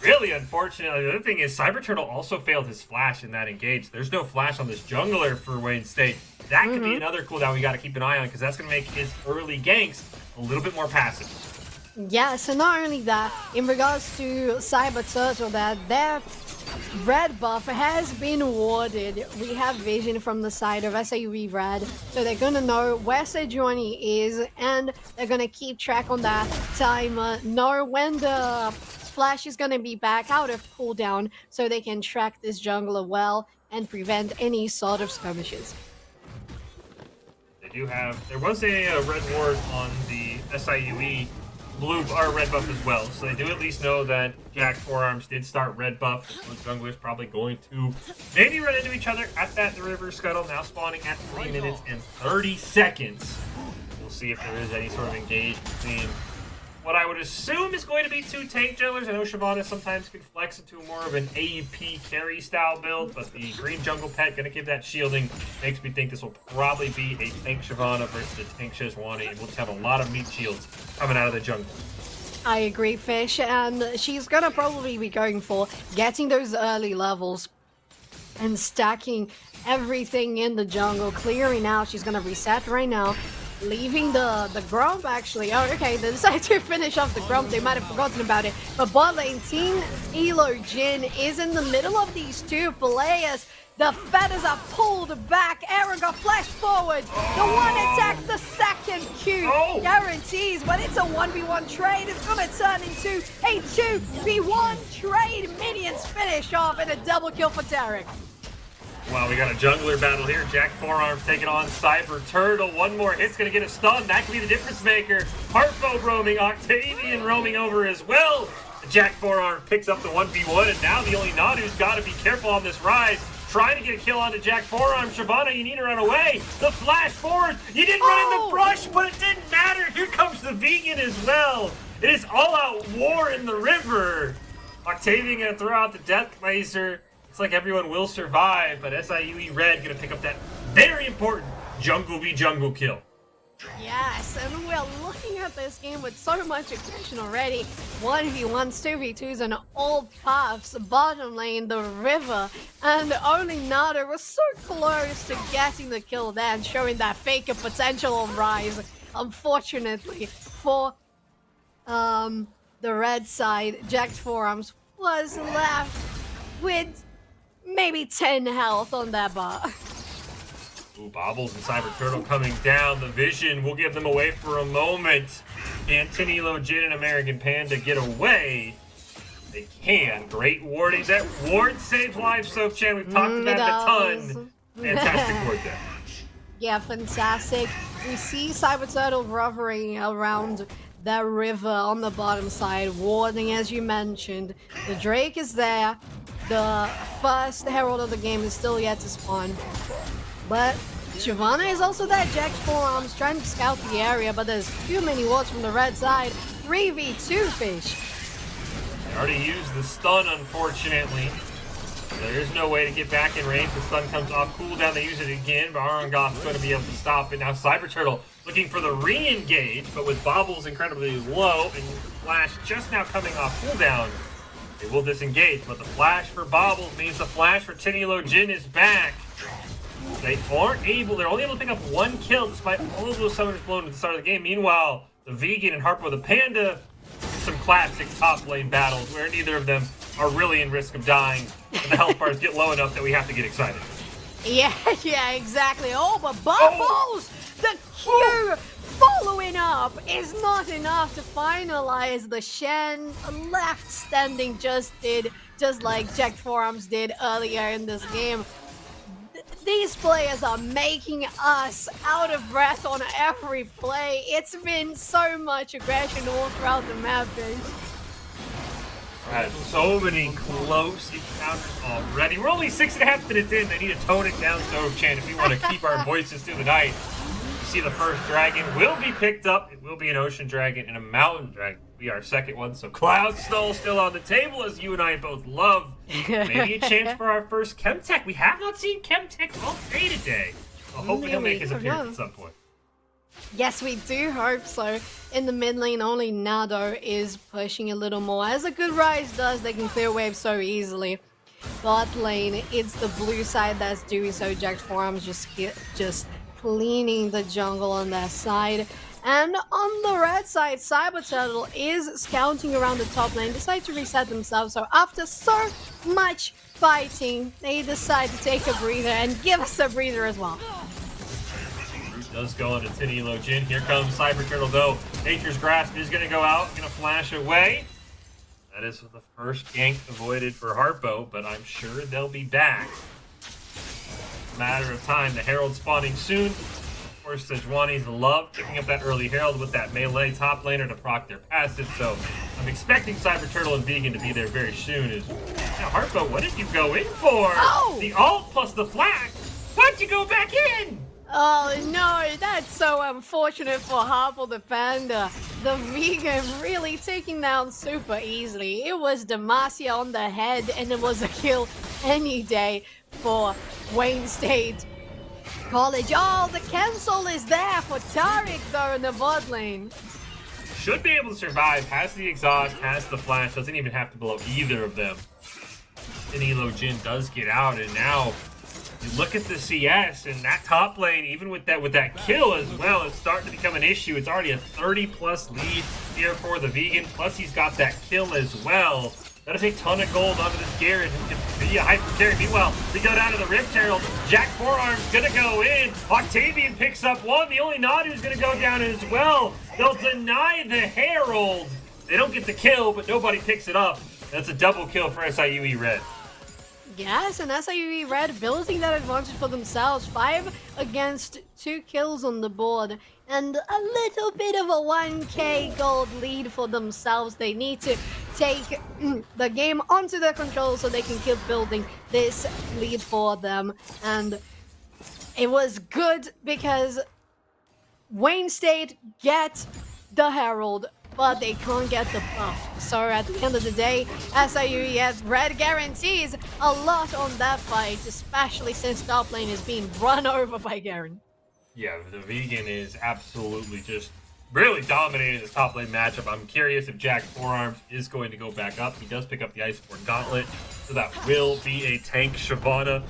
really unfortunately, the other thing is Cyber Turtle also failed his flash in that engage. There's no flash on this jungler for Wayne State. That could be another cooldown we got to keep an eye on, because that's going to make his early ganks a little bit more passive. Yeah, so not only that, in regards to Cyber Turtle, that their red buff has been awarded. We have vision from the side of SIUE Red, so they're going to know where Sejuani is, and they're going to keep track on that timer, know when the flash is going to be back out of cooldown, so they can track this jungler well and prevent any sort of skirmishes. They do have... There was a red ward on the SIUE blue or red buff as well, so they do at least know that Jack Forearms did start red buff. The jungler's probably going to maybe run into each other at that river scuttle, now spawning at 3 minutes and 30 seconds. We'll see if there is any sort of engagement between what I would assume is going to be two tank junglers. I know Shyvana sometimes can flex into more of an AP carry style build, but the green jungle pet going to give that shielding. Makes me think this will probably be a tank Shyvana versus a tank Sejuani, and we'll have a lot of meat shields coming out of the jungle. I agree, Fish, and she's gonna probably be going for getting those early levels and stacking everything in the jungle, clearing out. She's gonna reset right now, leaving the Grump actually. Oh, okay, they decided to finish off the Grump. They might have forgotten about it. But bot lane, Team Elo Jin is in the middle of these two players. The feathers are pulled back. Aaron got flashed forward. The one attack, the second Q guarantees when it's a 1v1 trade, it's gonna turn into a 2v1 trade. Minions finish off in a double kill for Tarek. Wow, we got a jungler battle here. Jack Forearms taking on Cyber Turtle. One more hit's gonna get a stun. That could be the difference maker. Harpo roaming, Octavian roaming over as well. Jack Forearm picks up the 1v1, and now the only Nadu's got to be careful on this rise. Trying to get a kill onto Jack Forearm. Shyvana, you need to run away. The flash forward. You didn't run in the brush, but it didn't matter. Here comes the vegan as well. It is all-out war in the river. Octavian gonna throw out the death laser. Looks like everyone will survive, but SIUE Red gonna pick up that very important jungle v jungle kill. Yes, and we're looking at this game with so much aggression already. 1v1s, 2v2s, and all paths. Bottom lane, the river, and only Nada was so close to getting the kill there and showing that faker potential on Rise. Unfortunately, for the red side, Jack's Forearms was left with maybe 10 health on that bar. Ooh, Bobbles and Cyber Turtle coming down. The vision will give them away for a moment. Can Elo Jin and American Panda get away? They can. Great warding. That ward saves lives, Soap-chan. We've talked about it a ton. Fantastic ward there. Yeah, fantastic. We see Cyber Turtle rovering around the river on the bottom side, warding as you mentioned. The Drake is there. The first Herald of the game is still yet to spawn. But Shyvana is also there. Jack's Forearms trying to scout the area, but there's too many wards from the red side. 3v2 Fish. They already used the stun, unfortunately. There is no way to get back in range. The stun comes off cooldown. They use it again, but Arangoth's going to be able to stop it. Now Cyber Turtle looking for the re-engage, but with Bobbles incredibly low and Flash just now coming off cooldown, they will disengage. But the flash for Bobbles means the flash for Elo Jin is back. They're only able to pick up one kill despite all of those summoners blown at the start of the game. Meanwhile, the Vegan and Harpo the Panda, some classic top lane battles where neither of them are really in risk of dying, and the health bars get low enough that we have to get excited. Yeah, exactly. Oh, but Bubbles! The Q following up is not enough to finalize. The Shen left standing just like Jack Forearms did earlier in this game. These players are making us out of breath on every play. It's been so much aggression all throughout the map. Right, so many close encounters already. We're only 6.5 minutes in. They need to tone it down, Chan, if we want to keep our voices through the night. You see the first dragon will be picked up. It will be an ocean dragon and a mountain dragon. Be our second one. So Cloud Snow still on the table, as you and I both love. Maybe a chance for our first Chemtech. We have not seen Chemtech all day today. Well, hopefully he'll make his appearance at some point. Yes, we do hope so. In the mid lane, only Nado is pushing a little more. As a good Rise does, they can clear waves so easily. Bot lane, it's the blue side that's doing so. Jack's Forearms just cleaning the jungle on their side. And on the red side, Cyber Turtle is scouting around the top lane, decide to reset themselves. So after so much fighting, they decide to take a breather and give us a breather as well. Does go into Elo Jin. Here comes Cyber Turtle, though. Nature's Grasp is going to go out, going to flash away. That is the first gank avoided for Harpo, but I'm sure they'll be back. It's a matter of time. The Herald spawning soon. Of course, Sejuani's love picking up that early Herald with that melee top laner to proc their passive, so I'm expecting Cyber Turtle and Vegan to be there very soon. Now, Harpo, what did you go in for? Oh! The ult plus the flash. Why'd you go back in? Oh no, that's so unfortunate for Harpo the Panda. The vegan really taking down super easily. It was Demacia on the head and it was a kill any day for Wayne State College. Oh, the cancel is there for Tariq though in the bot lane. Should be able to survive, has the exhaust, has the flash, doesn't even have to blow either of them. And Elo Jin does get out, and now you look at the CS and that top lane, even with that kill as well, it's starting to become an issue. It's already a 30+ lead here for the vegan, plus he's got that kill as well. That is a ton of gold onto this Garen, who can be a hyper carry. Meanwhile, we go down to the Rift Herald. Jack Forearm's gonna go in. Octavian picks up one. The only Nadu's gonna go down as well. They'll deny the Herald. They don't get the kill, but nobody picks it up. That's a double kill for SIUE Red. Yes, and SIUE Red building that advantage for themselves. 5 against 2 kills on the board. And a little bit of a 1k gold lead for themselves. They need to take the game onto their control so they can keep building this lead for them. And it was good because Wayne State get the Herald, but they can't get the buff. So at the end of the day, SIUE Red guarantees a lot on that fight, especially since top lane is being run over by Garen. Yeah, the vegan is absolutely just really dominating this top lane matchup. I'm curious if Jack Forearms is going to go back up. He does pick up the Iceborne Gauntlet, so that will be a tank Shyvana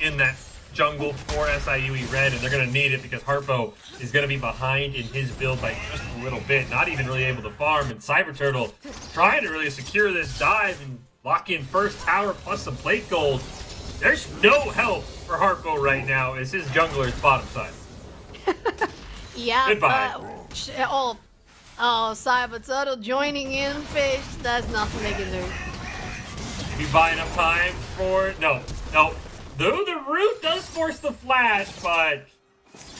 in that jungle for SIUE Red, and they're going to need it because Harpo is going to be behind in his build by just a little bit, not even really able to farm, and Cyber Turtle trying to really secure this dive and lock in first tower plus some plate gold. There's no help for Harpo right now as his jungler's bottom side. Yeah. Goodbye. Cyber Turtle joining in, Fish. There's nothing they can do. If you buy enough time for... No. Though the root does force the flash, but...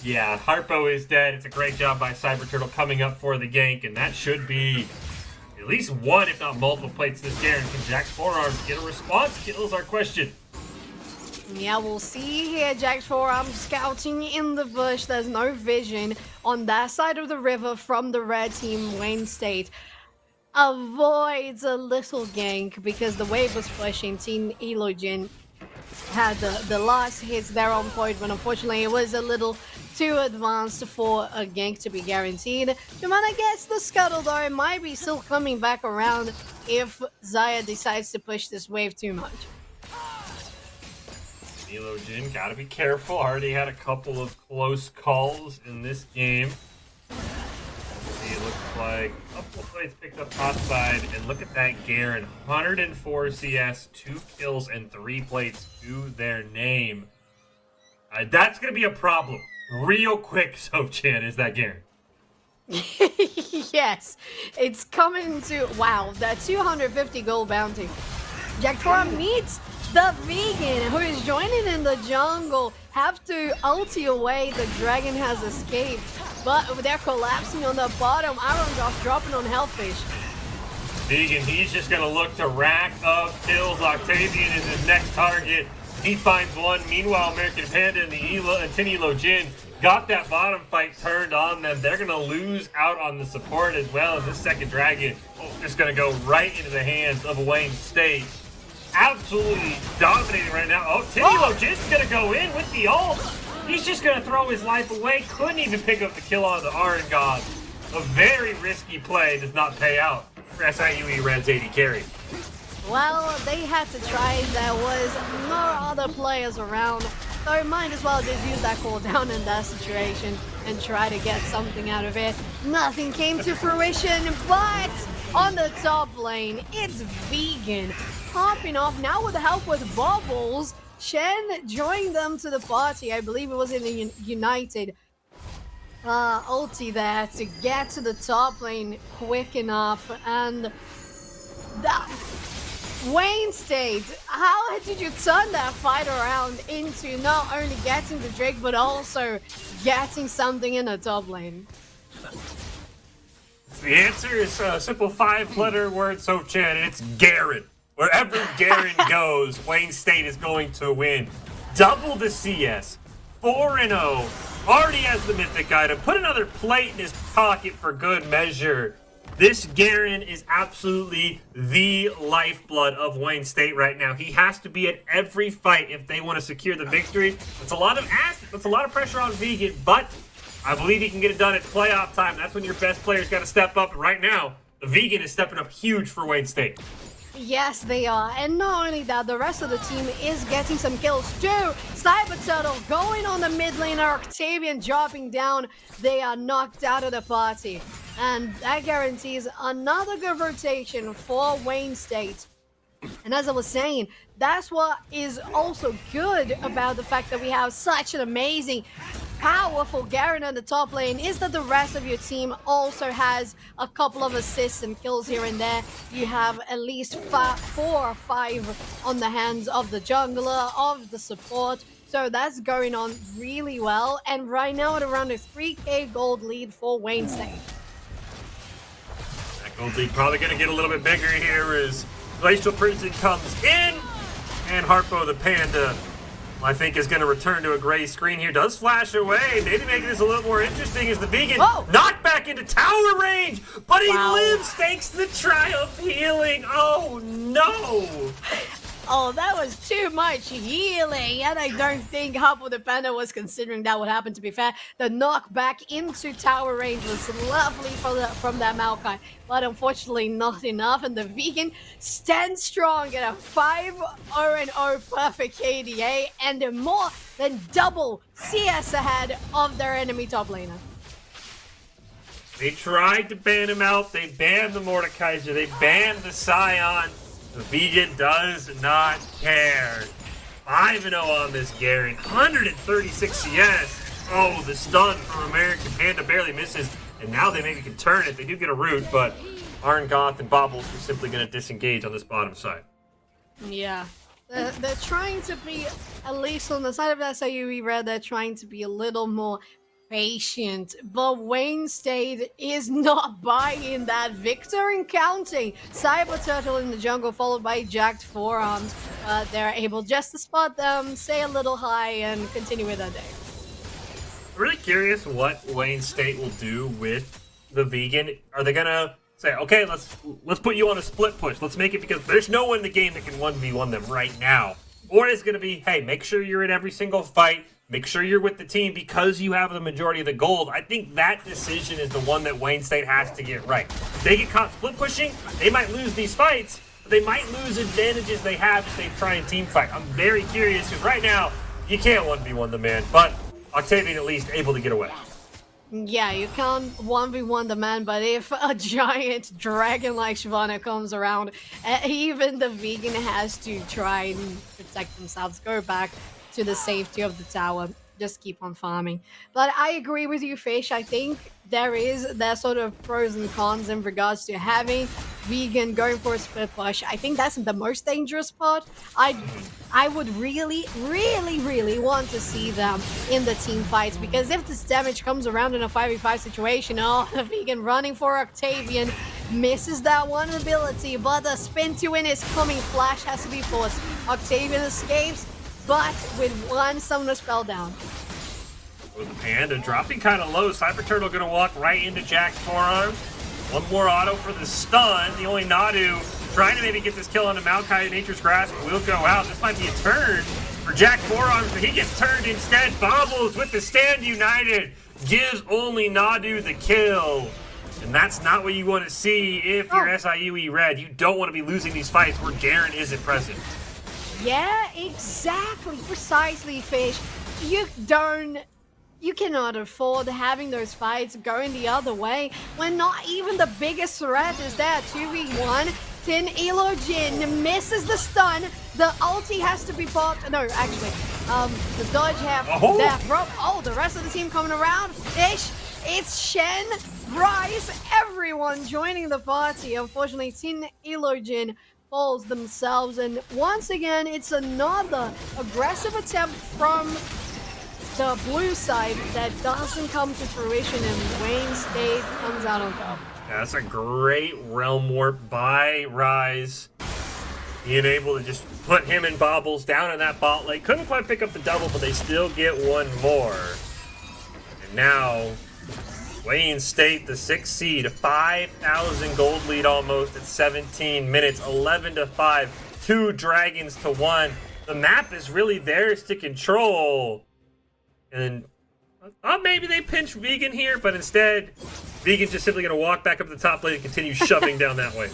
Yeah, Harpo is dead. It's a great job by Cyber Turtle coming up for the gank, and that should be at least one, if not multiple plates this Garen. Can Jack Forearms get a response? Kills our question. Yeah, we'll see here. Jack's Forearm scouting in the bush. There's no vision on that side of the river from the red team. Wayne State avoids a little gank because the wave was pushing. Team Elo Jin had the last hits there on point, but unfortunately it was a little too advanced for a gank to be guaranteed. Jemana gets the scuttle though. It might be still coming back around if Xayah decides to push this wave too much. Elo Jin, gotta be careful. Already had a couple of close calls in this game. See, it looks like a couple of plates picked up top side, and look at that Garen. 104 CS, 2 kills, and 3 plates to their name. That's gonna be a problem. Real quick, Sopchan, is that Garen. Yes, it's coming to, wow, that 250 gold bounty. Jack Forearm meets the vegan who is joining in the jungle. Have to ulti away. The dragon has escaped, but they're collapsing on the bottom. Iron Josh dropping on Hellfish. Vegan, he's just gonna look to rack up kills. Octavian is his next target. He finds one. Meanwhile, American Panda and Tin Elo Jin got that bottom fight turned on them. They're gonna lose out on the support as well. And this second dragon just gonna go right into the hands of Wayne State. Absolutely dominating right now. Oh, Tin Elo Jin's gonna go in with the ult. He's just gonna throw his life away. Couldn't even pick up the kill on the Iron God. A very risky play does not pay out for SIUE Red's AD carry. Well, they had to try. There was no other players around, so might as well just use that cooldown in that situation and try to get something out of it. Nothing came to fruition, but on the top lane, it's vegan. Popping off now with the help with Bubbles. Shen joined them to the party. I believe it was in the United ulti there to get to the top lane quick enough. And that Wayne State, how did you turn that fight around into not only getting the Drake but also getting something in the top lane? The answer is a simple 5-letter word, Sopchan, and it's Garen. Wherever Garen goes, Wayne State is going to win. Double the CS, 4-0. Already has the mythic item. Put another plate in his pocket for good measure. This Garen is absolutely the lifeblood of Wayne State right now. He has to be at every fight if they want to secure the victory. That's a lot of that's a lot of pressure on Vegan, but I believe he can get it done at playoff time. That's when your best players got to step up. And right now, the Vegan is stepping up huge for Wayne State. Yes, they are. And not only that, the rest of the team is getting some kills too. Cyber Turtle going on the mid laner, Octavian dropping down. They are knocked out of the party. And that guarantees another good rotation for Wayne State. And as I was saying, that's what is also good about the fact that we have such an amazing, powerful Garen in the top lane, is that the rest of your team also has a couple of assists and kills here and there. You have at least 4 or 5 on the hands of the jungler, of the support. So that's going on really well. And right now at around a 3k gold lead for Wayne State. That gold lead probably going to get a little bit bigger here as Glacial Prison comes in, and Harpo the Panda, I think, is going to return to a gray screen here. Does flash away, maybe making this a little more interesting as the Vegan knocked back into tower range, but he lives thanks to the Triumph healing. Oh no! Oh, that was too much healing, and I don't think Harpo the Panda was considering that would happen, to be fair. The knockback into tower range was lovely from that Maokai, but unfortunately not enough, and the Vegan stands strong at a 5-0-0 perfect KDA, and they're more than double CS ahead of their enemy top laner. They tried to ban him out, they banned the Mordekaiser, they banned the Scion. The Vegan does not care. 5-0 on this Garen. 136 CS. Oh, the stun from American Panda barely misses. And now they maybe can turn it. They do get a root, but Arngoth and Bobbles are simply going to disengage on this bottom side. Yeah. They're trying to be, at least on the side of SIU, we read they're trying to be a little more patient, but Wayne State is not buying that. Victor and counting. Cyber Turtle in the jungle, followed by Jacked Forearms. They're able just to spot them, say a little hi, and continue with their day. I'm really curious what Wayne State will do with the Vegan. Are they gonna say, okay, let's put you on a split push. Let's make it, because there's no one in the game that can 1v1 them right now. Or it's gonna be, hey, make sure you're in every single fight. Make sure you're with the team because you have the majority of the gold. I think that decision is the one that Wayne State has to get right. If they get caught split pushing, they might lose these fights, but they might lose advantages they have if they try and team fight. I'm very curious, because right now, you can't 1v1 the man, but Octavian at least able to get away. Yeah, you can't 1v1 the man, but if a giant dragon like Shyvana comes around, even the Vegan has to try and protect themselves, go back to the safety of the tower, just keep on farming. But I agree with you, Fish. I think there's sort of pros and cons in regards to having Vegan going for a split push. I think that's the most dangerous part. I would really want to see them in the team fights, because if this damage comes around in a 5v5 situation, the Vegan running for Octavian misses that one ability, but the spin to win is coming. Flash has to be forced. Octavian escapes, but with one summoner spell down. With the Panda dropping kind of low, Cyber Turtle going to walk right into Jack's Forearms. One more auto for the stun. The only Nadu trying to maybe get this kill on the Maokai. Nature's Grasp will go out. This might be a turn for Jack Forearms, but he gets turned instead. Bobbles with the Stand United gives only Nadu the kill. And that's not what you want to see if you're SIUE Red. You don't want to be losing these fights where Garen isn't present. Yeah, exactly. Precisely, Fish. You cannot afford having those fights going the other way when not even the biggest threat is there. 2v1. Tin Elo Jin misses the stun. The ulti has to be popped. No, actually, the dodge have that rope. Oh, the rest of the team coming around. Fish, it's Shen, Bryce, everyone joining the party. Unfortunately, Tin Elo Jin falls themselves, and once again it's another aggressive attempt from the blue side that doesn't come to fruition, and Wayne State comes out on top. Yeah, that's a great Realm Warp by Rise. being able to just put him and Bobbles down in that bot lane. Couldn't quite pick up the double, but they still get one more. And now, Wayne State, the 6th seed, a 5,000 gold lead almost at 17 minutes, 11-5, 2 dragons to 1. The map is really theirs to control. And maybe they pinch Vegan here, but instead, Vegan's just simply going to walk back up the top lane and continue shoving down that way.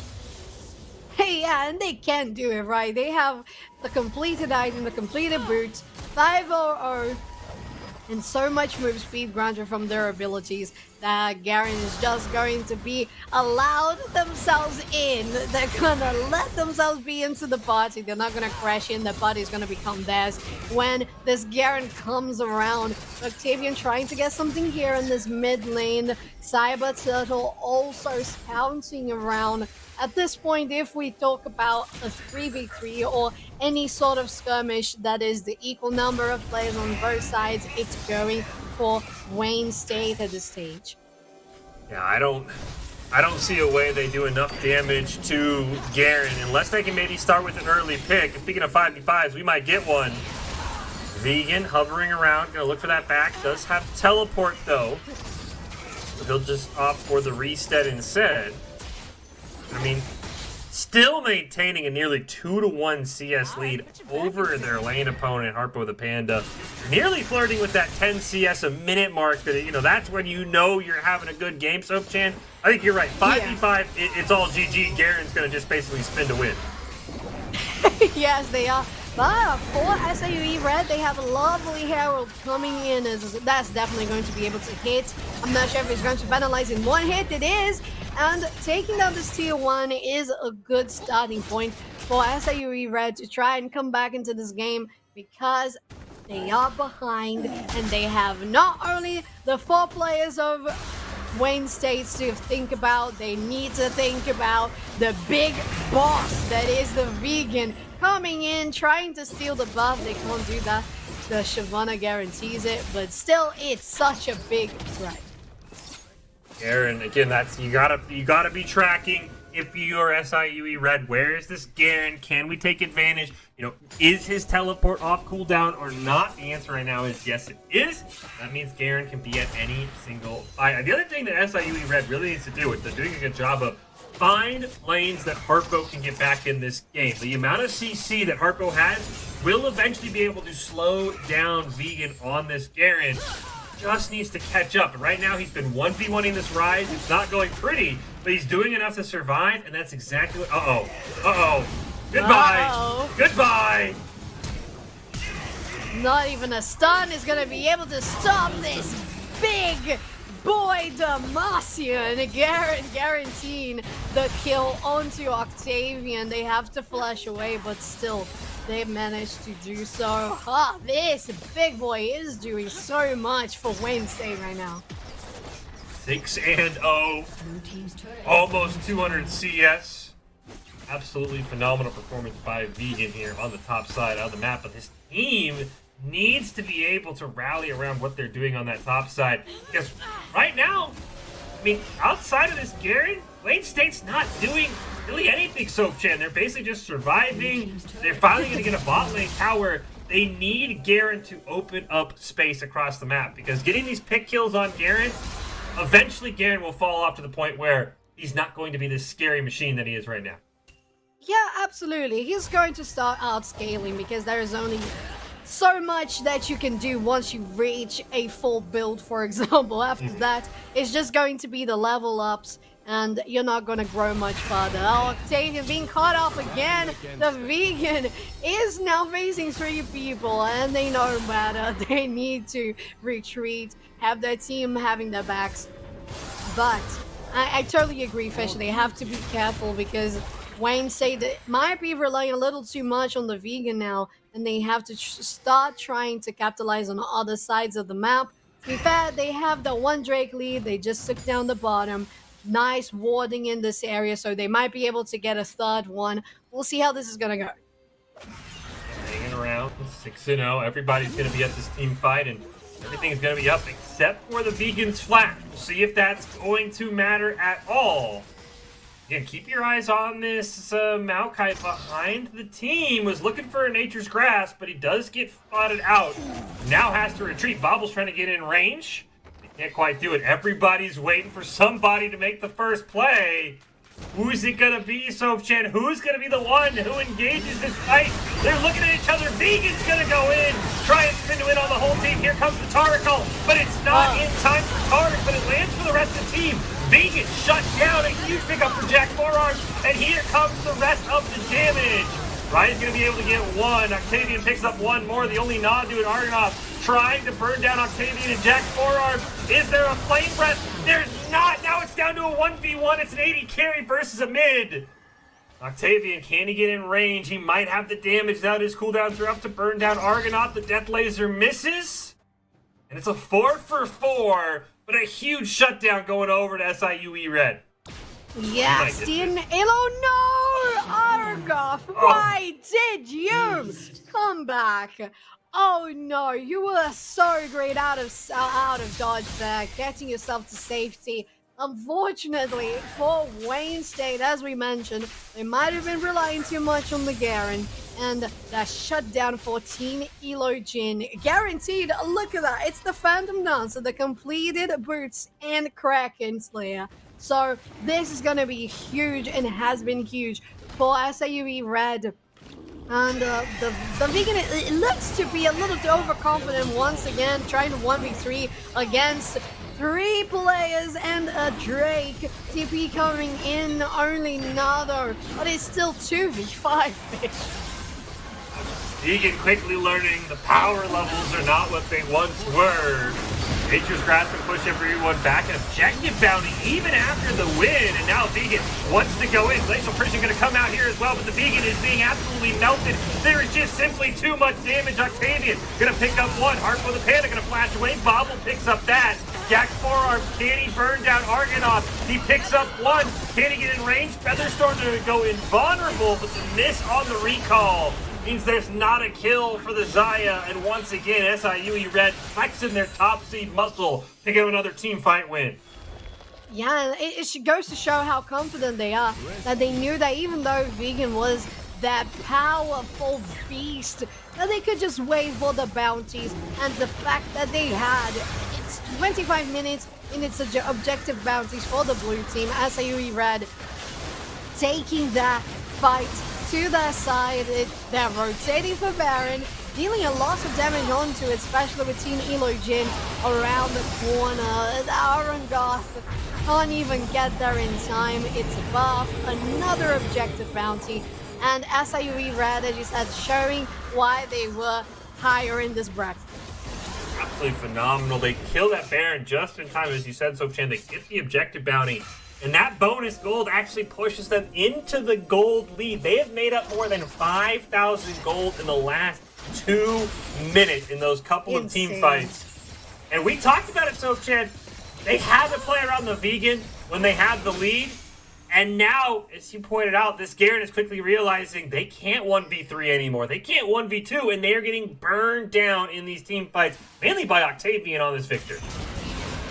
Hey, yeah, and they can do it, right? They have the completed item, the completed boots, 500, and so much move speed granted from their abilities that Garen is just going to be allowed themselves in. They're gonna let themselves be into the party. They're not gonna crash in. The party is gonna become theirs when this Garen comes around. Octavian trying to get something here in this mid lane. Cyber Turtle also pouncing around. At this point, if we talk about a 3v3 or any sort of skirmish that is the equal number of players on both sides, it's going for Wayne State at this stage. Yeah, I don't see a way they do enough damage to Garen unless they can maybe start with an early pick. And speaking of 5v5s, we might get one. Vegan hovering around, gonna look for that back. Does have teleport though. So he'll just opt for the reset instead. I mean, still maintaining a nearly 2-to-1 CS lead over their lane opponent, Harpo the Panda. Nearly flirting with that 10 CS a minute mark. That, you know, that's when you know you're having a good game, Soapchan. I think you're right. 5v5, it's all GG. Garen's going to just basically spin to win. Yes, they are. But for SAUE Red, they have a lovely Herald coming in. That's definitely going to be able to hit. I'm not sure if it's going to penalize in one hit. It is. And taking down this tier 1 is a good starting point for SAUE Red to try and come back into this game because they are behind and they have not only the 4 players of Wayne State to think about, they need to think about the big boss that is the Vegan coming in, trying to steal the buff. They can't do that. The Shyvana guarantees it, but still, it's such a big threat. Garen, again, that's you gotta be tracking. If you're SIUE Red, where is this Garen? Can we take advantage? You know, is his teleport off cooldown or not? The answer right now is yes, it is. That means Garen can be at any single fight. The other thing that SIUE Red really needs to do, which they're doing a good job of, find lanes that Harpo can get back in this game. The amount of CC that Harpo has will eventually be able to slow down Vegan on this Garen. Just needs to catch up. And right now, he's been 1v1ing this Rise. It's not going pretty, but he's doing enough to survive, and that's exactly what... Goodbye! Goodbye! Not even a stun is going to be able to stop this big boy Demacian. Garen guaranteeing the kill onto Octavian. They have to flash away, but still, they managed to do so. This big boy is doing so much for Wayne State right now. 6-0. Almost 200 CS. Absolutely phenomenal performance by Vegan here on the top side of the map. But this team needs to be able to rally around what they're doing on that top side. Because right now, I mean, outside of this Garen, Wayne State's not doing really anything, Soapchan. They're basically just surviving. They're finally going to get a bot lane tower. They need Garen to open up space across the map. Because getting these pick kills on Garen, eventually Garen will fall off to the point where he's not going to be this scary machine that he is right now. Yeah, absolutely. He's going to start out scaling because there is only so much that you can do once you reach a full build, for example. After that, it's just going to be the level ups, and you're not going to grow much further. Octavian being caught off again. The Vegan is now facing 3 people, and they know better. They need to retreat, have their team having their backs. But I totally agree, Fish. They have to be careful because Wayne State might be relying a little too much on the Vegan now, and they have to start trying to capitalize on other sides of the map. To be fair, they have the 1 Drake lead. They just took down the bottom. Nice warding in this area, so they might be able to get a 3rd one. We'll see how this is going to go. Hanging around, 6-0. Everybody's going to be at this team fight, and everything's going to be up except for the Vegan's flat. We'll see if that's going to matter at all. Again, keep your eyes on this Maokai behind the team. Was looking for a Nature's Grasp, but he does get spotted out. Now has to retreat. Bobble's trying to get in range. He can't quite do it. Everybody's waiting for somebody to make the first play. Who's it gonna be, Soph-chan? Who's gonna be the one who engages this fight? They're looking at each other. Vegan's gonna go in, try and spin to win on the whole team. Here comes the Taracle, but it's not in time for Tarek, but it lands for the rest of the team. Vegan shut down, a huge pickup for Jack Forearms, and here comes the rest of the damage. Ryan's gonna be able to get one. Octavian picks up one more. The only nod to an Argonaut trying to burn down Octavian and Jack Forearms. Is there a flame breath? There's not. Now it's down to a 1v1. It's an 80 carry versus a mid. Octavian, can he get in range? He might have the damage. Now his cooldowns are up to burn down Argonaut. The Death Laser misses. And it's a 4-for-4, but a huge shutdown going over to SIUE Red. Yes, oh no! Argoff, why did you come back? Oh no, you were so great out of dodge there, getting yourself to safety. Unfortunately for Wayne State, as we mentioned, they might have been relying too much on the Garen, and that shutdown for Team Elo Jin. Guaranteed, look at that, it's the Phantom Dancer, the completed Boots, and Kraken Slayer. So this is going to be huge, and has been huge for SIUE Red. And the Vegan, it looks to be a little too overconfident once again, trying to 1v3 against 3 players and a Drake. TP coming in, only Nado, but it's still 2v5 fish. Vegan quickly learning the power levels are not what they once were. Nature's Grasp can push everyone back. An objective bounty even after the win. And now Vegan wants to go in. Glacial Prison going to come out here as well, but the Vegan is being absolutely melted. There is just simply too much damage. Octavian going to pick up one. Heart for the Panda going to flash away. Bobble picks up that. Jack Forearms, can he burn down Argonaut? He picks up one. Can he get in range? Featherstorm's going to go invulnerable, but the miss on the recall means there's not a kill for the Zaya, and once again, SIUE Red flexing their top seed muscle, picking up another team fight win. Yeah, it goes to show how confident they are, that they knew that even though Vegan was that powerful beast, that they could just wait for the bounties, and the fact that they had, it's 25 minutes in its objective bounties for the blue team, SIUE Red taking that fight to their side. They're rotating for Baron, dealing a lot of damage onto it, especially with Team Elo Jin around the corner. Aaron Goth can't even get there in time. It's a buff, another objective bounty, and SIUE Red, as you said, showing why they were higher in this bracket. Absolutely phenomenal. They kill that Baron just in time, as you said, Soph-chan. They get the objective bounty. And that bonus gold actually pushes them into the gold lead. They have made up more than 5,000 gold in the last 2 minutes in those couple of team fights. And we talked about it, Soph-chan. They had to play around the Vegan when they had the lead. And now, as you pointed out, this Garen is quickly realizing they can't 1v3 anymore. They can't 1v2, and they are getting burned down in these team fights, mainly by Octavian on this victor.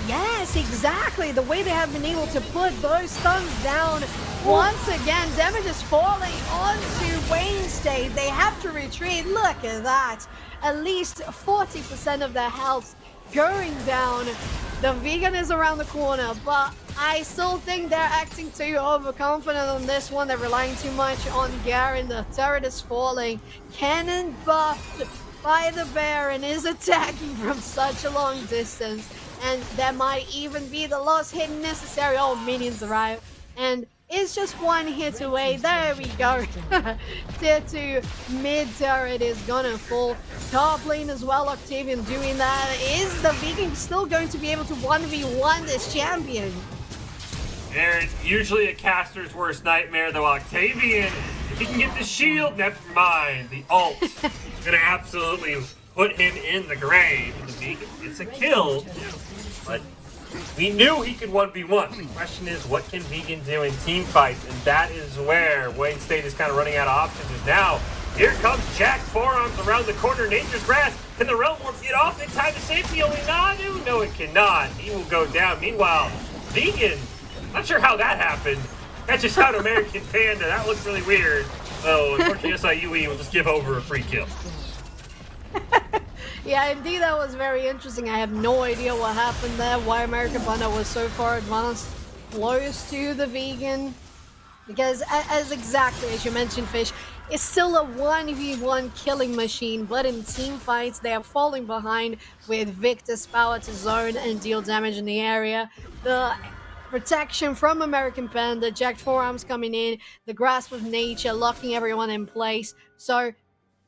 Yes, exactly. The way they have been able to put those stuns down. Once again, damage is falling onto Wayne State. They have to retreat. Look at that. At least 40% of their health going down. The Vegan is around the corner, but I still think they're acting too overconfident on this one. They're relying too much on Garen. The turret is falling. Cannon buffed by the Baron is attacking from such a long distance. And there might even be the last hit necessary. Oh, minions arrive. And it's just one hit away. There we go. Tier 2 mid turret is gonna fall. Top lane as well. Octavian doing that. Is the Vegan still going to be able to 1v1 this champion? Aaron, usually a caster's worst nightmare, though Octavian, if he can get the shield, never mind. The ult gonna absolutely put him in the grave. The Vegan gets a kill, but we knew he could 1v1. The question is, what can Vegan do in team fights? And that is where Wayne State is kind of running out of options. And now, here comes Jack Forearms around the corner. Nature's Grasp. Can the Realm Warp get off in time to safety? Only Nanu? No, it cannot. He will go down. Meanwhile, Vegan, not sure how that happened. That's just out American Panda. That looks really weird. Oh, unfortunately, SIUE will just give over a free kill. Yeah, indeed, that was very interesting. I have no idea what happened there, why American Panda was so far advanced, close to the vegan. Because, as exactly as you mentioned, Fish, it's still a 1v1 killing machine, but in team fights, they are falling behind with Victor's power to zone and deal damage in the area. The protection from American Panda, jacked forearms coming in, the grasp of nature, locking everyone in place. So,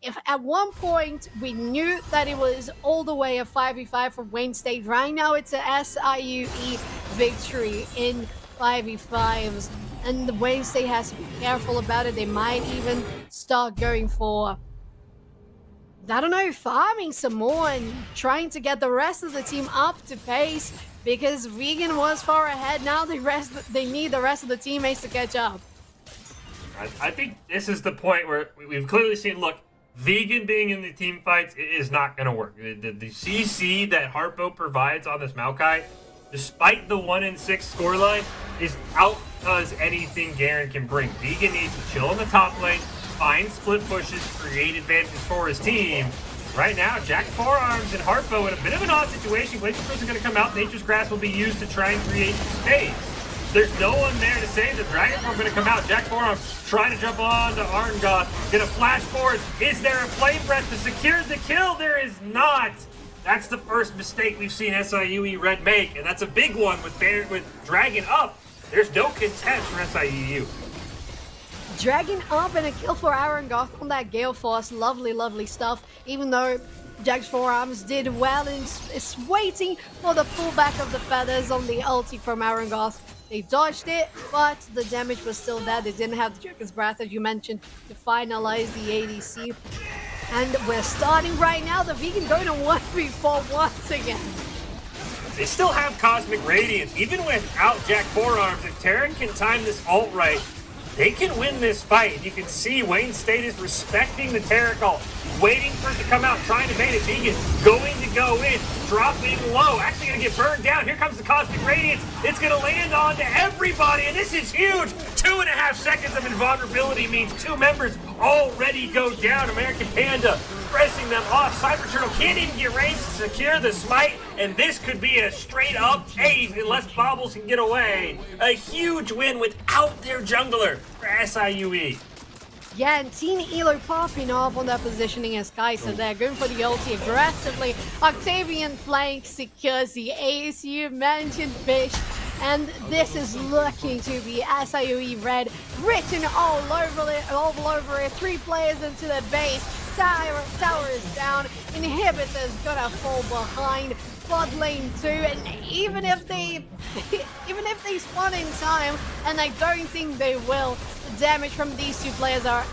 if at one point we knew that it was all the way a 5v5 for Wayne State, right now it's a SIUE victory in 5v5s. And the Wayne State has to be careful about it. They might even start going for, I don't know, farming some more and trying to get the rest of the team up to pace, because Vegan was far ahead. Now they need the rest of the teammates to catch up. I think this is the point where we've clearly seen, look, Vegan being in the team fights is not going to work. The CC that Harpo provides on this Maokai, despite the 1-6 scoreline, is outdoes anything Garen can bring. Vegan needs to chill in the top lane, find split pushes, create advantages for his team. Right now, Jack Forearms and Harpo in a bit of an odd situation. Glacier First is going to come out. Nature's Grasp will be used to try and create space. There's no one there to save the Dragon Form going to come out. Jack Forearms trying to jump on to Arngoth. Going to flash forward. Is there a Flame Breath to secure the kill? There is not. That's the first mistake we've seen SIUE Red make, and that's a big one with Dragon up. There's no contest for SIUE. Dragging up and a kill for Arngoth on that Gale Force. Lovely, lovely stuff. Even though Jack's Forearms did well and is waiting for the pullback of the feathers on the ulti from Arngoth. They dodged it, but the damage was still there. They didn't have the Dragon's Breath, as you mentioned, to finalize the ADC. And we're starting right now. The Vegan going to 1v4 once again. They still have Cosmic Radiance. Even without Jack Forearms, if Terran can time this ult right, they can win this fight. You can see Wayne State is respecting the Terran ult, waiting for it to come out, trying to bait it. Vegan going to go in, dropping low, actually going to get burned down. Here comes the Cosmic Radiance. It's going to land onto everybody, and this is huge. 2.5 seconds of invulnerability means two members already go down. American Panda pressing them off. Cyber Turtle can't even get range to secure the smite, and this could be a straight up ace unless Bobbles can get away. A huge win without their jungler for SIUE. Yeah, and Team Elo popping off on their positioning as Kai'Sa there, going for the ulti aggressively. Octavian flank secures the ace. You mentioned Fish, and this is looking to be SIUE Red written all over it. 3 players into the base. Tower is down. Inhibitor's gonna fall behind. Bot lane 2, and even if they spawn in time, and I don't think they will, the damage from these two players are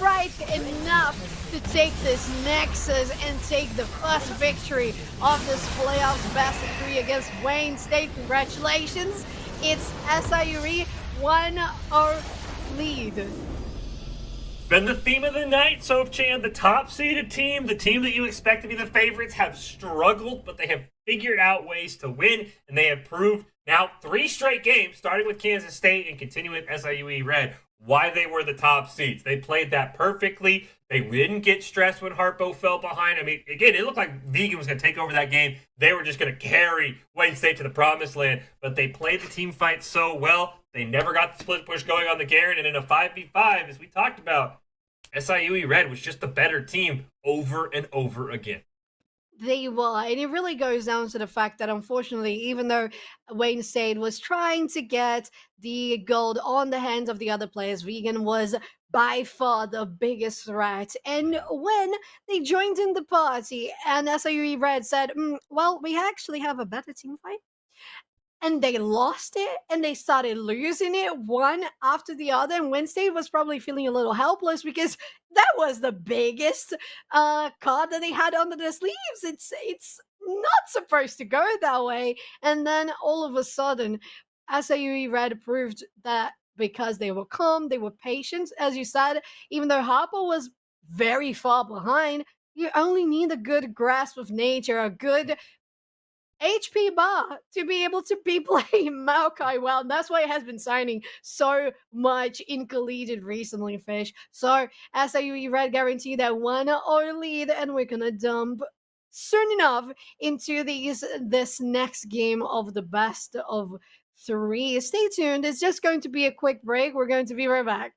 right enough to take this Nexus and take the first victory of this playoffs best of 3 against Wayne State. Congratulations, it's SIUE 1-0 lead. Been the theme of the night, Soph-Chan. The top seeded team, the team that you expect to be the favorites, have struggled, but they have figured out ways to win, and they have proved now 3 straight games, starting with Kansas State and continuing with SIUE Red, why they were the top seeds. They played that perfectly. They didn't get stressed when Harpo fell behind. I mean, again, it looked like Vegan was going to take over that game. They were just going to carry Wayne State to the promised land, but they played the team fight so well. They never got the split push going on the Garen, and in a 5v5, as we talked about, SIUE Red was just the better team over and over again. They were, and it really goes down to the fact that unfortunately, even though Wayne State was trying to get the gold on the hands of the other players, Vegan was by far the biggest threat. And when they joined in the party and SIUE Red said, well, we actually have a better team fight, and they lost it, and they started losing it one after the other, and Wayne State was probably feeling a little helpless because that was the biggest card that they had under their sleeves. It's not supposed to go that way. And then all of a sudden, SIUE Red proved that because they were calm, they were patient, as you said, even though Harpo was very far behind, you only need a good grasp of nature, a good HP bar to be able to be playing Maokai well. And that's why it has been signing so much in collegiate recently, Fish. So, SIU Red guarantee that 1-0 lead, and we're gonna dump soon enough into this next game of the best of 3. Stay tuned. It's just going to be a quick break. We're going to be right back.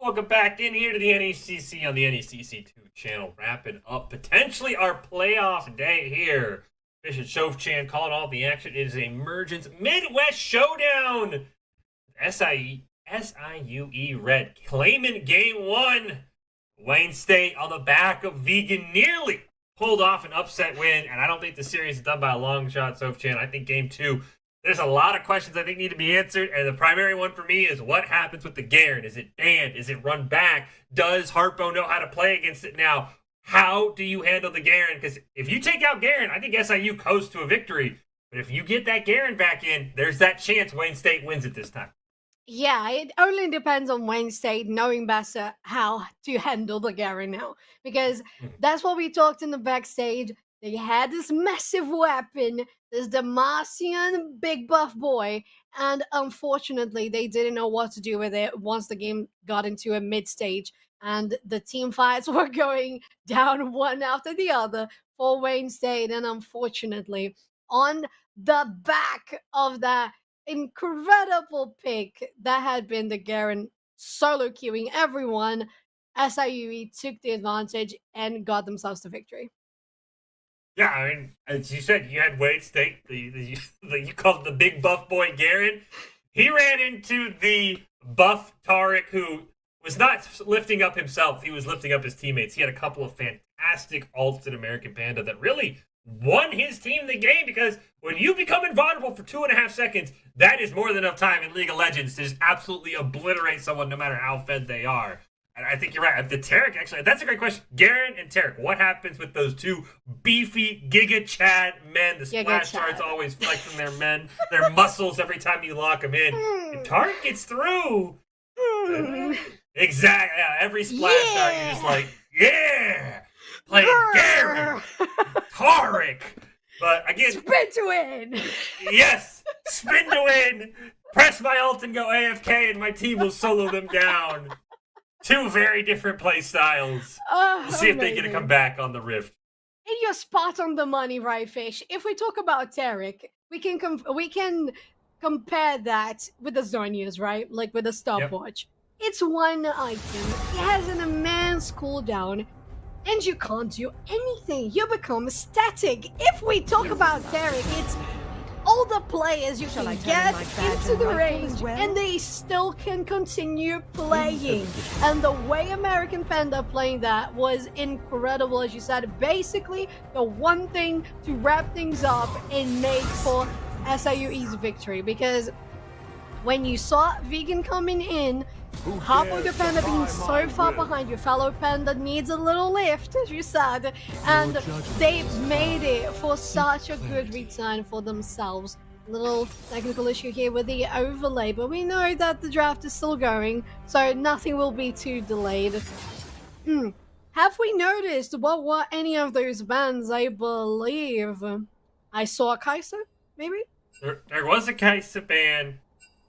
Welcome back in here to the NECC on the NECC2 channel, wrapping up potentially our playoff day here. Fish and Shove-Chan calling all the action. It is a Emergence Midwest Showdown. SIUE Red claiming game one. Wayne State on the back of Vegan nearly pulled off an upset win, and I don't think the series is done by a long shot, Shove-Chan. I think game two, there's a lot of questions I think need to be answered, and the primary one for me is what happens with the Garen? Is it banned? Is it run back? Does Harpo know how to play against it now? How do you handle the Garen? Because if you take out Garen, I think SIU coasts to a victory. But if you get that Garen back in, there's that chance Wayne State wins it this time. Yeah, it only depends on Wayne State knowing better how to handle the Gary now. Because that's what we talked in the backstage. They had this massive weapon, this Demacian big buff boy, and unfortunately they didn't know what to do with it once the game got into a mid-stage. And the team fights were going down one after the other for Wayne State. And unfortunately, on the back of that incredible pick that had been the Garen solo queuing everyone, SIUE took the advantage and got themselves the victory. Yeah, I mean, as you said, you had Wayne State, you called it the big buff boy Garen. He ran into the buff Tarek, who was not lifting up himself. He was lifting up his teammates. He had a couple of fantastic ults in American Panda that really won his team the game, because when you become invulnerable for 2.5 seconds, that is more than enough time in League of Legends to just absolutely obliterate someone no matter how fed they are. And I think you're right. The Tarek, actually, that's a great question. Garen and Tarek, what happens with those two beefy Giga Chad men? The splash charts always flexing their muscles every time you lock them in. If Tarek gets through, exactly, yeah, every splash chart, you're just like, yeah, playing Garen, Tarek. But again, spin to win. Yes, spin to win. Press my ult and go AFK, and my team will solo them down. Two very different play styles. We'll see if they get to come back on the Rift. And you're spot on the money, right, Fish? If we talk about Tarek, we can compare that with the Zonias, right? Like with the stopwatch. Yep. It's one item. It has an immense cooldown, and you can't do anything. You become static. If we talk about Tarek, it's all the players you can get into the range, and they still can continue playing. And the way American Panda playing that was incredible, as you said. Basically, the one thing to wrap things up and make for SIUE's victory, because when you saw Vegan coming in, Harpo the Panda being so far behind, your fellow Panda needs a little lift, as you said, and they made it for such a good return for themselves. Little technical issue here with the overlay, but we know that the draft is still going, so nothing will be too delayed. Have we noticed what were any of those bans? I believe I saw a Kai'Sa, maybe? There was a Kai'Sa ban.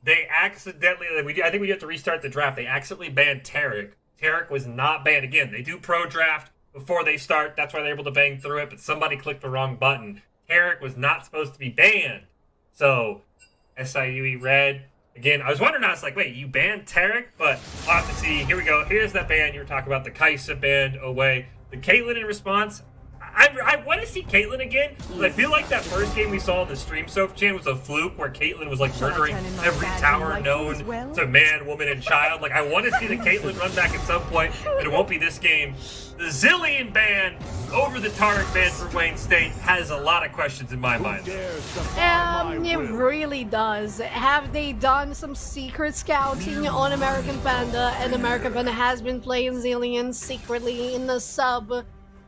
They accidentally, I think we have to restart the draft. They accidentally banned Tarek. Tarek was not banned. Again, they do pro draft before they start. That's why they're able to bang through it, but somebody clicked the wrong button. Tarek was not supposed to be banned. So, SIUE Red. Again, I was wondering, I was like, wait, you banned Tarek? But we'll have to see. Here we go. Here's that ban you were talking about, the Kai'Sa ban away. The Caitlyn in response, I want to see Caitlyn again, because I feel like that first game we saw on the stream, Shove-Chan, was a fluke where Caitlyn was like murdering every tower known to man, woman, and child. Like, I want to see the Caitlyn run back at some point, but it won't be this game. The Zillion ban over the Tarek ban for Wayne State has a lot of questions in my mind. It really does. Have they done some secret scouting on American Panda, and American Panda has been playing Zillion secretly in the sub,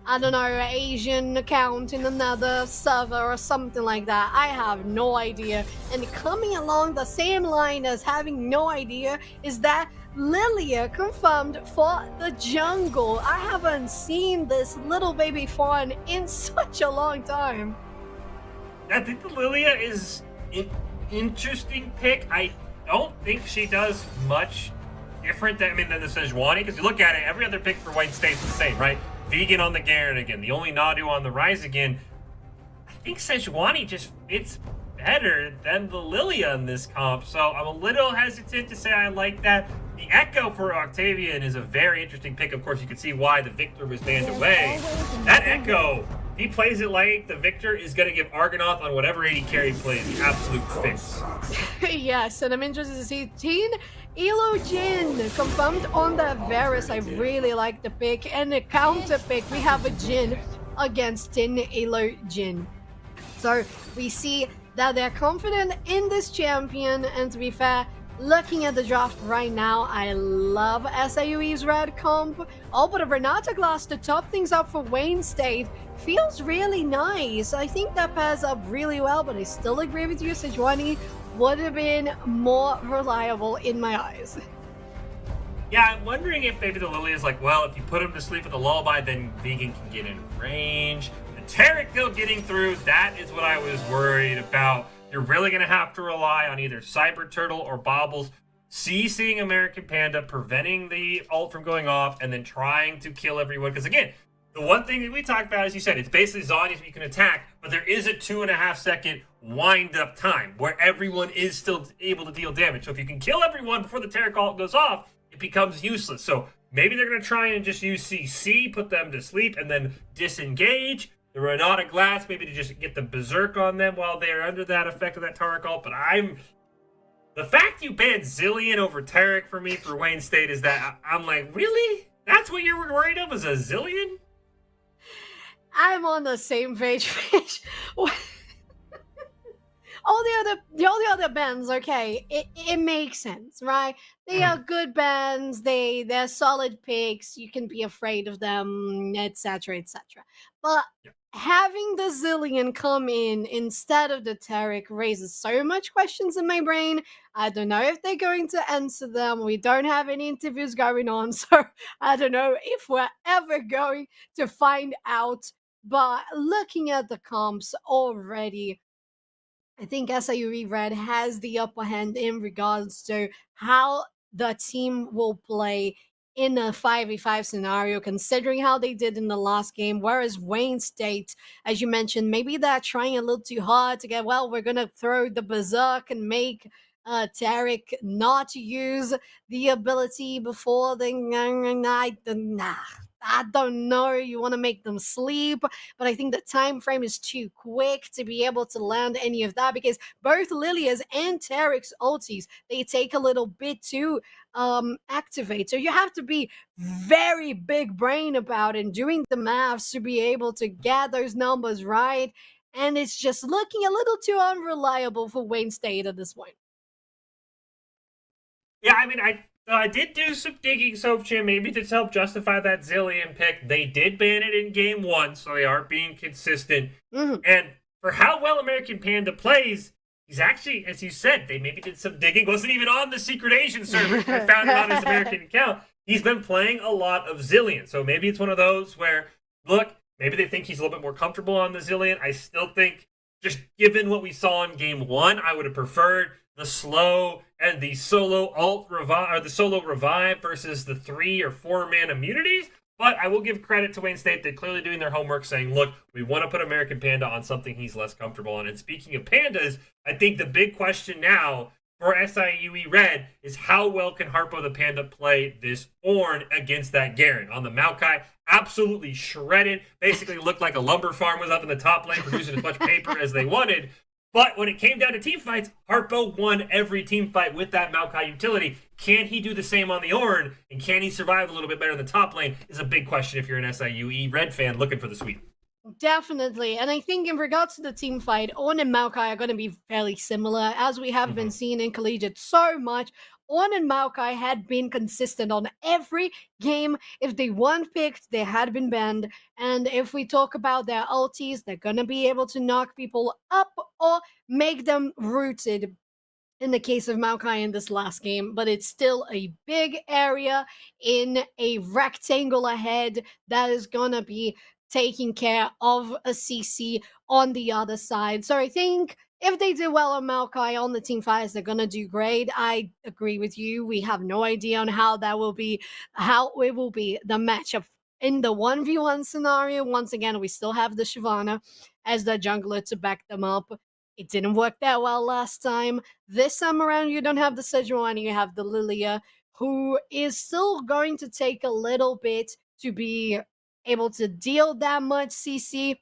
I don't know, Asian account in another server or something like that? I have no idea. And coming along the same line as having no idea is that Lilia confirmed for the jungle. I haven't seen this little baby fawn in such a long time. I think the Lilia is an interesting pick. I don't think she does much different than the Sejuani, because you look at it, every other pick for Wayne State's the same, right? Vegan on the Garen again, the only Nadu on the Rise again. I think Sejuani just fits better than the Lilia in this comp, so I'm a little hesitant to say I like that. The Echo for Octavian is a very interesting pick. Of course, you can see why the Victor was banned away. That Echo, if he plays it like the Victor, is going to give Argonath on whatever AD carry plays the absolute fix. Yes, and I'm interested to see Teen Elo Jin confirmed on the Varus. I really like the pick. And the counter pick, we have a Jin against Tin Elo Jin. So we see that they're confident in this champion, and to be fair, looking at the draft right now, I love SAUE's red comp. Oh, but a Renata Glass to top things up for Wayne State feels really nice. I think that pairs up really well, but I still agree with you, Sejuani would have been more reliable in my eyes. Yeah, I'm wondering if maybe the Lily is like, well, if you put him to sleep with a lullaby, then Vegan can get in range. The Tarek, though, getting through, that is what I was worried about. You're really going to have to rely on either Cyber Turtle or Bobbles CCing American Panda, preventing the ult from going off, and then trying to kill everyone. Because, again, the one thing that we talked about, as you said, it's basically Zhonya's you can attack, but there is a 2.5 second wind-up time where everyone is still able to deal damage. So if you can kill everyone before the Tarek ult goes off, it becomes useless. So maybe they're going to try and just use CC, put them to sleep, and then disengage. The Renata Glass, maybe to just get the Berserk on them while they're under that effect of that Tarek ult. But the fact you banned Zillion over Tarek for me for Wayne State is that I'm like, really? That's what you were worried of, is a Zillion? I'm on the same page. all the other bands, okay, it makes sense, right? They are good bands, they're solid picks, you can be afraid of them, etc., etc. But having the Zillion come in instead of the Tarek raises so much questions in my brain. I don't know if they're going to answer them. We don't have any interviews going on, so I don't know if we're ever going to find out. But looking at the comps already, I think SIUE Red has the upper hand in regards to how the team will play in a 5v5 scenario, considering how they did in the last game. Whereas Wayne State, as you mentioned, maybe they're trying a little too hard to get, well, we're going to throw the Berserk and make Tarek not use the ability before the I don't know. You want to make them sleep, but I think the time frame is too quick to be able to land any of that, because both Lilia's and Tarek's ultis, they take a little bit to activate. So you have to be very big brain about it and doing the maths to be able to get those numbers right. And it's just looking a little too unreliable for Wayne State at this point. Yeah, I mean, I did do some digging, Sofchan, maybe to help justify that Zillion pick. They did ban it in game 1, so they are being consistent. And for how well American Panda plays, he's actually, as you said, they maybe did some digging. Wasn't even on the Secret Asian server. I found it on his American account. He's been playing a lot of Zillion. So maybe it's one of those where, look, maybe they think he's a little bit more comfortable on the Zillion. I still think, just given what we saw in game 1, I would have preferred the slow and the solo ult revive, or the solo revive versus the 3 or 4 man immunities. But I will give credit to Wayne State. They're clearly doing their homework, saying, look, we want to put American Panda on something he's less comfortable on. And speaking of pandas, I think the big question now for SIUE Red is how well can Harpo the Panda play this Ornn against that Garen? On the Maokai, absolutely shredded. Basically looked like a lumber farm was up in the top lane producing as much paper as they wanted. But when it came down to team fights, Harpo won every team fight with that Maokai utility. Can he do the same on the Ornn? And can he survive a little bit better in the top lane is a big question if you're an SIUE Red fan looking for the sweep. Definitely. And I think in regards to the team fight, Ornn and Maokai are going to be fairly similar, as we have been seeing in Collegiate so much. Ornn and Maokai had been consistent on every game. If they weren't picked, they had been banned. And if we talk about their ultis, they're going to be able to knock people up or make them rooted in the case of Maokai in this last game. But it's still a big area in a rectangle ahead that is going to be taking care of a CC on the other side. So I think if they do well on Maokai on the team fights, they're gonna do great. I agree with you. We have no idea on how it will be the matchup in the 1v1 scenario. Once again, we still have the Shyvana as the jungler to back them up. It didn't work that well last time. This time around, you don't have the Sejuani, you have the Lilia, who is still going to take a little bit to be able to deal that much CC.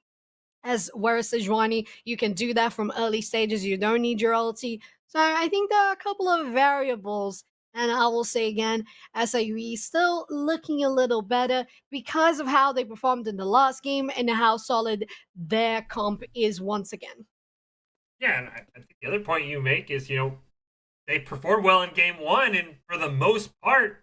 As whereas Sejuani, you can do that from early stages. You don't need your ulti. So I think there are a couple of variables. And I will say again, SIUE still looking a little better because of how they performed in the last game and how solid their comp is once again. Yeah, and I think the other point you make is, they performed well in game one, and for the most part,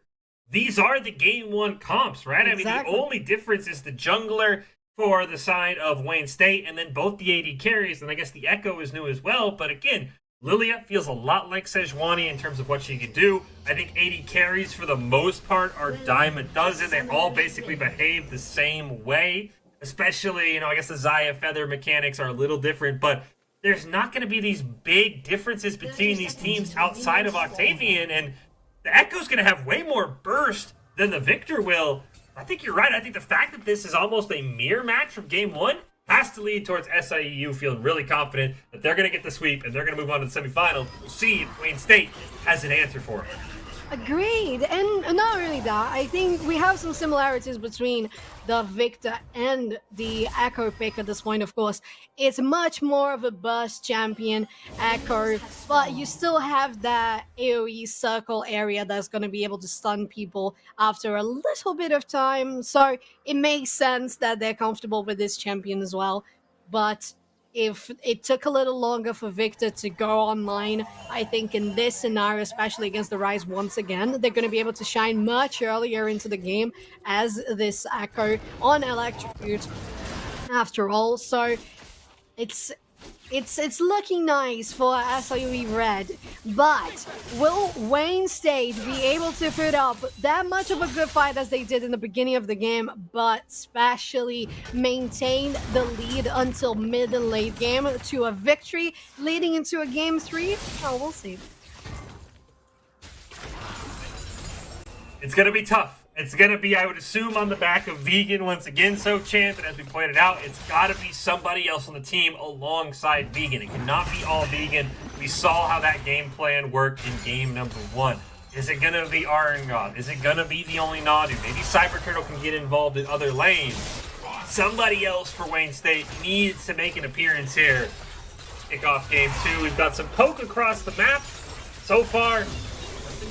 these are the game one comps, right? Exactly. I mean, the only difference is the jungler for the side of Wayne State, and then both the AD carries, and I guess the Echo is new as well. But again, Lilia feels a lot like Sejuani in terms of what she can do. I think AD carries, for the most part, are dime a dozen. They all basically behave the same way, especially, I guess the Xayah Feather mechanics are a little different, but there's not going to be these big differences between these teams outside of Octavian, and the Echo's going to have way more burst than the Victor will. I think you're right. I think the fact that this is almost a mirror match from game one has to lead towards SIEU feeling really confident that they're going to get the sweep and they're going to move on to the semifinal. We'll see if Wayne State has an answer for it. Agreed. And not really that. I think we have some similarities between the Victor and the Echo pick at this point, of course. It's much more of a burst champion, Echo, but you still have that AoE circle area that's going to be able to stun people after a little bit of time. So it makes sense that they're comfortable with this champion as well. But if it took a little longer for Victor to go online, I think in this scenario, especially against the Rise once again, they're going to be able to shine much earlier into the game as this Echo on Electrocute after all. So it's looking nice for SIUE Red, but will Wayne State be able to put up that much of a good fight as they did in the beginning of the game, but especially maintain the lead until mid and late game to a victory leading into a game 3? Oh, we'll see. It's going to be tough. It's going to be, I would assume, on the back of Vegan once again, Sochan, but as we pointed out, it's got to be somebody else on the team alongside Vegan. It cannot be all Vegan. We saw how that game plan worked in game number 1. Is it going to be Arengod? Is it going to be the only Nadu? Maybe Cyber Turtle can get involved in other lanes. Somebody else for Wayne State needs to make an appearance here. Kick off game 2. We've got some poke across the map. So far,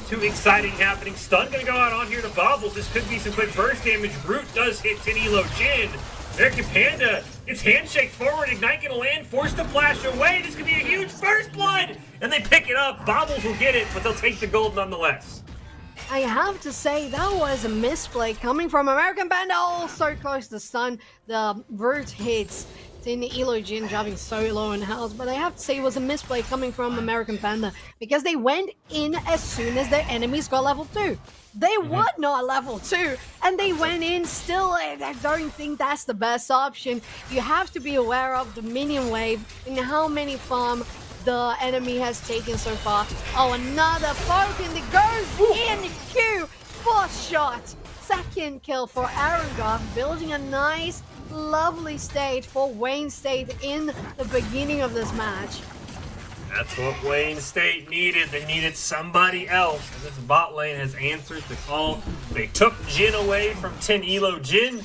too exciting happening. Stun gonna go out on here to Bobbles. This could be some quick burst damage. Brute does hit Tinilo Jin. American Panda, it's handshake forward. Ignite gonna land, forced to flash away. This could be a huge first blood. And they pick it up. Bobbles will get it, but they'll take the gold nonetheless. I have to say, that was a misplay coming from American Panda. Oh, so close to stun. The Brute hits Elo Jin dropping so low in health, but I have to say it was a misplay coming from American Panda because they went in as soon as their enemies got level 2. They were not level 2, and they went in still. I don't think that's the best option. You have to be aware of the minion wave and how many farm the enemy has taken so far. Oh, another poke, and it goes in the queue. 4th shot. 2nd kill for Arengard, building a nice, lovely state for Wayne State in the beginning of this match. That's what Wayne State needed. They needed somebody else. And this bot lane has answered the call. They took Jin away from Elo Jin.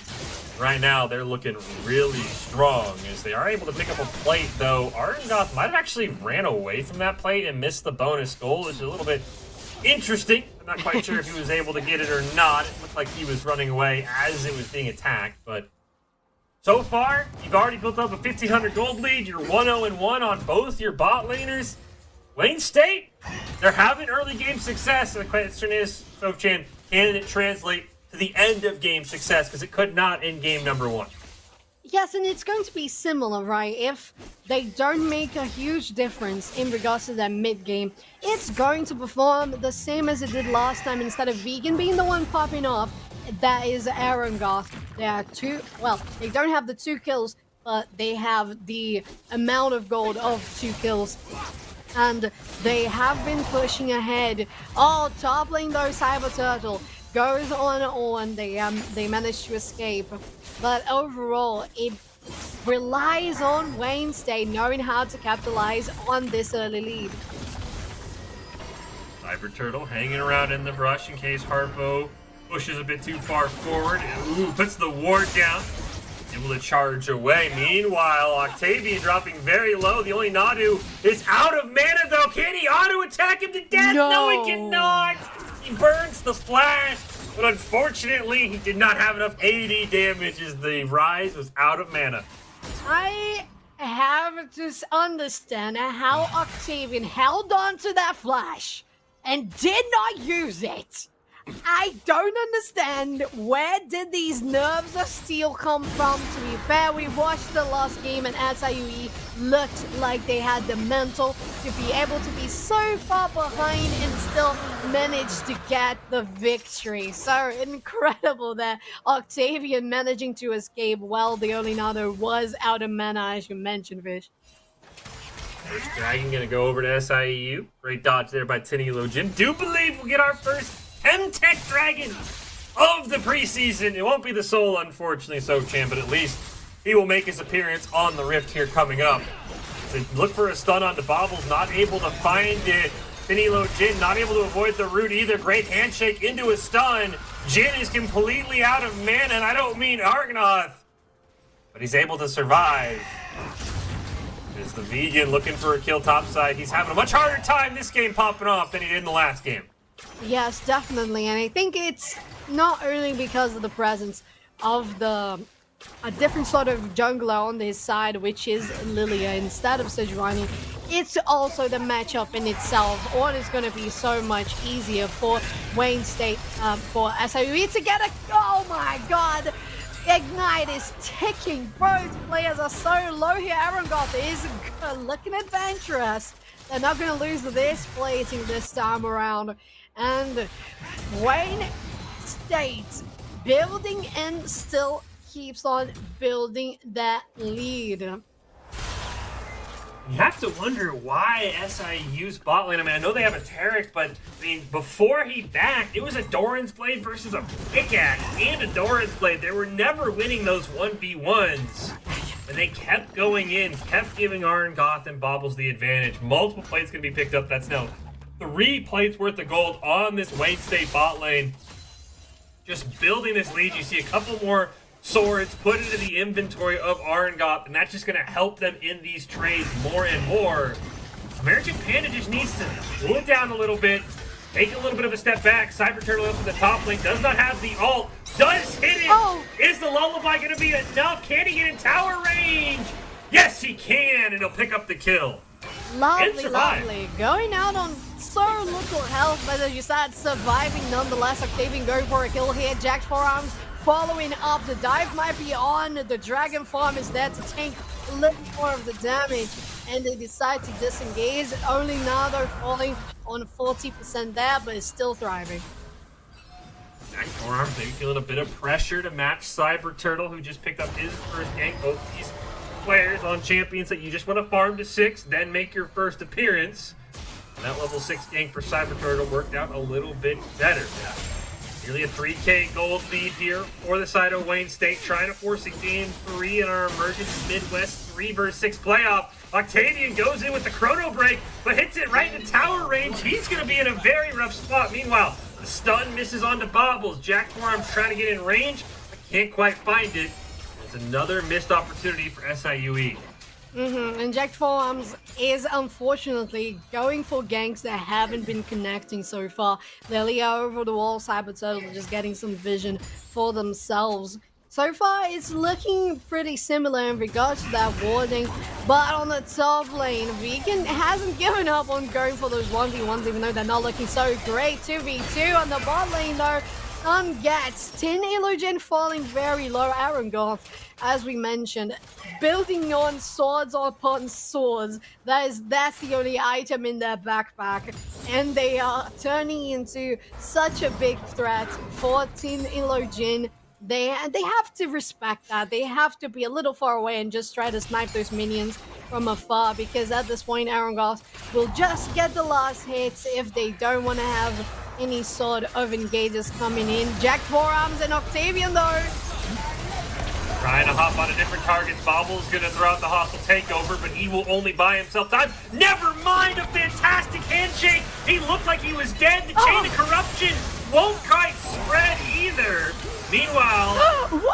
Right now, they're looking really strong as they are able to pick up a plate, though. Arengoth might have actually ran away from that plate and missed the bonus goal, which is a little bit interesting. I'm not quite sure if he was able to get it or not. It looked like he was running away as it was being attacked, but so far, you've already built up a 1,500 gold lead. You're 1-0-1 on both your bot laners. Wayne State, they're having early game success. And the question is, Sochan, can it translate to the end of game success? Because it could not in game number 1. Yes, and it's going to be similar, right? If they don't make a huge difference in regards to that mid-game, it's going to perform the same as it did last time. Instead of Vegan being the one popping off, that is Arengoth. There are 2, well, they don't have the 2 kills, but they have the amount of gold of 2 kills. And they have been pushing ahead. Oh, toppling though, Cyber Turtle goes on. They managed to escape. But overall, it relies on Wayne State knowing how to capitalize on this early lead. Cyber Turtle hanging around in the brush in case Harpo pushes a bit too far forward. Ooh, puts the ward down. Able to charge away. Meanwhile, Octavian dropping very low. The only Nadu is out of mana, though. Can he auto-attack him to death? No, he cannot. He burns the flash. But unfortunately, he did not have enough AD damage as the Rise was out of mana. I have to understand how Octavian held on to that flash and did not use it. I don't understand, where did these nerves of steel come from? To be fair, we watched the last game and SIUE looked like they had the mental to be able to be so far behind and still manage to get the victory. So incredible that Octavian managing to escape while the only Nado was out of mana, as you mentioned, Fish. First Dragon gonna go over to SIEU. Great dodge there by Tinilogin. Do believe we'll get our first M-Tech Dragon of the preseason. It won't be the Soul, unfortunately, Sochan, but at least he will make his appearance on the Rift here coming up. They look for a stun onto Bobbles, not able to find it. Finilo Jin not able to avoid the root either. Great handshake into a stun. Jin is completely out of mana, and I don't mean Argnoth, but he's able to survive. There's the Vegan looking for a kill topside. He's having a much harder time this game popping off than he did in the last game. Yes, definitely, and I think it's not only because of the presence of a different sort of jungler on his side, which is Lilia instead of Sejuani. It's also the matchup in itself. What is going to be so much easier for Wayne State, for SIUE to get a... Oh my god! Ignite is ticking. Both players are so low here. Arangoth is looking adventurous. They're not going to lose this plating this time around. And Wayne State building and still keeps on building that lead. You have to wonder why SIU's bot lane. I mean, I know they have a Taric, but I mean, before he backed, it was a Doran's Blade versus a Pickaxe and a Doran's Blade. They were never winning those 1v1s. And they kept going in, kept giving Arngoth and Bobbles the advantage. Multiple plates can be picked up. That's now 3 plates worth of gold on this Wayne State bot lane. Just building this lead. You see a couple more swords put into the inventory of Arngoth, and that's just going to help them in these trades more and more. American Panda just needs to cool it down a little bit, take a little bit of a step back. Cyber Turtle up in the top lane, does not have the ult, does hit it! Oh. Is the lullaby going to be enough? Can he get in tower range? Yes, he can, and he'll pick up the kill. Lovely, lovely. Going out on so little health, but as you said, surviving nonetheless. Octavian going for a kill here. Jack's forearms following up. The dive might be on. The Dragon Farm is there to tank a little more of the damage. And they decide to disengage. Only now they're falling on 40% there, but it's still thriving. Jack forearms, maybe feeling a bit of pressure to match Cyber Turtle, who just picked up his first gank. Both these players on champions that you just want to farm to 6, then make your first appearance. And that level 6 gank for Cyber Turtle worked out a little bit better. Nearly a 3k gold lead here for the side of Wayne State, trying to force a game 3 in our Emergence Midwest 3 vs 6 playoff. Octavian goes in with the chrono break, but hits it right into tower range. He's going to be in a very rough spot. Meanwhile, the stun misses onto Bobbles. Jack Forearms trying to get in range, but can't quite find it. It's another missed opportunity for SIUE. And Jack Forearms is unfortunately going for ganks that haven't been connecting so far. Lilia over the wall, Cyber Turtle just getting some vision for themselves. So far, it's looking pretty similar in regards to that warding, but on the top lane, Vegan hasn't given up on going for those 1v1s, even though they're not looking so great. 2v2 on the bot lane, though. Sun gets Tin Illusion falling very low. Arangoth, as we mentioned, building on swords upon swords. That's the only item in their backpack, and they are turning into such a big threat for Tin Illusion. They have to respect that. They have to be a little far away and just try to snipe those minions from afar, because at this point Arangoth will just get the last hits if they don't want to have any sort of engages coming in. Jack Forearms and Octavian though. Trying to hop on a different target. Bobble's going to throw out the hostile takeover, but he will only buy himself time. Never mind a fantastic handshake. He looked like he was dead. The chain of corruption won't quite spread either. Meanwhile,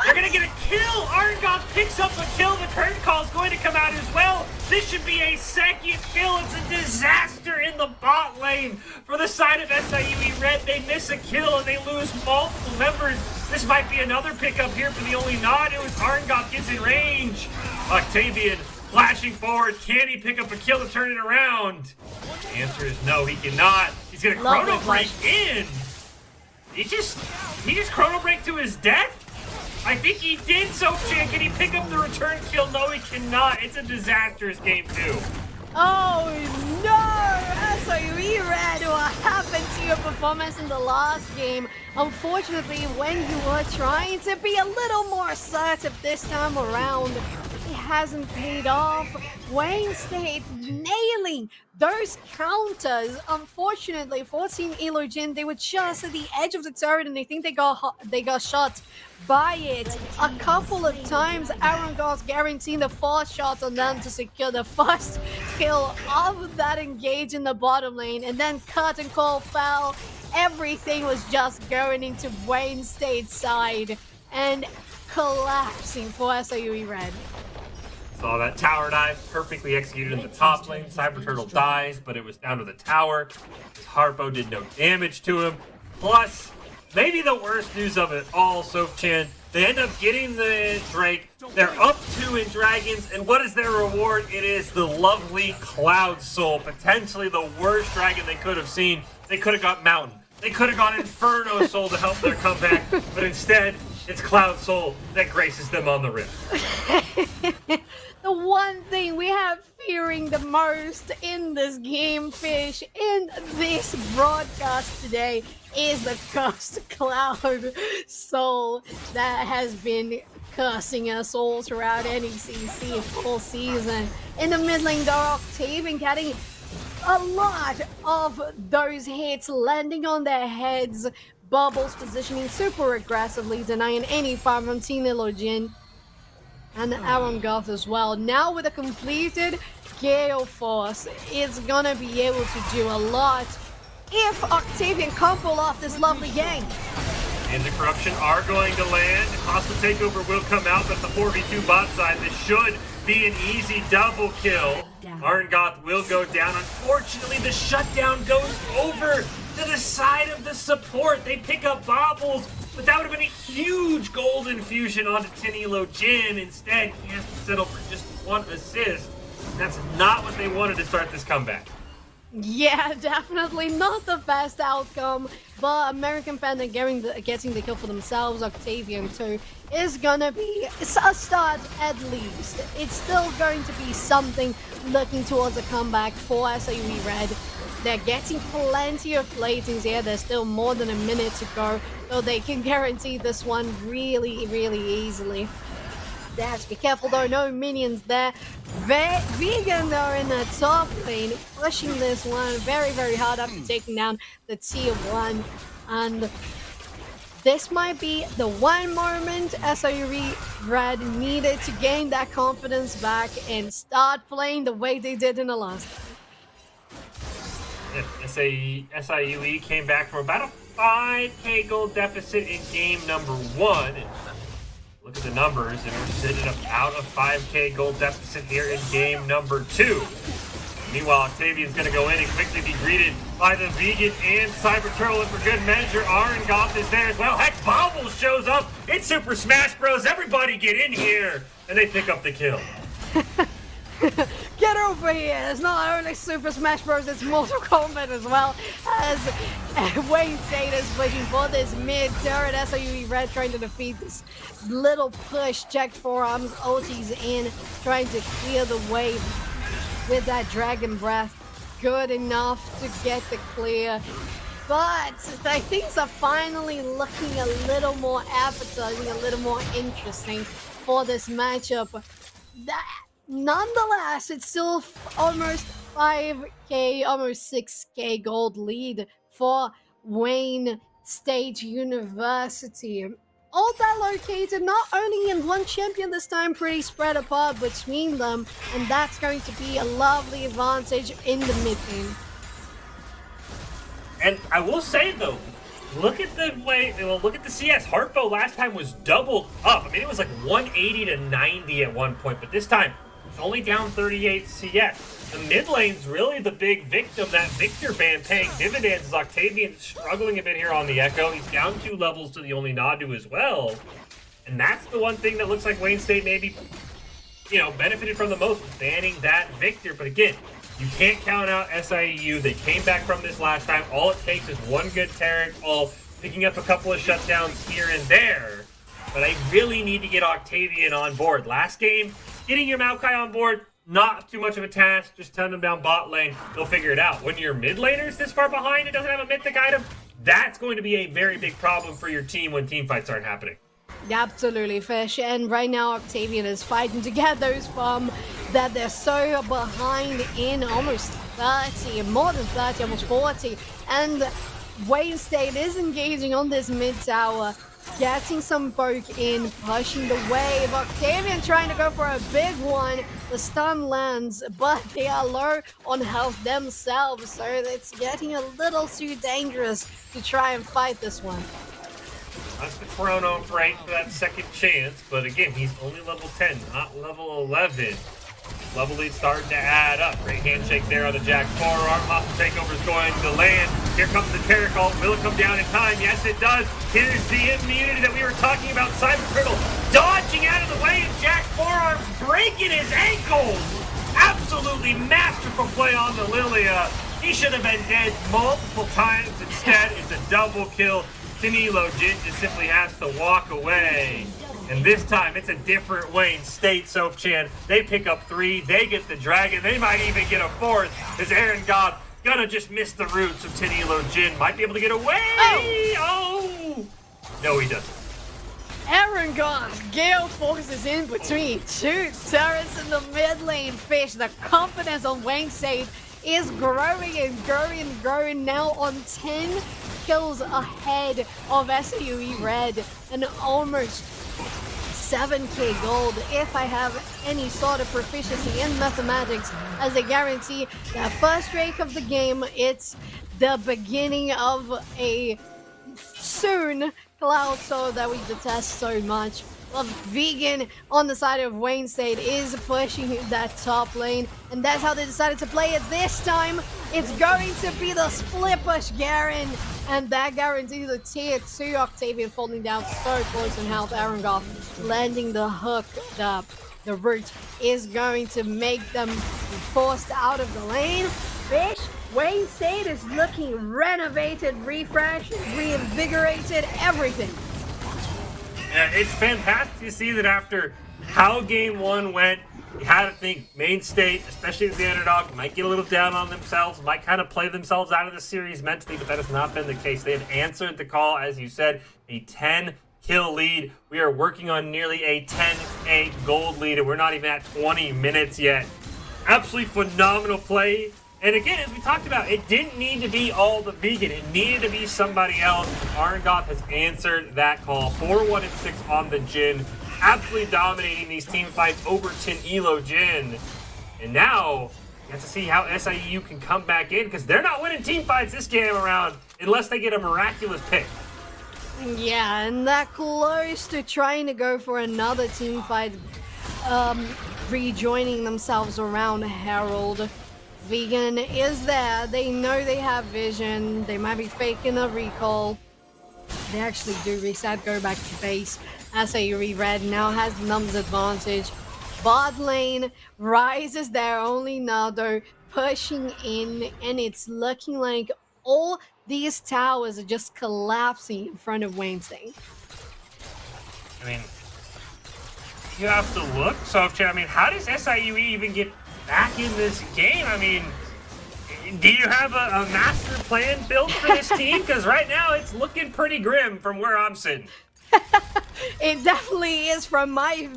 they're going to get a kill. Arngoth picks up a kill. The curtain call is going to come out as well. This should be a second kill. It's a disaster in the bot lane. For the side of SIUE Red, they miss a kill and they lose multiple members. This might be another pickup here for the only nod. It was Arngoth gets in range. Octavian flashing forward. Can he pick up a kill to turn it around? The answer is no, he cannot. He's going to chrono break in. He just chrono break to his death? I think he did so, Chan. Can he pick up the return kill? No, he cannot. It's a disastrous game, too. Oh no! SIUE Red, what happened to your performance in the last game? Unfortunately, when you were trying to be a little more assertive this time around, it hasn't paid off. Wayne State nailing those counters. Unfortunately, 14 Elogin, they were just at the edge of the turret and I think they got shot by it a couple of times. Aaron Goss guaranteeing the 4 shots on them to secure the first kill of that engage in the bottom lane, and then cut and call fell. Everything was just going into Wayne State's side and collapsing for SIUE Red. Saw that tower dive perfectly executed in the top lane. Cyber Turtle dies, but it was down to the tower. Harpo did no damage to him. Plus, maybe the worst news of it all, Soph-chan, they end up getting the Drake. They're up 2 in Dragons, and what is their reward? It is the lovely Cloud Soul, potentially the worst dragon they could have seen. They could have got Mountain. They could have got Inferno Soul to help their comeback, but instead, it's Cloud Soul that graces them on the rift. The one thing we have fearing the most in this game, Fish, in this broadcast today, is the cursed Cloud Soul that has been cursing us all throughout NECC all season. In the mid lane, though, Octavian getting a lot of those hits landing on their heads. Bubbles positioning super aggressively, denying any farm from Tina Login and Aaron Goth as well. Now with a completed Gale Force, it's gonna be able to do a lot if Octavian can't pull off this lovely game. And the corruption are going to land. Hostile takeover will come out, but the 4v2 bot side, this should be an easy double kill. Arngoth will go down. Unfortunately, the shutdown goes over to the side of the support. They pick up Bobbles, but that would have been a huge gold infusion onto Tinilo Jin. Instead, he has to settle for just 1 assist. That's not what they wanted to start this comeback. Yeah, definitely not the best outcome, but American Panda getting the kill for themselves, Octavian too, is gonna be a start at least. It's still going to be something looking towards a comeback for SIUE Red. They're getting plenty of platings here. There's still more than a minute to go, so they can guarantee this one really, really easily. They have to be careful though, no minions there. Vegan though in the top lane, pushing this one very, very hard after taking down the tier 1. And this might be the one moment SIUE Red needed to gain that confidence back and start playing the way they did in the last game. SIUE came back from about a 5k gold deficit in game number 1. And look at the numbers, and we're sitting about a 5k gold deficit here in game number 2. Meanwhile, Octavian's going to go in and quickly be greeted by the Vegan and Cyber Turtle, and for good measure, Arngoth is there as well. Heck, Bobbles shows up. It's Super Smash Bros. Everybody get in here, and they pick up the kill. Get over here! It's not only Super Smash Bros, it's Mortal Kombat as well, as Wayne State is pushing for this mid turret. SIUE Red trying to defeat this little push, checked forearms, ultis in, trying to clear the way with that Dragon Breath. Good enough to get the clear. But things are finally looking a little more appetizing, a little more interesting for this matchup. Nonetheless, it's still almost 5k, almost 6k gold lead for Wayne State University. all that located not only in one champion this time, pretty spread apart between them, and that's going to be a lovely advantage in the mid lane. And I will say though, look at the way, well, look at the CS. Heartbow last time was doubled up. I mean, it was like 180 to 90 at one point, but this time it's only down 38 CS. The mid lane's really the big victim. That Victor ban paying dividends. Octavian struggling a bit here on the Echo. He's down 2 levels to the only Nadu as well. And that's the one thing that looks like Wayne State maybe, benefited from the most, was banning that Victor. But again, you can't count out SIU. They came back from this last time. All it takes is one good Taric, picking up a couple of shutdowns here and there. But I really need to get Octavian on board. Last game, getting your Maokai on board, not too much of a task. Just turn them down bot lane. They'll figure it out. When your mid laner's this far behind and doesn't have a mythic item, that's going to be a very big problem for your team when team fights start happening. Absolutely, Fish. And right now, Octavian is fighting to get those farm that they're so behind in almost 30, more than 30, almost 40. And Wayne State is engaging on this mid tower, getting some poke in, pushing the wave. Octavian trying to go for a big one. The stun lands, but they are low on health themselves, so it's getting a little too dangerous to try and fight this one. That's the chrono right for that second chance, but again, he's only level 10, not level 11. Level lead starting to add up. Great handshake there on the Jack forearm. Hostile takeover is going to land. Here comes the Taric ult. Will it come down in time? Yes, it does. Here's the immunity that we were talking about. Cyber Turtle dodging out of the way, and Jack forearm breaking his ankles. Absolutely masterful play on the Lilia. He should have been dead multiple times. Instead, it's a double kill. Danilo Jin just simply has to walk away. And this time, it's a different Wayne State, Sopchan. They pick up 3, they get the dragon, they might even get a 4th, as Aaron God gonna just miss the roots of Danilo Jin. Might be able to get away! Oh! No, he doesn't. Aaron God, Gale focuses in between 2 turrets in the mid lane. Fish, the confidence on Wayne State is growing and growing and growing, now on 10 kills ahead of SAUE Red, and almost 7k gold if I have any sort of proficiency in mathematics, as a guarantee that first break of the game. It's the beginning of a soon cloud soul that we detest so much. Vegan on the side of Wayne State is pushing that top lane, and that's how they decided to play it this time. It's going to be the split push Garen, and that guarantees a tier 2. Octavian falling down so close in health. Aaron Goff landing the hook. The root is going to make them forced out of the lane. Fish, Wayne State is looking renovated, refreshed, reinvigorated, everything. It's fantastic to see that after how game 1 went, you had to think Main State, especially as the underdog, might get a little down on themselves, might kind of play themselves out of the series mentally, but that has not been the case. They have answered the call, as you said, a 10-kill lead. We are working on nearly a 10-8 gold lead, and we're not even at 20 minutes yet. Absolutely phenomenal play. And again, as we talked about, it didn't need to be all the vegan. It needed to be somebody else. Arngoth has answered that call. 4-1-6 on the Jin. Absolutely dominating these team fights over Tin Elo Jin. And now, you have to see how SIU can come back in, because they're not winning team fights this game around unless they get a miraculous pick. Yeah, and that close to trying to go for another team fight, rejoining themselves around Herald. Vegan is there. They know they have vision. They might be faking a recall. They actually do reset, go back to base. SAUE Red now has the numbers advantage. Bot lane rises there, only Nado pushing in, and it's looking like all these towers are just collapsing in front of Wayne State. I mean, you have to look, Sopchan. I mean, how does SIUE even get back in this game? I mean, do you have a master plan built for this team? Because right now it's looking pretty grim from where I'm sitting. It definitely is from my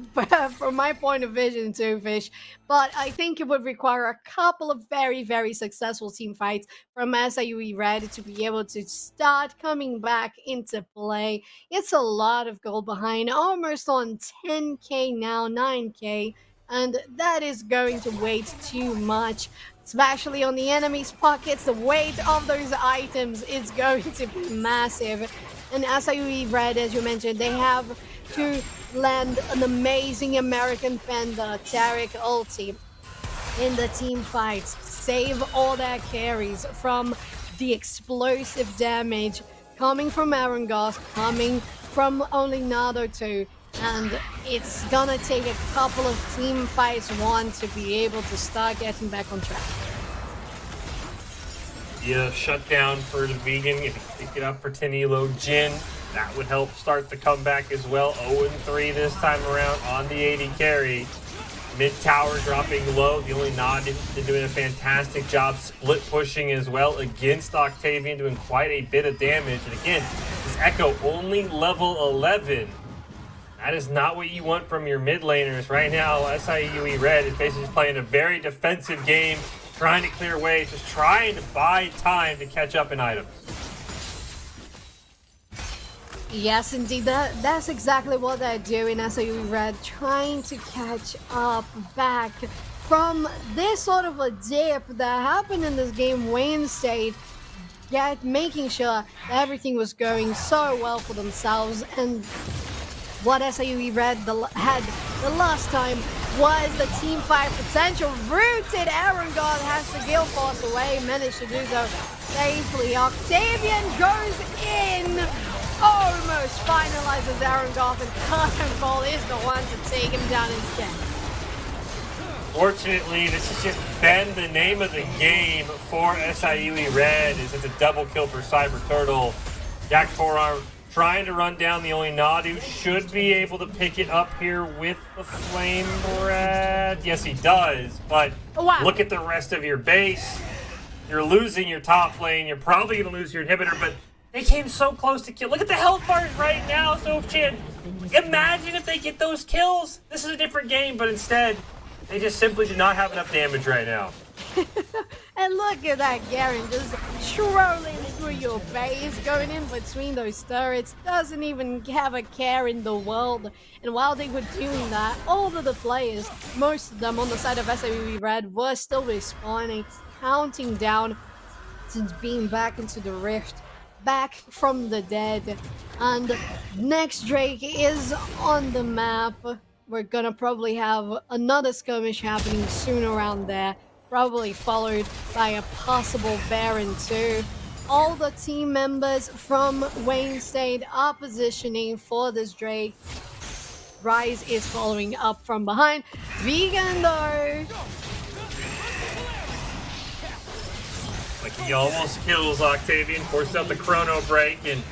from my point of vision too, Fish. But I think it would require a couple of very, very successful team fights from SIUE Red to be able to start coming back into play. It's a lot of gold behind, almost on 10k now, 9k, and that is going to weigh too much. Especially on the enemy's pockets, the weight of those items is going to be massive. And SIUE Red, as you mentioned, they have to land an amazing American Panda Tarek ulti in the team fights, save all their carries from the explosive damage coming from Arangoth, coming from only Nado too. And it's gonna take a couple of team fights one to be able to start getting back on track. Yeah, shutdown for the vegan. If you pick it up for Tenilo Jin, that would help start the comeback as well. 0-3 this time around on the 80 carry. Mid tower dropping low. The only nod is doing a fantastic job split pushing as well against Octavian, doing quite a bit of damage. And again, this Echo only level 11. That is not what you want from your mid laners. Right now, SIUE Red is basically just playing a very defensive game, trying to clear waves, just trying to buy time to catch up in items. Yes, indeed. That's exactly what they're doing, SIUE Red, trying to catch up back from this sort of a dip that happened in this game. Wayne State making sure that everything was going so well for themselves, and what SIUE Red had the last time was the team fight potential. Rooted Arangoth has to Gale Force away, managed to do so safely. Octavian goes in, almost finalizes Arangoth, and Cannonball is the one to take him down instead. Fortunately, this has just been the name of the game for SIUE Red, as it's a double kill for Cyber Turtle. Jack Forearm trying to run down the only Nadu, should be able to pick it up here with the Flame Breath. Yes, he does, but look at the rest of your base. You're losing your top lane. You're probably going to lose your inhibitor, but they came so close to kill. Look at the health bars right now, Sofchan. Imagine if they get those kills. This is a different game, but instead, they just simply do not have enough damage right now. And look at that Garen just strolling through your base, going in between those turrets, doesn't even have a care in the world. And while they were doing that, all of the players, most of them on the side of SIUE Red, were still respawning, counting down since being back into the rift, back from the dead. And next Drake is on the map. We're gonna probably have another skirmish happening soon around there, probably followed by a possible Baron too. All the team members from Wayne State are positioning for this Drake. Rise is following up from behind. Vegan though, Like, he almost kills Octavian, forces out the chrono break, and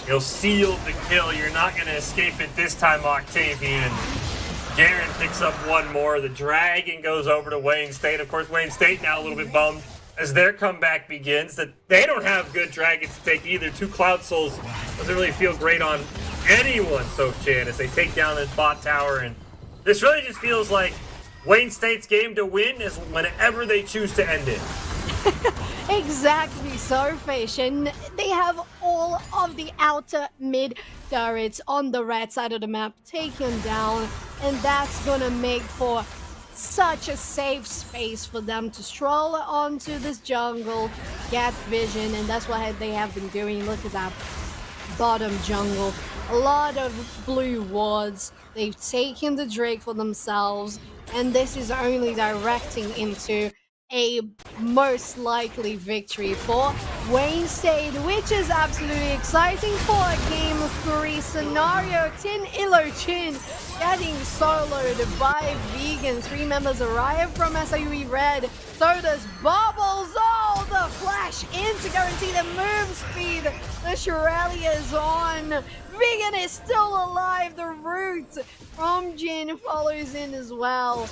he'll seal the kill. You're not going to escape it this time, Octavian. Garen picks up one more. The Dragon goes over to Wayne State. Of course, Wayne State now a little bit bummed as their comeback begins that they don't have good Dragons to take either. Two Cloud Souls doesn't really feel great on anyone, Sofchan, as they take down this bot tower. And this really just feels like Wayne State's game to win is whenever they choose to end it. Exactly so, Fish, and they have all of the outer mid turrets on the red side of the map taken down, and that's gonna make for such a safe space for them to stroll onto this jungle, get vision, and that's what they have been doing. Look at that bottom jungle, a lot of blue wards. They've taken the Drake for themselves, and this is only directing into a most likely victory for Wayne State, which is absolutely exciting for a Game 3 scenario. Tin Ilochin getting soloed by Vegan. 3 members arrive from SIUE Red. So does Bubbles. Oh, the flash in to guarantee the move speed. The Shirelli is on. Vegan is still alive. The root from Jin follows in as well.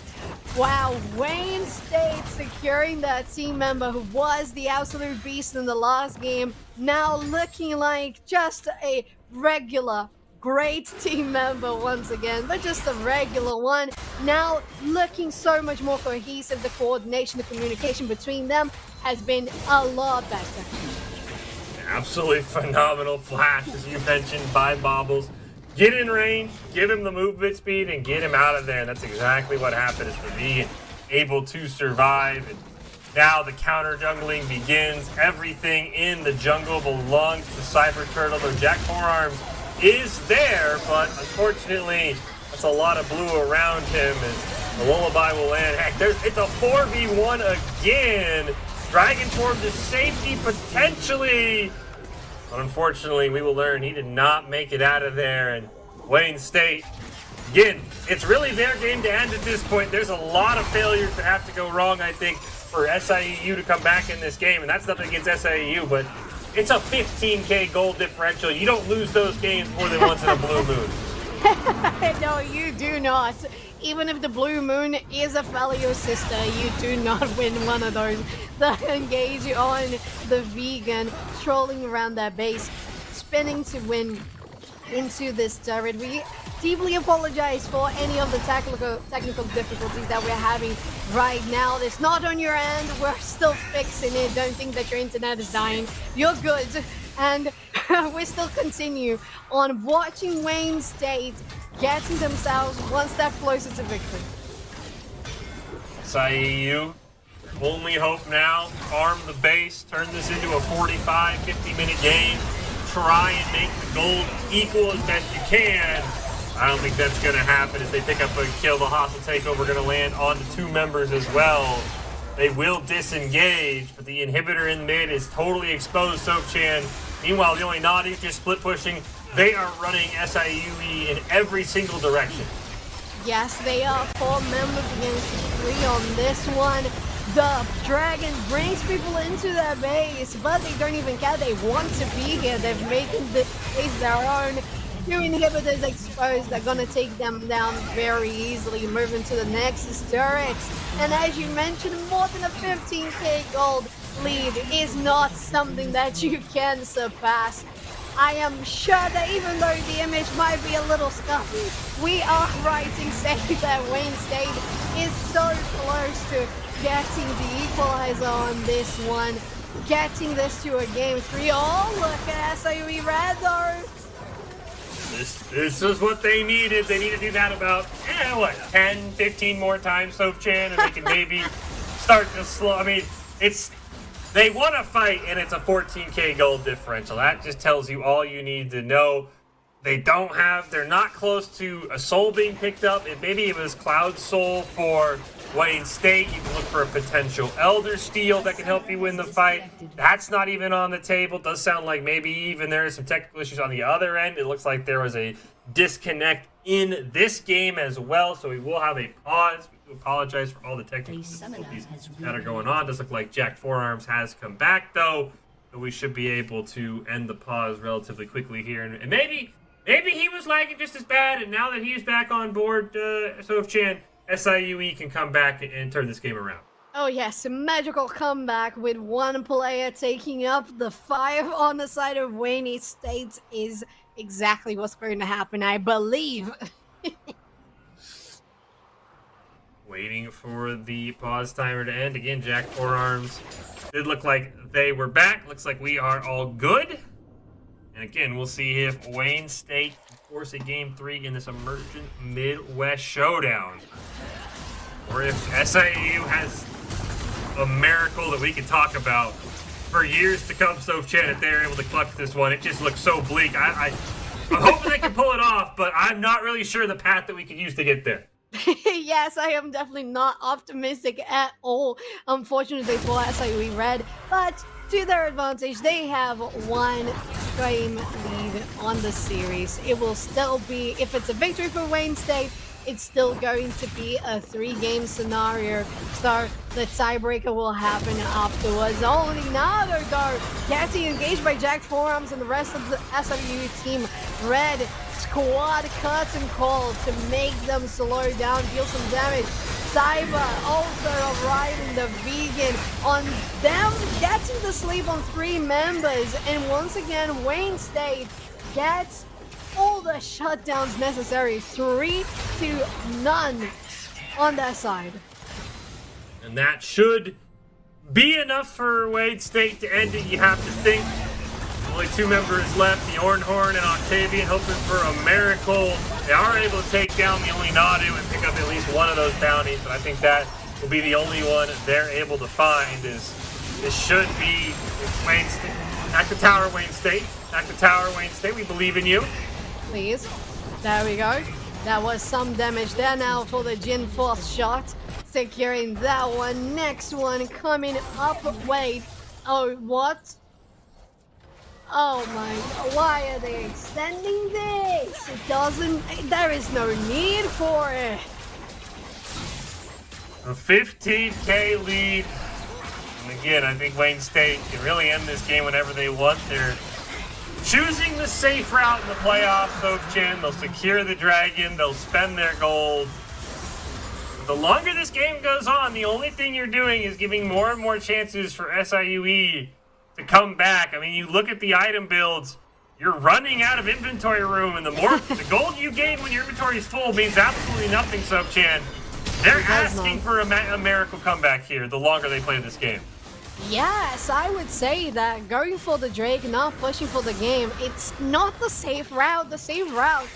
Wow, Wayne State securing that team member who was the absolute beast in the last game, now looking like just a regular great team member once again, but just a regular one. Now looking so much more cohesive. The coordination, the communication between them has been a lot better. Absolutely phenomenal flash, as you mentioned, by Bobbles. Get in range, give him the movement speed, and get him out of there. And that's exactly what happened, is for being able to survive. And now the counter jungling begins. Everything in the jungle belongs to Cyber Turtle. Though Jack Forearms is there, but unfortunately, that's a lot of blue around him, and the lullaby will land. Heck, it's a 4v1 again. Dragon form to safety, potentially. But unfortunately, we will learn he did not make it out of there. And Wayne State, again, it's really their game to end at this point. There's a lot of failures that have to go wrong, I think, for SIEU to come back in this game. And that's nothing against SIEU, but it's a 15K gold differential. You don't lose those games more than once in a blue moon. No, you do not. Even if the blue moon is a fellow sister, you do not win one of those. The engage on the vegan, strolling around that base, spinning to win into this turret. We deeply apologize for any of the technical difficulties that we're having right now. It's not on your end. We're still fixing it. Don't think that your internet is dying. You're good. And we still continue on watching Wayne State getting themselves one step closer to victory. SIEU, only hope now, farm the base, turn this into a 45, 50-minute game, try and make the gold equal as best you can. I don't think that's going to happen. If they pick up a kill, the hostile takeover going to land onto 2 members as well. They will disengage, but the inhibitor in mid is totally exposed. Sofchan, meanwhile, the only naughty just split pushing. They are running SIUE in every single direction. Yes, they are 4 members against 3 on this one. The dragon brings people into their base, but they don't even care. They want to be here. They're making this base their own. 2 inhibitors exposed. They're gonna take them down very easily, moving to the Nexus turret. And as you mentioned, more than a 15k gold lead is not something that you can surpass. I am sure that even though the image might be a little scuffy, we are writing saying that Wayne State is so close to getting the equalizer on this one, getting this to a game 3. Oh, look at SIUE Red though. This is what they needed. They need to do that about, 10, 15 more times, Sofchan, and they can maybe start to slow. I mean, they want to fight, and it's a 14k gold differential. That just tells you all you need to know. They're not close to a soul being picked up. Maybe it was Cloud Soul for Wayne State. You can look for a potential Elder Steel that can help you win the fight. That's not even on the table. Does sound like maybe even there are some technical issues on the other end. It looks like there was a disconnect in this game as well, so we will have a pause. We do apologize for all the technical difficulties that are going on. Does look like Jack Forearms has come back, though, so we should be able to end the pause relatively quickly here. And maybe he was lagging just as bad, and now that he's back on board, Sofchan, SIUE can come back and turn this game around. Oh yes, a magical comeback with one player taking up the 5 on the side of Wayne State is exactly what's going to happen, I believe. Waiting for the pause timer to end. Again, Jack Forearms did look like they were back. Looks like we are all good. And again, we'll see if Wayne State can force a game 3 in this emergent Midwest showdown. Or if SIU has a miracle that we can talk about for years to come, Sofchan, if they're able to clutch this one. It just looks so bleak. I'm hoping they can pull it off, but I'm not really sure the path that we could use to get there. Yes, I am definitely not optimistic at all, unfortunately for SIUE Red, but to their advantage, they have 1 game lead on the series. It will still be, if it's a victory for Wayne State, it's still going to be a 3-game scenario, so the tiebreaker will happen afterwards. Only Nago though, getting engaged by Jack Forearms and the rest of the SIU team. Red squad curtain call to make them slow down, deal some damage. Cyber also arriving, the vegan on them, getting the sleep on 3 members, and once again Wayne State gets all all the shutdowns necessary. 3-0 on that side. And that should be enough for Wayne State to end it, you have to think. Only 2 members left, the Ornhorn and Octavian, hoping for a miracle. They are able to take down the only Nadu and pick up at least one of those bounties, but I think that will be the only one they're able to find. This should be Wayne State. Back to tower, Wayne State. Back to tower, Wayne State. We believe in you. Please. There we go. That was some damage there now for the Jin Force shot. Securing that one. Next one coming up. Wait. Oh, what? Oh my, why are they extending this? There is no need for it. A 15K lead. And again, I think Wayne State can really end this game whenever they want. They're choosing the safe route in the playoffs, Sochin. They'll secure the dragon. They'll spend their gold. The longer this game goes on, the only thing you're doing is giving more and more chances for SIUE to come back. I mean, you look at the item builds, you're running out of inventory room, and the gold you gain when your inventory is full means absolutely nothing, Sochan. They're asking for a miracle comeback here the longer they play this game. Yes, I would say that going for the Drake, not pushing for the game, it's not the safe route. The safe route,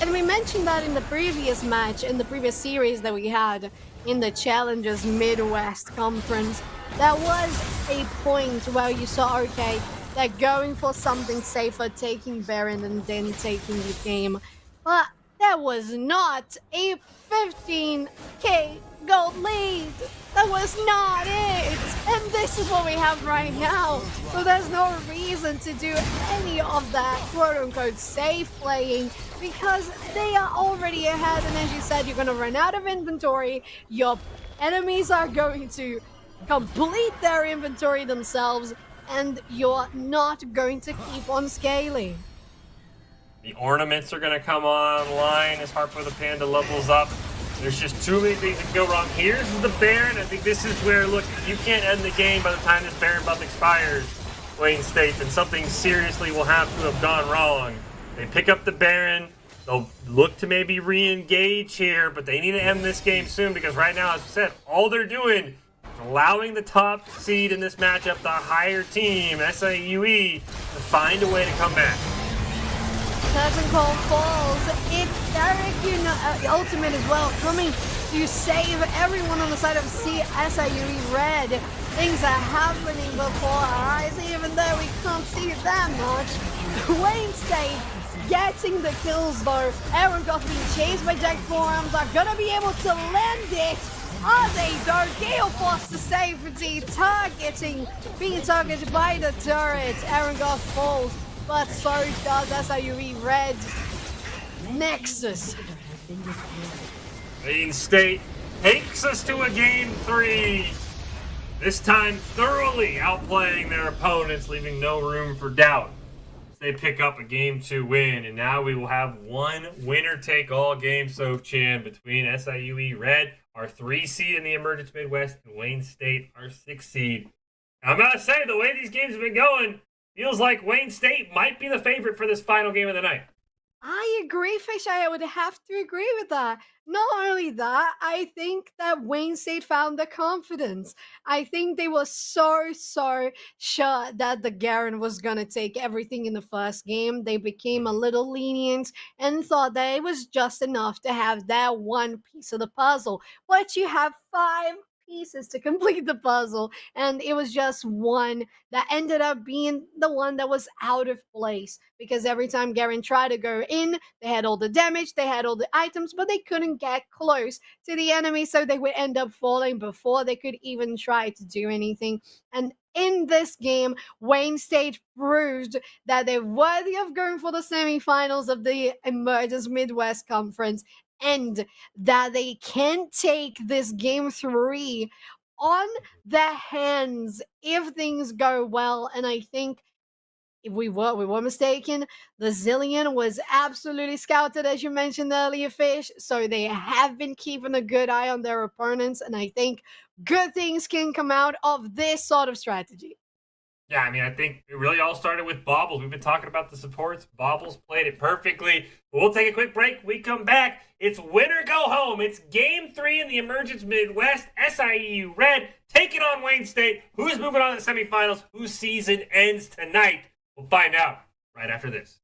and we mentioned that in the previous match, in the previous series that we had in the Challengers Midwest Conference, that was a point where you saw, okay, they're going for something safer, taking Baron and then taking the game. But that was not a 15K gold lead. That was not it. And this is what we have right now. So there's no reason to do any of that quote-unquote safe playing because they are already ahead. And as you said, you're going to run out of inventory. Your enemies are going to complete their inventory themselves, and you're not going to keep on scaling. The ornaments are going to come online as Harpo the Panda levels up. There's just too many things that can go wrong. Here's the Baron. I think this is where, look, you can't end the game by the time this Baron buff expires, Wayne State, then something seriously will have to have gone wrong. They pick up the Baron. They'll look to maybe re-engage here, but they need to end this game soon because right now, as I said, all they're doing is allowing the top seed in this matchup, the higher team, SIUE, to find a way to come back. Curtain Call falls. It's Derek, Ultimate as well, coming to save everyone on the side of SIUE Red. Things are happening before our eyes, even though we can't see that much. Wayne State getting the kills though. Aaron Goff being chased by Jack Forearms are gonna be able to land it. Are they though? Gale Force to safety, being targeted by the turret. Aaron Goff falls, but so does SIUE Red. Nexus. Wayne State takes us to a game 3. This time thoroughly outplaying their opponents, leaving no room for doubt. They pick up a game 2 win, and now we will have one winner-take-all game, Sochan, between SIUE Red, our 3 seed in the Emergence Midwest, and Wayne State, our 6 seed. I'm going to say, the way these games have been going, feels like Wayne State might be the favorite for this final game of the night. I agree, Fish. I would have to agree with that. Not only that, I think that Wayne State found the confidence. I think they were so sure that the Garen was going to take everything in the first game. They became a little lenient and thought that it was just enough to have that one piece of the puzzle. But you have 5 pieces to complete the puzzle, and it was just one that ended up being the one that was out of place because every time Garen tried to go in, they had all the damage, they had all the items, but they couldn't get close to the enemy, so they would end up falling before they could even try to do anything. And in this game, Wayne State proved that they're worthy of going for the semifinals of the Emergence Midwest Conference, and that they can take this game 3 on their hands if things go well. And I think if we were mistaken, the Zillion was absolutely scouted, as you mentioned earlier, Fish. So they have been keeping a good eye on their opponents, and I think good things can come out of this sort of strategy. Yeah, I mean, I think it really all started with Baubles. We've been talking about the supports. Baubles played it perfectly. We'll take a quick break. We come back. It's win or go home. It's game 3 in the Emergence Midwest. SIU Red taking on Wayne State. Who's moving on to the semifinals? Whose season ends tonight? We'll find out right after this.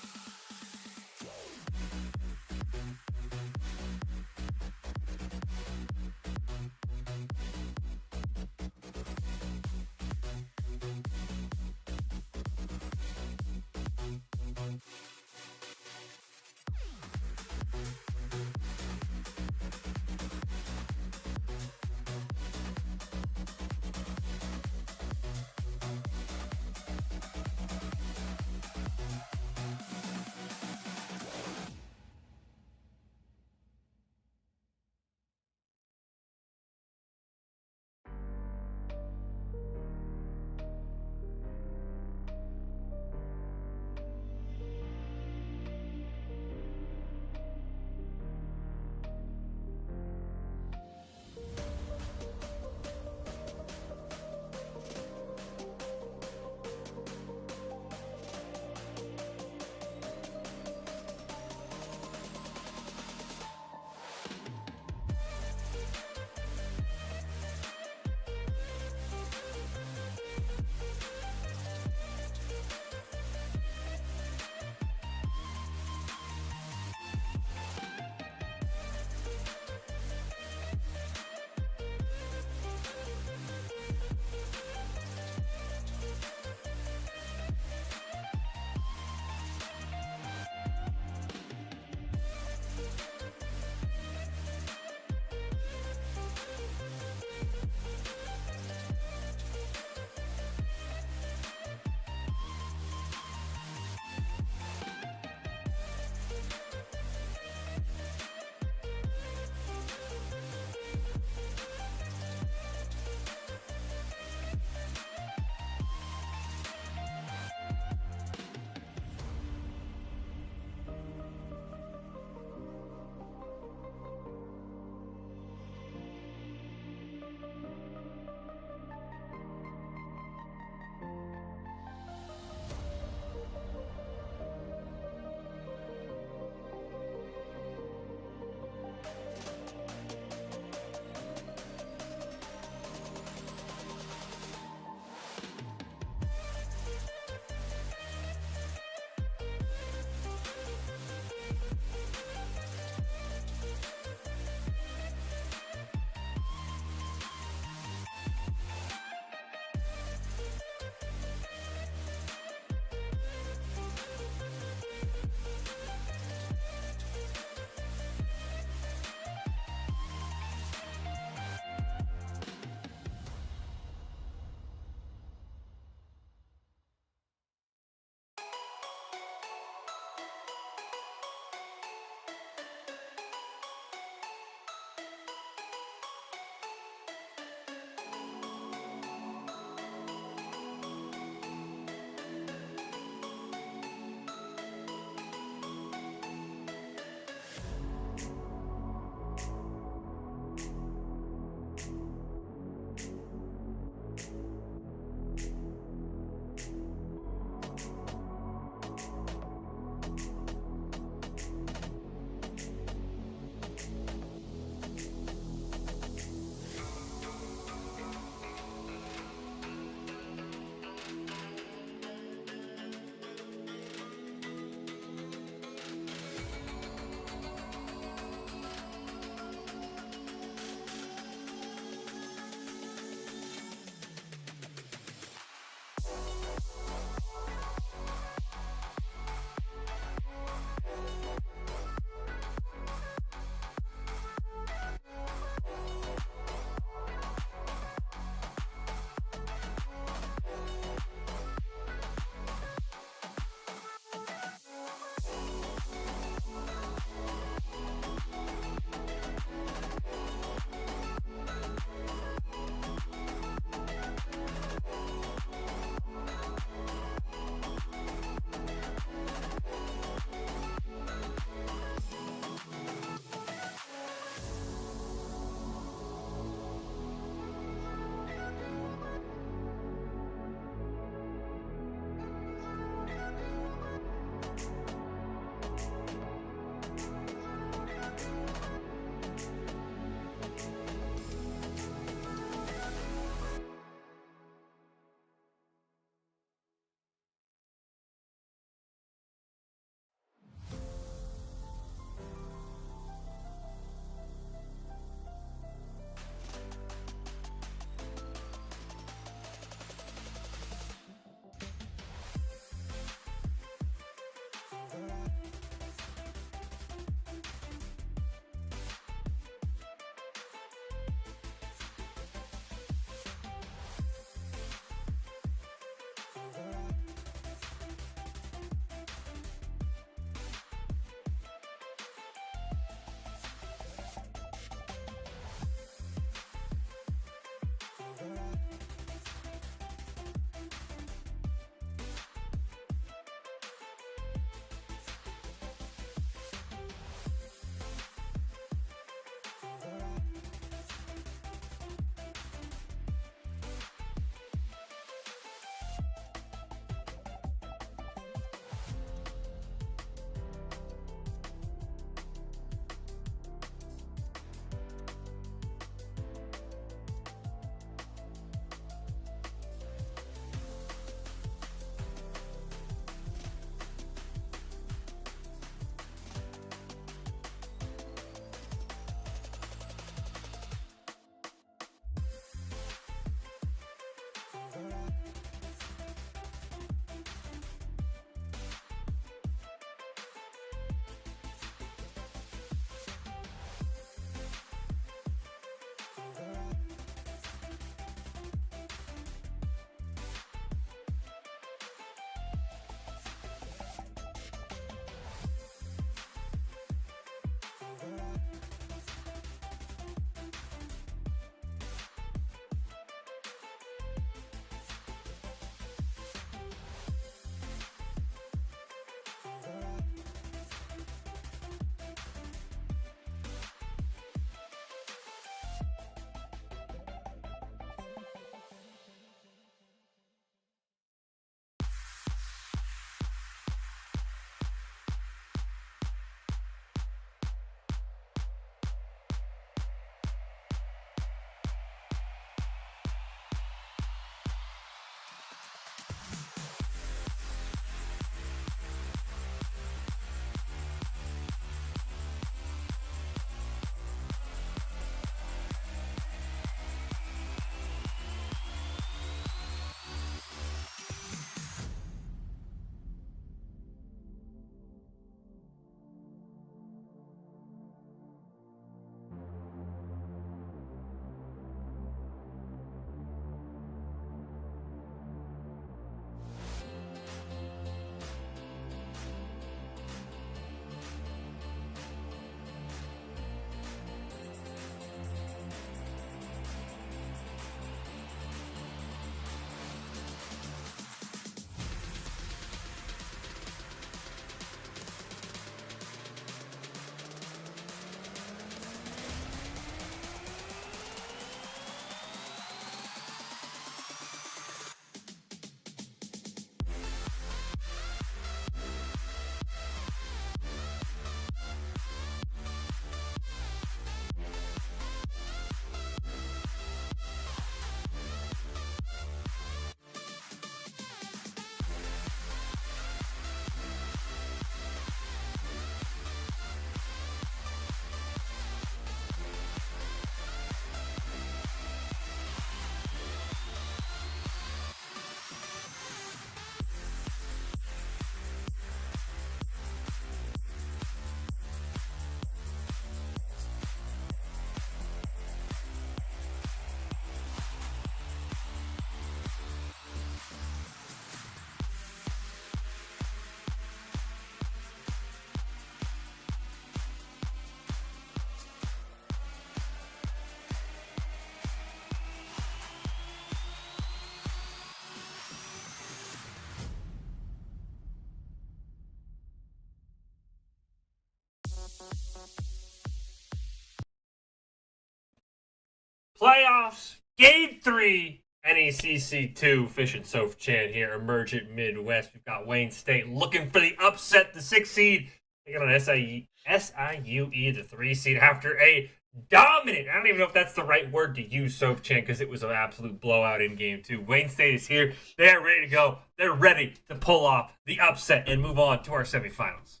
Playoffs, Game 3, NECC 2, Fish and Soph Chan here, Emergent Midwest. We've got Wayne State looking for the upset, the 6th seed. Taking on SIUE, the 3 seed, after a dominant, I don't even know if that's the right word to use, Soph Chan, because it was an absolute blowout in Game 2. Wayne State is here. They're ready to go. They're ready to pull off the upset and move on to our semifinals.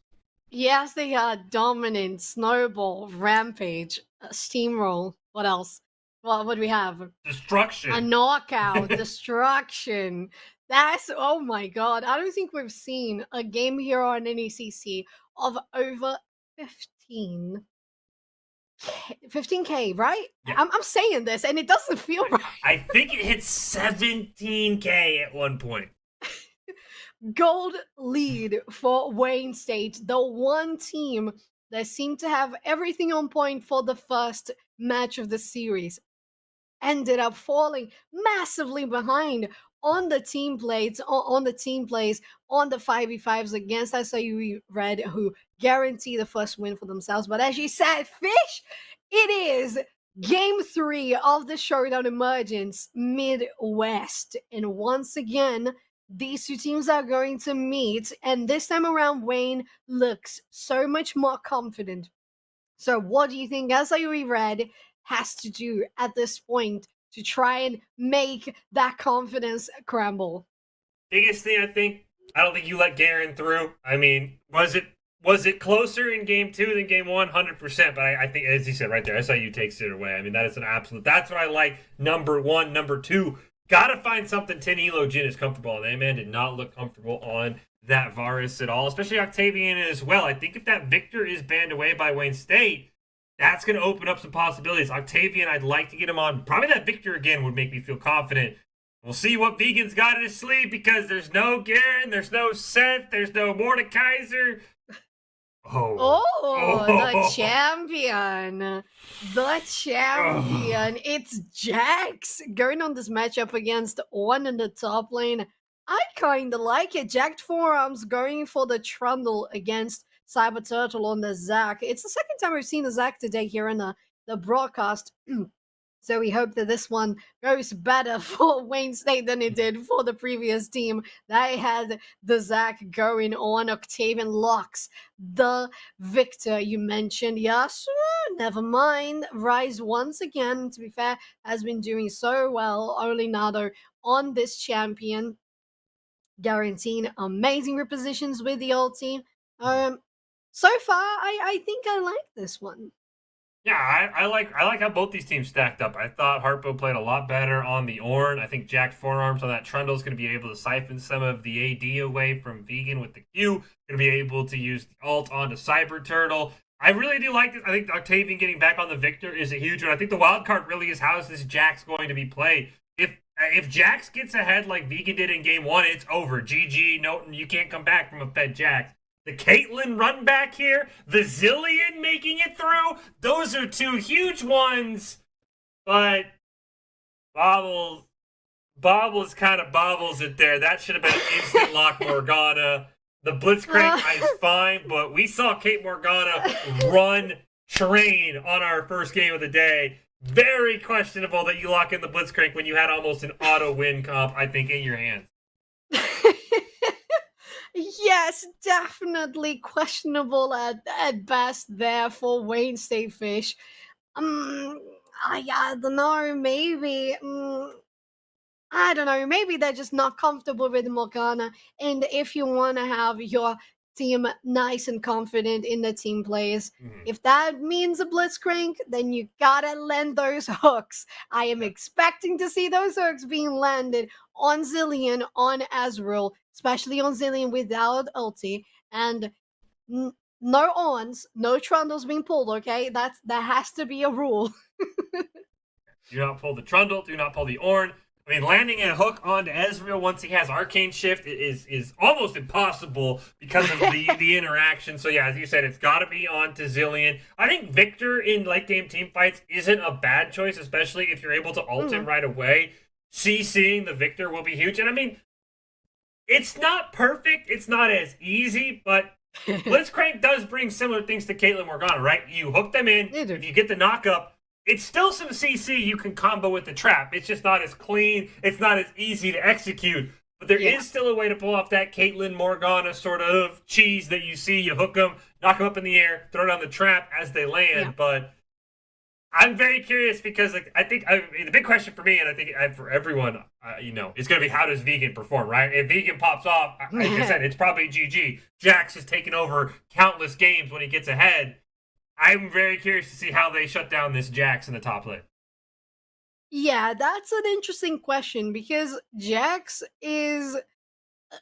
Yes, they are dominant, snowball, rampage, steamroll. What else? What do we have? Destruction. A knockout, destruction. That's, oh my god. I don't think we've seen a game here on NECC of over 15K, right? Yeah. I'm saying this and it doesn't feel right. I think it hit 17K at one point. Gold lead for Wayne State, the one team that seemed to have everything on point for the first match of the series, ended up falling massively behind on the team plays, on the 5v5s against SIU Red, who guarantee the first win for themselves. But as you said, Fish, it is Game 3 of the Showdown Emergence Midwest, and once again, these two teams are going to meet, and this time around, Wayne looks so much more confident. So what do you think SIU Red has to do at this point to try and make that confidence crumble? Biggest thing, I don't think you let Garen through. I mean, was it closer in Game 2 than Game 1? 100%, but I think, as you said right there, SIU takes it away. I mean, that is an absolute, that's what I like. Number 1, number 2. Gotta find something Tin Elo Jin is comfortable on. That man did not look comfortable on that Varus at all, especially Octavian as well. I think if that Victor is banned away by Wayne State, that's going to open up some possibilities. Octavian, I'd like to get him on. Probably that Victor again would make me feel confident. We'll see what Vegan's got in his sleeve, because there's no Garen, there's no Seth, there's no Mordekaiser. The champion. The champion. It's Jax going on this matchup against One in the top lane. I kind of like it. Jacked Forearms going for the Trundle against Cyber Turtle on the Zac. It's the second time we've seen the Zac today here in the broadcast. So we hope that this one goes better for Wayne State than it did for the previous team. They had the Zac going on. Octavian locks the Victor you mentioned. Yes, never mind. Rise once again, to be fair, has been doing so well. Only Nado on this champion, guaranteeing amazing repositions with the ulti. So far, I think I like this one. Yeah, I like how both these teams stacked up. I thought Harpo played a lot better on the Ornn. I think Jacked Forearms on that Trundle is going to be able to siphon some of the AD away from Vegan with the Q. Going to be able to use the ult onto Cyber Turtle. I really do like this. I think Octavian getting back on the Victor is a huge one. I think the wild card really is how is this Jax going to be played. If Jax gets ahead like Vegan did in Game 1, it's over. GG. No, you can't come back from a fed Jax. The Caitlyn run back here, the Zillion making it through, those are two huge ones. But Bobbles kind of bobbles it there. That should have been an instant lock Morgana. The Blitzcrank is fine, but we saw Kate Morgana run train on our first game of the day. Very questionable that you lock in the Blitzcrank when you had almost an auto win comp, I think, in your hands. Yes, definitely questionable at best there for Wayne State Fish. I don't know, maybe. I don't know, maybe they're just not comfortable with Morgana. And if you want to have your team nice and confident in the team plays, if that means a Blitzcrank, then you gotta land those hooks. I am expecting to see those hooks being landed on Zillion, on Azrael, especially on Zillion without ulti, and no Ornns, no Trundles being pulled, okay? That has to be a rule. Do not pull the Trundle, do not pull the Ornn. I mean, landing a hook onto Ezreal once he has Arcane Shift is almost impossible because of the interaction. So yeah, as you said, it's got to be onto Zillion. I think Victor in late game team fights isn't a bad choice, especially if you're able to ult him right away. CCing the Victor will be huge. And I mean, it's not perfect. It's not as easy, but Blitzcrank does bring similar things to Caitlyn Morgana, right? You hook them in. If you get the knock up, it's still some CC you can combo with the trap. It's just not as clean. It's not as easy to execute. But there is still a way to pull off that Caitlyn Morgana sort of cheese that you see. You hook them, knock them up in the air, throw down the trap as they land. Yeah. But I'm very curious because I think the big question for me, and I think for everyone, is going to be how does Vegan perform, right? If Vegan pops off, like I said, it's probably GG. Jax has taken over countless games when he gets ahead. I'm very curious to see how they shut down this Jax in the top lane. Yeah, that's an interesting question because Jax is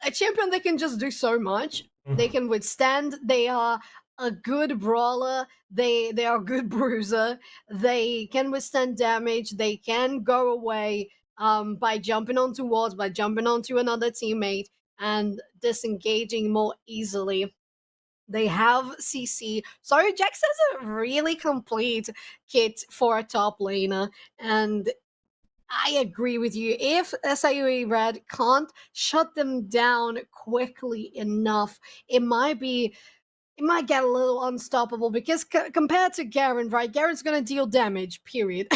a champion that can just do so much. They can withstand. They are a good brawler. They are a good bruiser. They can withstand damage. They can go away by jumping onto walls, by jumping onto another teammate, and disengaging more easily. They have CC. Sorry, Jax has a really complete kit for a top laner, and I agree with you. If SIUE Red can't shut them down quickly enough, it might get a little unstoppable because compared to Garen, right? Garen's gonna deal damage, period.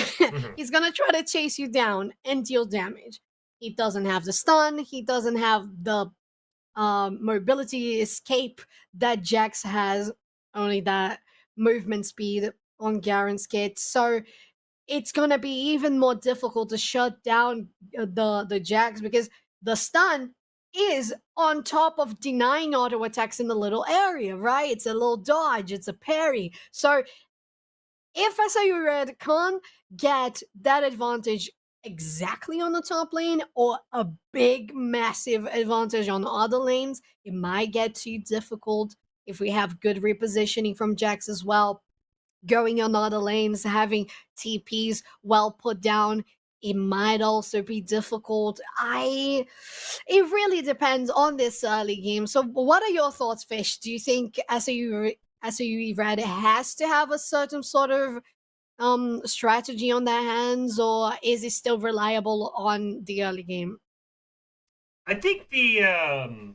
He's gonna try to chase you down and deal damage. He doesn't have the stun, he doesn't have the mobility escape that Jax has, only that movement speed on Garen's kit. So it's gonna be even more difficult to shut down the Jax because the stun is on top of denying auto attacks in the little area, right? It's a little dodge, it's a parry. So if SIU Red can't get that advantage exactly on the top lane or a big massive advantage on other lanes, it might get too difficult. If we have good repositioning from Jax as well, going on other lanes, having TPs well put down, it might also be difficult. It really depends on this early game. So what are your thoughts, Fish? Do you think SAU Red has to have a certain sort of strategy on their hands, or is it still reliable on the early game? I think the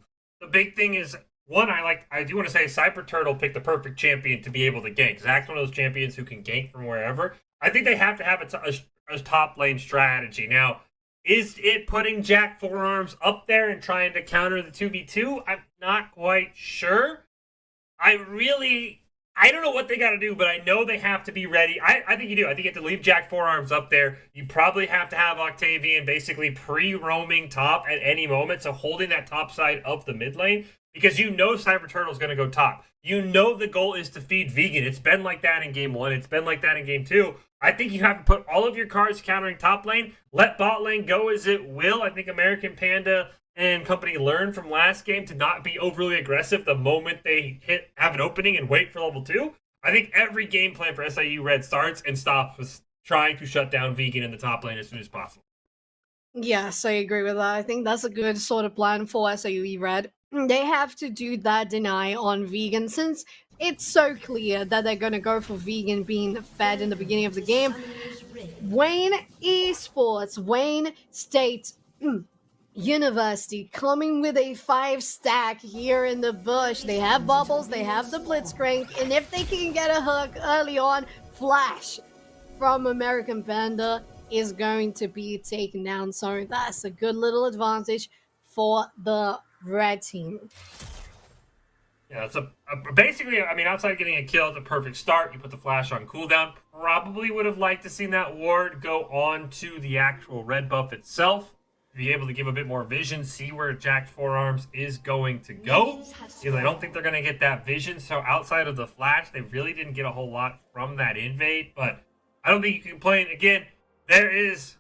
big thing is one. I do want to say Cyber Turtle picked the perfect champion to be able to gank. Zach's one of those champions who can gank from wherever. I think they have to have a top lane strategy. Now, is it putting Jack Forearms up there and trying to counter the 2v2? I'm not quite sure. I don't know what they got to do, but I know they have to be ready. I think you do. I think you have to leave Jack Forearms up there. You probably have to have Octavian basically pre-roaming top at any moment, so holding that top side of the mid lane, because you know Cyber Turtle's going to go top. You know the goal is to feed Vegan. It's been like that in Game 1. It's been like that in Game 2. I think you have to put all of your cards countering top lane. Let bot lane go as it will. I think American Panda and company learned from last game to not be overly aggressive the moment they have an opening and wait for level 2. I think every game plan for SIU Red starts and stops with trying to shut down Vegan in the top lane as soon as possible. Yes, I agree with that. I think that's a good sort of plan for SIUE Red. They have to do that deny on Vegan since it's so clear that they're going to go for Vegan being fed in the beginning of the game. Wayne Esports, Wayne State University coming with a 5-stack here in the bush. They have bubbles, they have the Blitzcrank, and if they can get a hook early on, Flash from American Panda is going to be taken down. So that's a good little advantage for the red team. Yeah, it's basically, I mean, outside of getting a kill, it's a perfect start. You put the Flash on cooldown. Probably would have liked to seen that ward go on to the actual red buff itself. Be able to give a bit more vision, see where Jack Forearms is going to go. Because I don't think they're going to get that vision. So outside of the Flash, they really didn't get a whole lot from that invade. But I don't think you can complain. Again, there is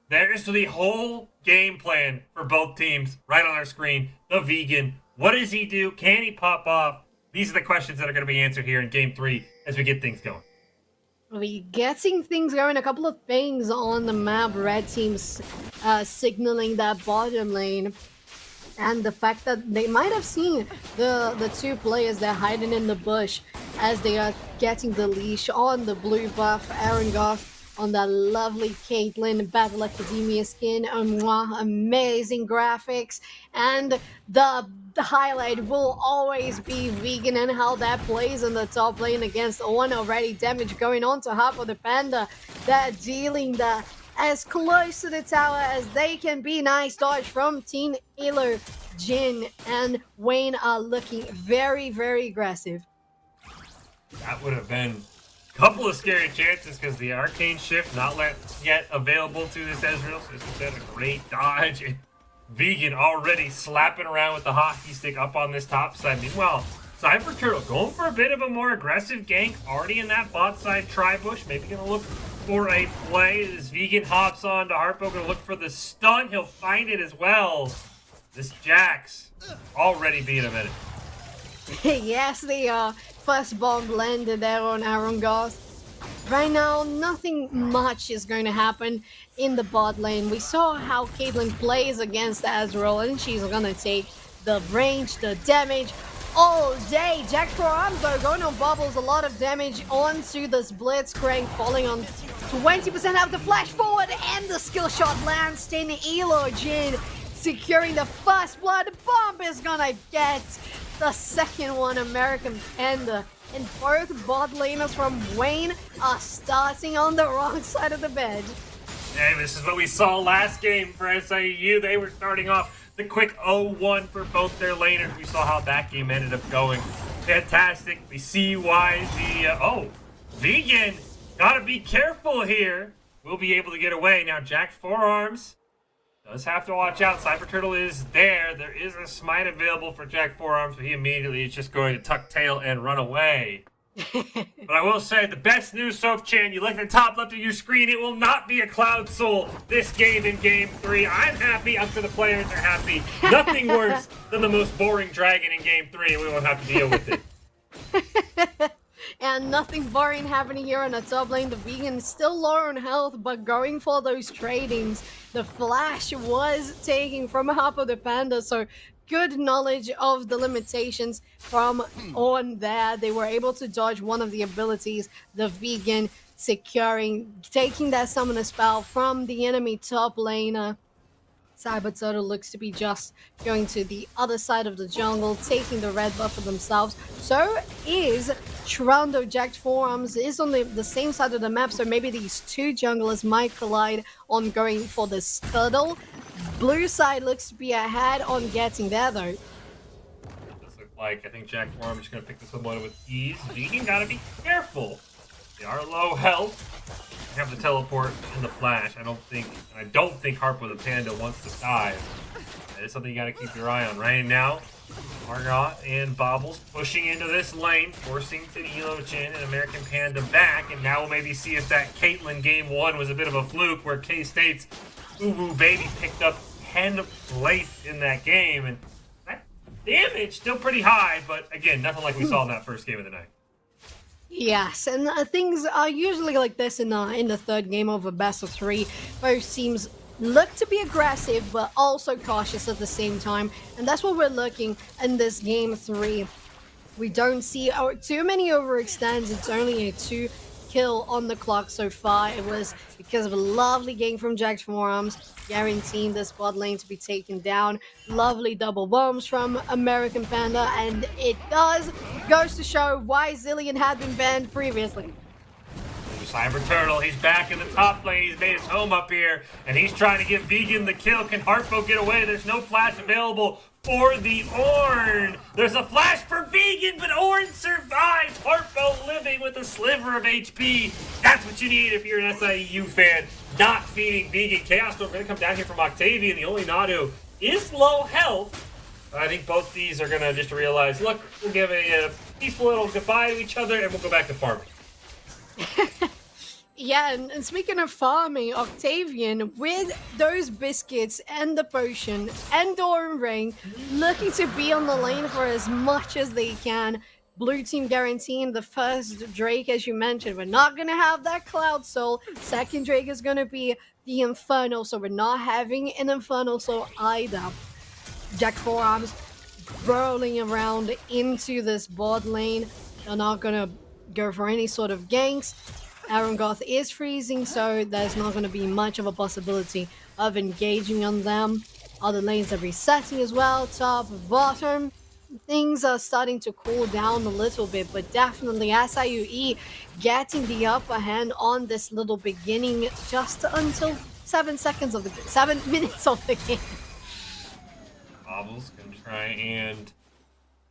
the whole game plan for both teams right on our screen. The Vegan, what does he do? Can he pop off? These are the questions that are going to be answered here in Game 3 as we get things going. We getting things going. A couple of things on the map. Red team's signaling that bottom lane, and the fact that they might have seen the two players that are hiding in the bush as they are getting the leash on the blue buff. Aaron Goff on that lovely Caitlyn Battle Academia skin. Amazing graphics. And the highlight will always be Vegan and how that plays in the top lane against one already. Damage going on to Harpo the Panda. That dealing the as close to the tower as they can be. Nice dodge from Team Elo. Jin and Wayne are looking very, very aggressive. That would have been a couple of scary chances because the arcane shift not yet available to this Ezreal. So this has been a great dodge. And Vegan already slapping around with the hockey stick up on this top side. Meanwhile, Cyber Turtle going for a bit of a more aggressive gank. Already in that bot side tri-bush. Maybe going to look for a play. This Vegan hops on to Harpo. Going to look for the stun. He'll find it as well. This Jax already being a minute. Yes, the first bomb landed there on Aaron Garth. Right now, nothing much is going to happen in the bot lane. We saw how Caitlyn plays against Ezreal, and she's going to take the range, the damage all day. Jack for arms though, going on bubbles, a lot of damage onto this Blitzcrank, falling on 20% of the flash forward, and the skill shot lands in Elo. Jin securing the first blood. Bomb is gonna get the second one. American Panda and both bot laners from Wayne are starting on the wrong side of the bed. Hey, this is what we saw last game for SIU. They were starting off the quick 0-1 for both their laners. We saw how that game ended up going. Fantastic. We see why the Vegan gotta be careful here. We'll be able to get away now. Jack Forearms does have to watch out. Cyber Turtle is there. There is a smite available for Jack Forearms, but he immediately is just going to tuck tail and run away. But I will say, the best news, Soph-chan, you look at the top left of your screen, it will not be a Cloud Soul this game in Game 3. I'm happy. I'm sure the players are happy. Nothing worse than the most boring dragon in Game 3, and we won't have to deal with it. And nothing boring happening here on the top lane. The Vegan still low on health, but going for those tradings. The flash was taking from Harpo the Panda, so good knowledge of the limitations from on there. They were able to dodge one of the abilities. The Vegan taking that summoner spell from the enemy top laner. Cyber Turtle looks to be just going to the other side of the jungle, taking the red buff for themselves. So is Trando. Jacked Forearms is on the same side of the map, so maybe these two junglers might collide on going for the scuttle. Blue side looks to be ahead on getting there, though. It does look like, I think Jack Forearms is going to pick this one with ease. Vegan got to be careful. They are low health. They have the teleport and the flash. I don't think Harpo the Panda wants to dive. That is something you got to keep your eye on. Right now, Margot and Bobbles pushing into this lane, forcing Elo Chin and American Panda back. And now we'll maybe see if that Caitlyn Game 1 was a bit of a fluke, where K-State's Uwu Baby picked up 10th place in that game. And that damage still pretty high, but again, nothing like we saw in that first game of the night. Yes, and things are usually like this in the third game of a best of three. Both teams look to be aggressive, but also cautious at the same time. And that's what we're looking in this game 3. We don't see too many overextends. It's only a 2 kill on the clock so far. It was because of a lovely game from Jacked Forearms, guaranteeing this bot lane to be taken down. Lovely double bombs from American Panda, and it goes to show why Zillion had been banned previously. Cyber Turtle, he's back in the top lane. He's made his home up here, and he's trying to give Vegan the kill. Can Harpo get away? There's no flash available for the Ornn. There's a flash for Vegan, but Ornn survives. Harpo living with a sliver of HP. That's what you need if you're an SIU fan. Not feeding Vegan. Chaos Storm going to come down here from Octavian. The only Nadu is low health. I think both these are going to just realize, look, we'll give a peaceful little goodbye to each other, and we'll go back to farming. Yeah, and speaking of farming, Octavian, with those biscuits and the potion and Doran Ring, looking to be on the lane for as much as they can. Blue team guaranteeing the first Drake, as you mentioned. We're not going to have that Cloud Soul. Second Drake is going to be the Infernal, so we're not having an Infernal Soul either. Jack Forearms rolling around into this bot lane. They're not going to go for any sort of ganks. Aaron Goth is freezing, so there's not going to be much of a possibility of engaging on them. Other lanes are resetting as well, top, bottom. Things are starting to cool down a little bit, but definitely SIUE getting the upper hand on this little beginning just until 7 minutes of the game. Bobbles can try and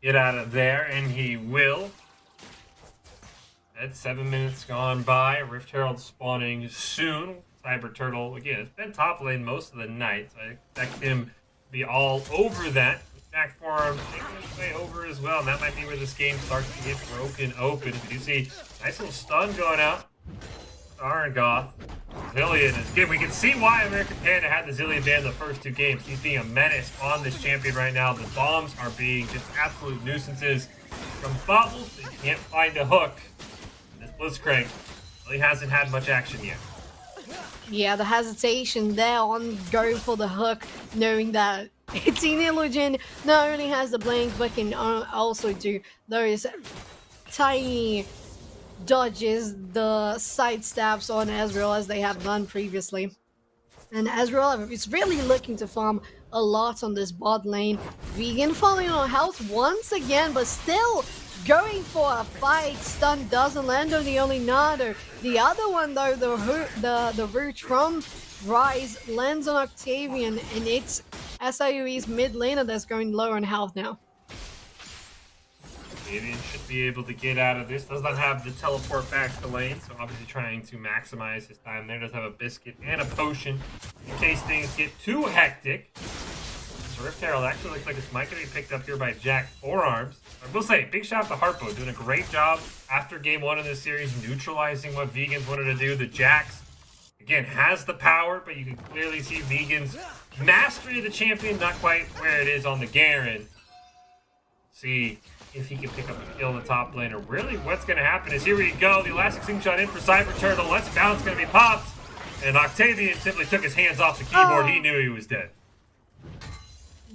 get out of there, and he will. That's 7 minutes gone by. Rift Herald spawning soon. Cyber Turtle, again, it's been top lane most of the night, so I expect him to be all over that. Back for him, taking his way over as well, and that might be where this game starts to get broken open. We do see nice little stun going out. Arangoth. Zillion is good. We can see why American Panda had the Zillion ban the first 2 games. He's being a menace on this champion right now. The bombs are being just absolute nuisances from Bubbles. They can't find a hook. This Blitzcrank really hasn't had much action yet. Yeah, the hesitation there on going for the hook, knowing that it's in Illusion, not only has the blink, but can also do those tiny dodges, the side stabs on Ezreal as they have done previously. And Ezreal is really looking to farm a lot on this bot lane. Vegan falling on health once again, but still going for a fight. Stun doesn't land on the only Nado. The other one though, the root from Rise lands on Octavian, and it's SIUE's mid laner that's going low on health now. Octavian should be able to get out of this. Does not have the teleport back to lane, so obviously trying to maximize his time there. Does have a biscuit and a potion in case things get too hectic. So Rift Herald actually looks like it's might be picked up here by Jack Forearms. I will say, big shout out to Harpo, doing a great job after game 1 of this series, neutralizing what Vegans wanted to do. The Jax, again, has the power, but you can clearly see Vegan's mastery of the champion, not quite where it is on the Garen. See if he can pick up a kill in the top lane, or really what's going to happen is here we go. The elastic slingshot in for Cyber Turtle. Let's bounce going to be popped. And Octavian simply took his hands off the keyboard. He knew he was dead.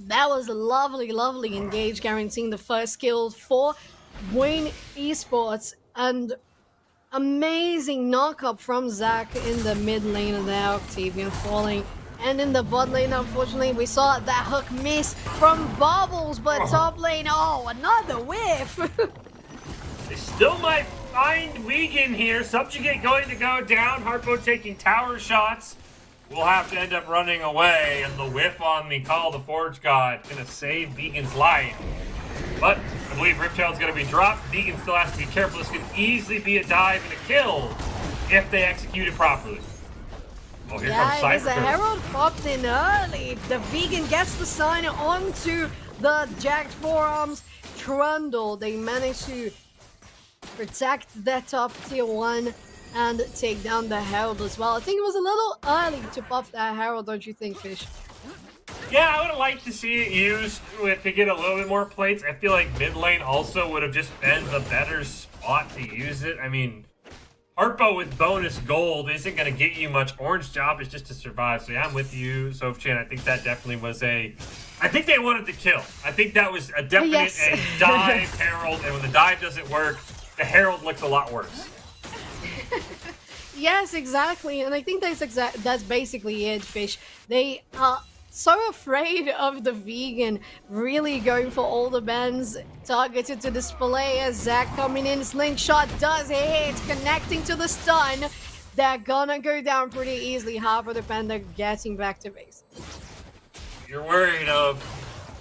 That was a lovely, lovely engage, guaranteeing the first kill for Wayne Esports. And amazing knock-up from Zach in the mid lane, and there Octavian falling. And in the bot lane, unfortunately, we saw that hook miss from Bubbles, but top lane, another whiff! They still might find Vegan here. Subjugate going to go down. Harpo taking tower shots. We'll have to end up running away, and the whiff on the Call of the Forge God gonna save Vegan's life. But I believe Rift Herald's gonna be dropped. Vegan still has to be careful. This could easily be a dive and a kill if they execute it properly. Oh, here comes Cyber the Herald popped in early. The Vegan gets the sign onto the jacked forearms. Trundle, they managed to protect their top tier 1 and take down the Herald as well. I think it was a little early to pop that Herald, don't you think, Fish? Yeah, I would have liked to see it used to get a little bit more plates. I feel like mid lane also would have just been the better spot to use it. I mean, Harpo with bonus gold isn't going to get you much. Orange job is just to survive. So yeah, I'm with you, Soph-Chan. I think that definitely was I think they wanted to kill. I think that was a definite a dive Herald, and when the dive doesn't work, the Herald looks a lot worse. Yes, exactly, and I think that's basically it, Fish. They are so afraid of the Vegan really going for all the bans targeted to display as Zac coming in. Slingshot does hit, connecting to the stun. They're gonna go down pretty easily. Harpo the Panda getting back to base. You're worried of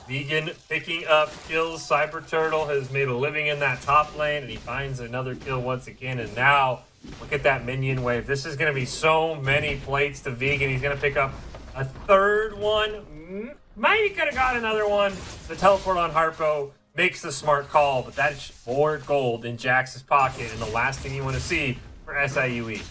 Vegan picking up kills. Cyber Turtle has made a living in that top lane, and he finds another kill once again, and now look at that minion wave. This is going to be so many plates to Vegan. He's going to pick up a third one. Maybe could have got another one. The teleport on Harpo makes the smart call, but that's 4 gold in Jax's pocket, and the last thing you want to see for SIUE.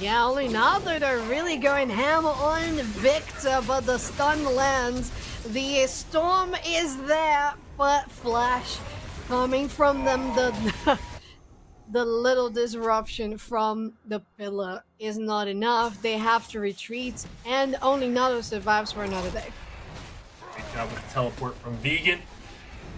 Yeah, only now they're really going ham on Victor, but the stun lands. The storm is there, but Flash coming from them. The little disruption from the pillar is not enough. They have to retreat, and only Nado survives for another day. Great job with the teleport from Vegan.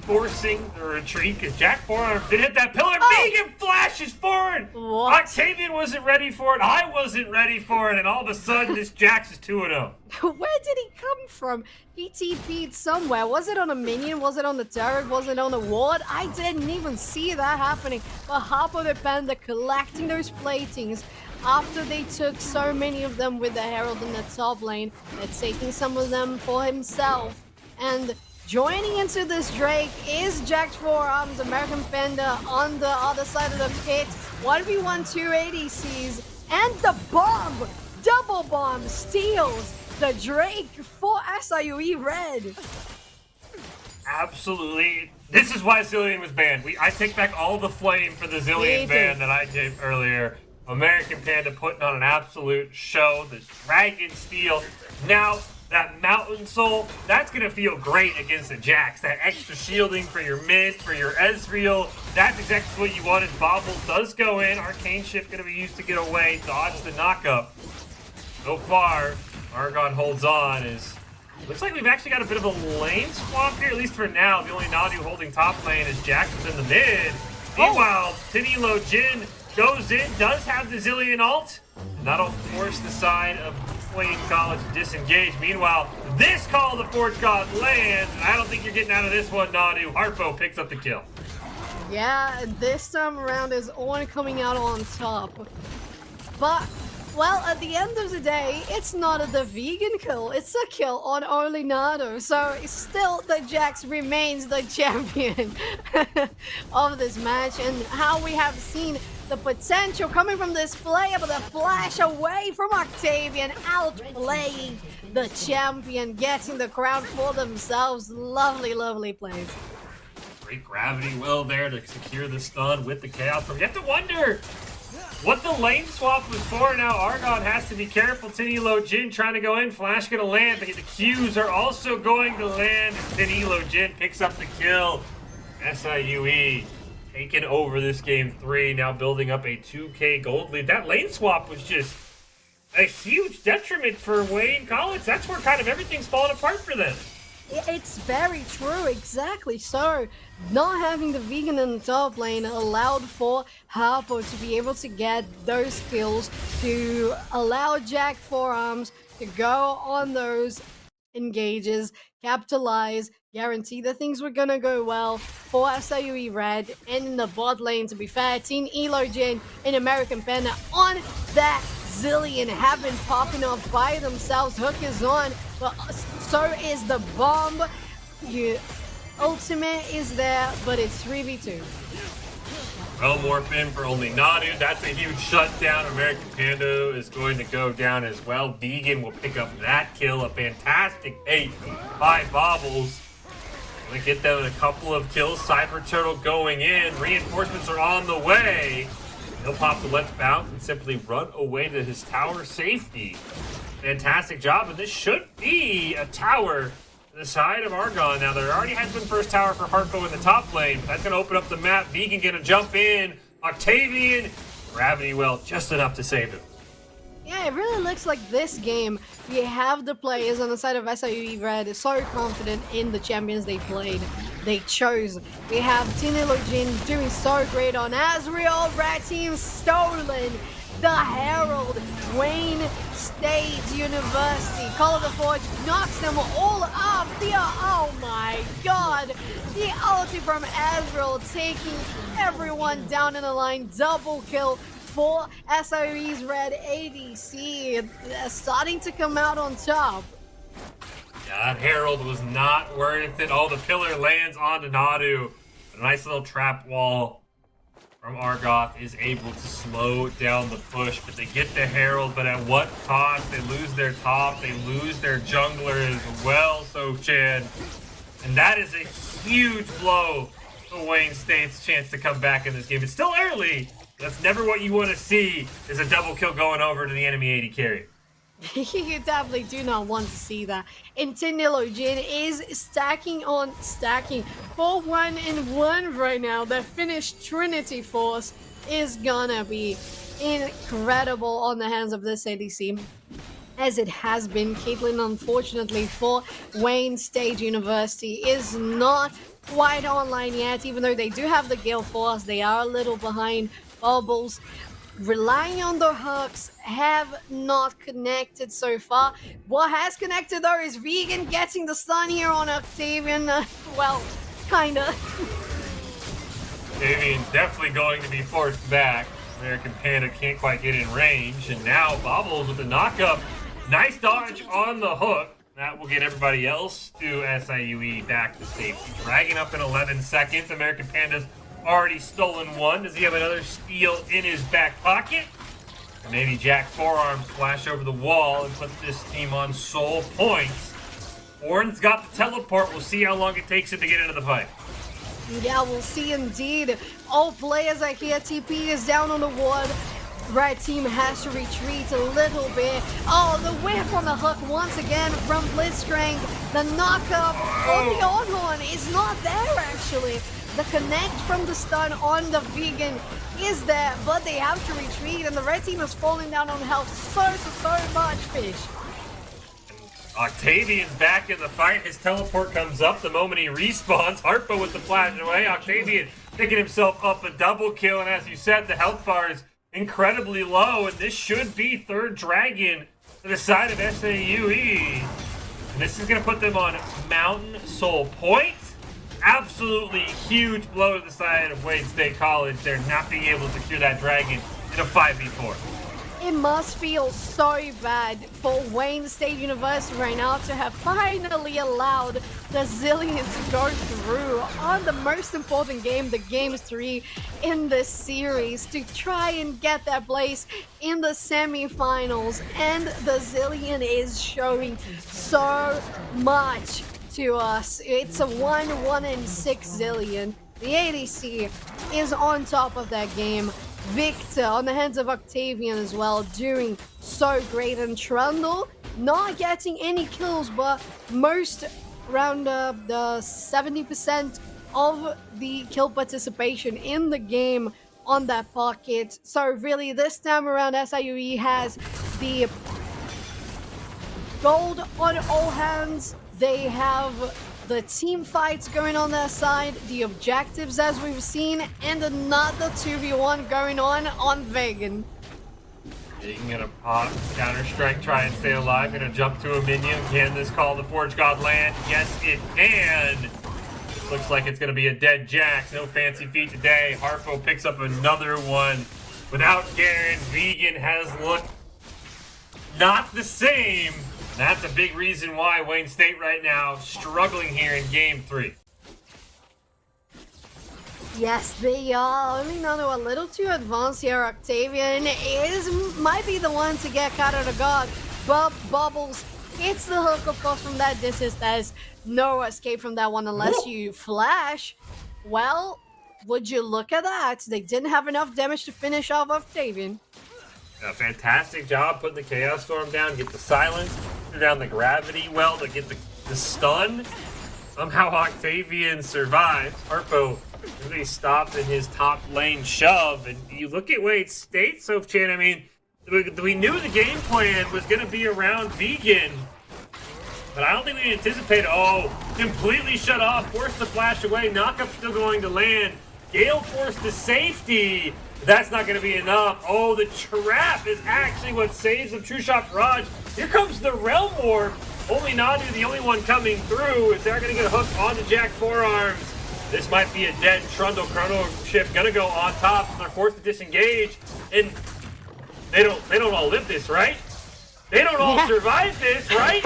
forcing the retreat because Jack Forearm did hit that pillar. Vegan flashes forward. What? Octavian wasn't ready for it. I wasn't ready for it. And all of a sudden, this Jax is 2-0. Where did he come from? He TP'd somewhere. Was it on a minion? Was it on the turret? Was it on a ward? I didn't even see that happening. But Harpo the Panda collecting those platings after they took so many of them with the Herald in the top lane. They're taking some of them for himself. And joining into this Drake is Jack's Forearms, American Panda on the other side of the pit. 1v1 2 ADCs. And the bomb! Double bomb steals the Drake for SIUE Red. Absolutely. This is why Zillion was banned. I take back all the flame for the Zillion ban that I did earlier. American Panda putting on an absolute show. The Dragon Steel. Now, that Mountain Soul, that's going to feel great against the Jax. That extra shielding for your mid, for your Ezreal. That's exactly what you wanted. Bobble does go in. Arcane Shift going to be used to get away. Dodge the knockup. So far, Argon holds on. Looks like we've actually got a bit of a lane swap here, at least for now. The only Nadu holding top lane is Jax is in the mid. Meanwhile, Tinilo Jin goes in, does have the Zillion ult, and that'll force the side of Wayne College to disengage. Meanwhile, this Call of the Forge God lands, and I don't think you're getting out of this one, Nadu. Harpo picks up the kill. Yeah, this time around is Ornn coming out on top. But, well, at the end of the day, it's not the vegan kill, it's a kill on only Nado. So still, the Jax remains the champion of this match, and how we have seen the potential coming from this play, able to flash away from Octavian, outplaying the champion, getting the crown for themselves. Lovely, lovely plays. Great gravity well there to secure the stun with the Chaos Storm. You have to wonder what the lane swap was for. Now Argon has to be careful. Tinilo Jin trying to go in. Flash going to land. The Qs are also going to land. Tinilo Jin picks up the kill. SIUE taking over this game 3, now building up a 2K gold lead. That lane swap was just a huge detriment for Wayne College. That's where kind of everything's falling apart for them. It's very true, exactly. So, not having the vegan in the top lane allowed for Harpo to be able to get those kills, to allow Jack Forearms to go on those engages, capitalize, guarantee that things were gonna go well for SIUE Red. And in the bot lane, to be fair, Team Elo Jin and American Panda on that Zillion have been popping off by themselves. Hook is on, but so is the bomb. Ultimate is there, but it's 3v2. Well, morph in for only Nadu. That's a huge shutdown. American Panda is going to go down as well. Vegan will pick up that kill. A fantastic 8 by Bobbles. Gonna get them a couple of kills. Cyber Turtle going in. Reinforcements are on the way. He'll pop the Let's Bounce and simply run away to his tower safety. Fantastic job, and this should be a tower to the side of Argon. Now, there already has been first tower for Harpo in the top lane. That's going to open up the map. Vegan going to jump in. Octavian, gravity well, just enough to save him. Yeah, it really looks like this game, we have the players on the side of SIUE Red so confident in the champions they played, they chose. We have Tinilo Jin doing so great on Ezreal. Red team stolen the Herald. Wayne State University, Call of the Forge knocks them all up. Oh my god, the ulti from Ezreal taking everyone down in the line. Double kill for SIUE's Red ADC, starting to come out on top. Yeah, that Herald was not worth it. Oh, the pillar lands onto Nadu. A nice little trap wall from Argoth is able to slow down the push, but they get the Herald, but at what cost? They lose their top, they lose their jungler as well, Sochan. And that is a huge blow for Wayne State's chance to come back in this game. It's still early. That's never what you want to see, is a double kill going over to the enemy AD carry. You definitely do not want to see that. And Tinilo Jin is stacking on stacking for 1-1 right now. The Finnish Trinity Force is gonna be incredible on the hands of this ADC, as it has been. Caitlyn, unfortunately for Wayne State University, is not quite online yet, even though they do have the Gale Force. They are a little behind. Bubbles relying on the hooks have not connected so far. What has connected though is Vegan getting the stun here on Octavian. Well, kinda. Octavian's definitely going to be forced back. American Panda can't quite get in range, and now Bobbles with the knockup. Nice dodge on the hook. That will get everybody else to SIUE back to safety. Dragging up in 11 seconds. American Panda's already stolen one. Does he have another steal in his back pocket? And maybe Jack Forearms flash over the wall and put this team on sole points. Warren's got the teleport. We'll see how long it takes him to get into the fight. Yeah, we'll see indeed. All players are here. TP is down on the ward. Red team has to retreat a little bit. Oh, the whiff on the hook once again from Blitzcrank. The knockup on the Onhorn is not there actually. The connect from the stun on the Vegan is there, but they have to retreat, and the red team is falling down on health so much, Fish. Octavian's back in the fight. His teleport comes up the moment he respawns. Harpo with the flash away. Octavian picking himself up a double kill, and as you said, the health bar is incredibly low, and this should be third dragon to the side of SAUE. And this is going to put them on Mountain Soul Point. Absolutely huge blow to the side of Wayne State College. They're not being able to secure that dragon in a 5v4. It must feel so bad for Wayne State University right now to have finally allowed the Zillion to go through on the most important game, the Game 3 in this series, to try and get that place in the semifinals. And the Zillion is showing so much to us. It's a 1-6 Zillion. The ADC is on top of that game. Victor on the hands of Octavian as well, doing so great. And Trundle not getting any kills, but most around the 70% of the kill participation in the game on that pocket. So really this time around SIUE has the gold on all hands. They have the team fights going on their side, the objectives as we've seen, and another 2v1 going on Vegan. Vegan gonna pop, counter-strike, try and stay alive, gonna jump to a minion. Can this call the Forge God land? Yes, it can. This looks like it's gonna be a dead Jax. No fancy feat today. Harpo picks up another one. Without Garen, Vegan has looked not the same. That's a big reason why Wayne State right now struggling here in Game 3. Yes, they are. I mean, a little too advanced here. Octavian might be the one to get caught out of guard, but Bubbles hits the hook, of course, from that distance. There's no escape from that one unless you flash. Well, would you look at that? They didn't have enough damage to finish off Octavian. A fantastic job putting the Chaos Storm down, get the silence, put down the gravity well to get the stun. Somehow Octavian survives. Harpo really stopped in his top lane shove. And you look at Wade State, Sofchan, I mean, we knew the game plan was going to be around Vegan. But I don't think we anticipated, completely shut off, forced to flash away, knockup still going to land. Gale forced to safety. That's not going to be enough. Oh, the trap is actually what saves the True Shot Barrage. Here comes the Realm Warp. Only Nadu, the only one coming through. Is they're going to get a hook onto Jack Forearms. This might be a dead Trundle. Chrono Shift going to go on top. They're forced to disengage. And they don't all live this, right? They don't all survive this, right?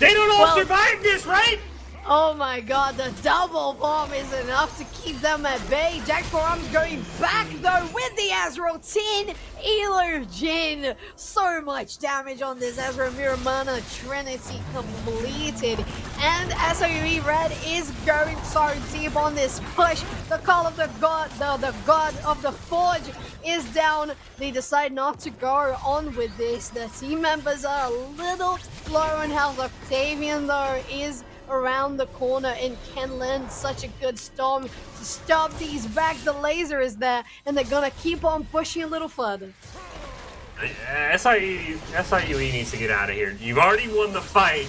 They don't all survive this, right? Oh my god, the double bomb is enough to keep them at bay. Jack Forearms going back though with the Azrael 10 Elo Jin. So much damage on this Azrael Mirror Mana Trinity completed. And SIUE Red is going so deep on this push. The call of the god, the god of the Forge is down. They decide not to go on with this. The team members are a little low on health. Octavian though is around the corner and can land such a good storm to stop these back. The laser is there and they're gonna keep on pushing a little further. SIUE needs to get out of here. You've already won the fight.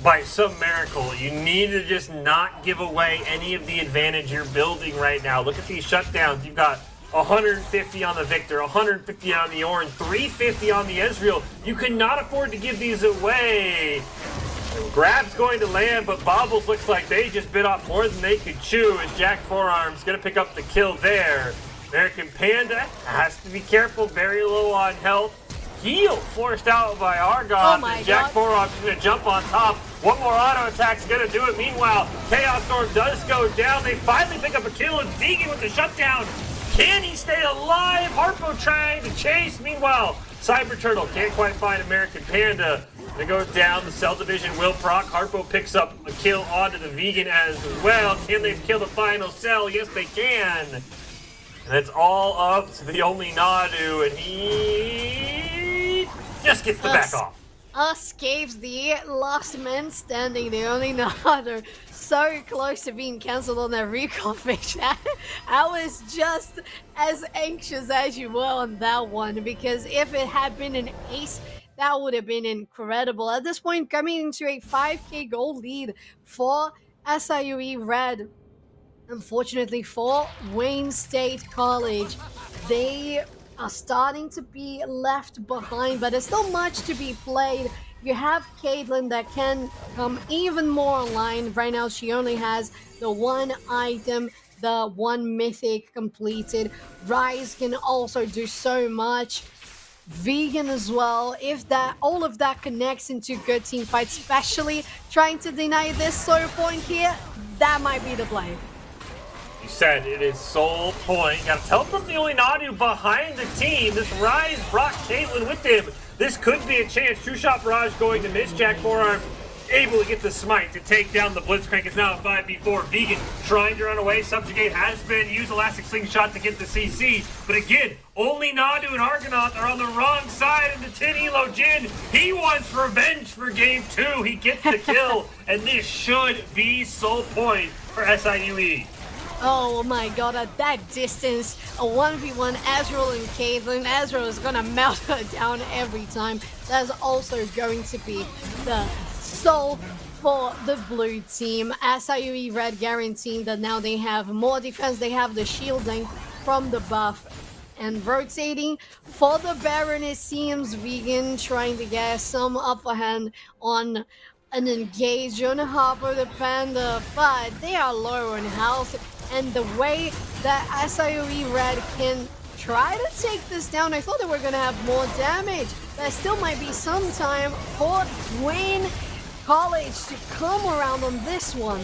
by some miracle, you need to just not give away any of the advantage you're building right now. Look at these shutdowns. You've got 150 on the Victor, 150 on the Orin, 350 on the Ezreal. You cannot afford to give these away. Grab's going to land, but Bobbles looks like they just bit off more than they could chew as Jack Forearm's going to pick up the kill there. American Panda has to be careful, very low on health. Heal forced out by Argon. Oh Jack Forearm's going to jump on top. One more auto attack's going to do it. Meanwhile, Chaos Storm does go down. They finally pick up a kill. It's Vegan with the shutdown. Can he stay alive? Harpo trying to chase. Meanwhile, Cyber Turtle can't quite find American Panda. They go down. The Cell Division will proc. Harpo picks up a kill onto the Vegan as well. Can they kill the final Cell? Yes, they can. And that's all up to the only Nadu, and he just gets the back off. Escapes the last man standing, the only Nadu. So close to being cancelled on that recall fish. I was just as anxious as you were on that one, because if it had been an ace, that would have been incredible. At this point, coming into a 5k gold lead for SIUE Red. Unfortunately for Wayne State College, they are starting to be left behind, but there's still much to be played. You have Caitlyn that can come even more online. Right now, she only has the one item, the one mythic completed. Rise can also do so much. Vegan as well. If that, all of that connects into good team fights, especially trying to deny this solo point here, that might be the play. You said it is sole point. Got to teleport the only Nadu behind the team. This Rise brought Caitlyn with him. This could be a chance. True Shot Barrage going to miss. Jack Forearm able to get the smite to take down the Blitzcrank. It's now a 5v4. Vegan trying to run away. Subjugate has been used. Elastic Slingshot to get the CC. But again, only Nadu and Argonaut are on the wrong side of the 10 elo Jin. He wants revenge for game 2. He gets the kill. And this should be sole point for SIUE. Oh my god, at that distance, a 1v1 Ezreal and Caitlyn. Ezreal is gonna melt her down every time. That's also going to be the soul for the blue team. SIUE Red guaranteeing that now they have more defense. They have the shielding from the buff. And rotating for the Baron, it seems Vegan trying to get some upper hand on an engage on Harpo the Panda, but they are low on health. And the way that SIUE Red can try to take this down, I thought they were going to have more damage. There still might be some time for Wayne College to come around on this one.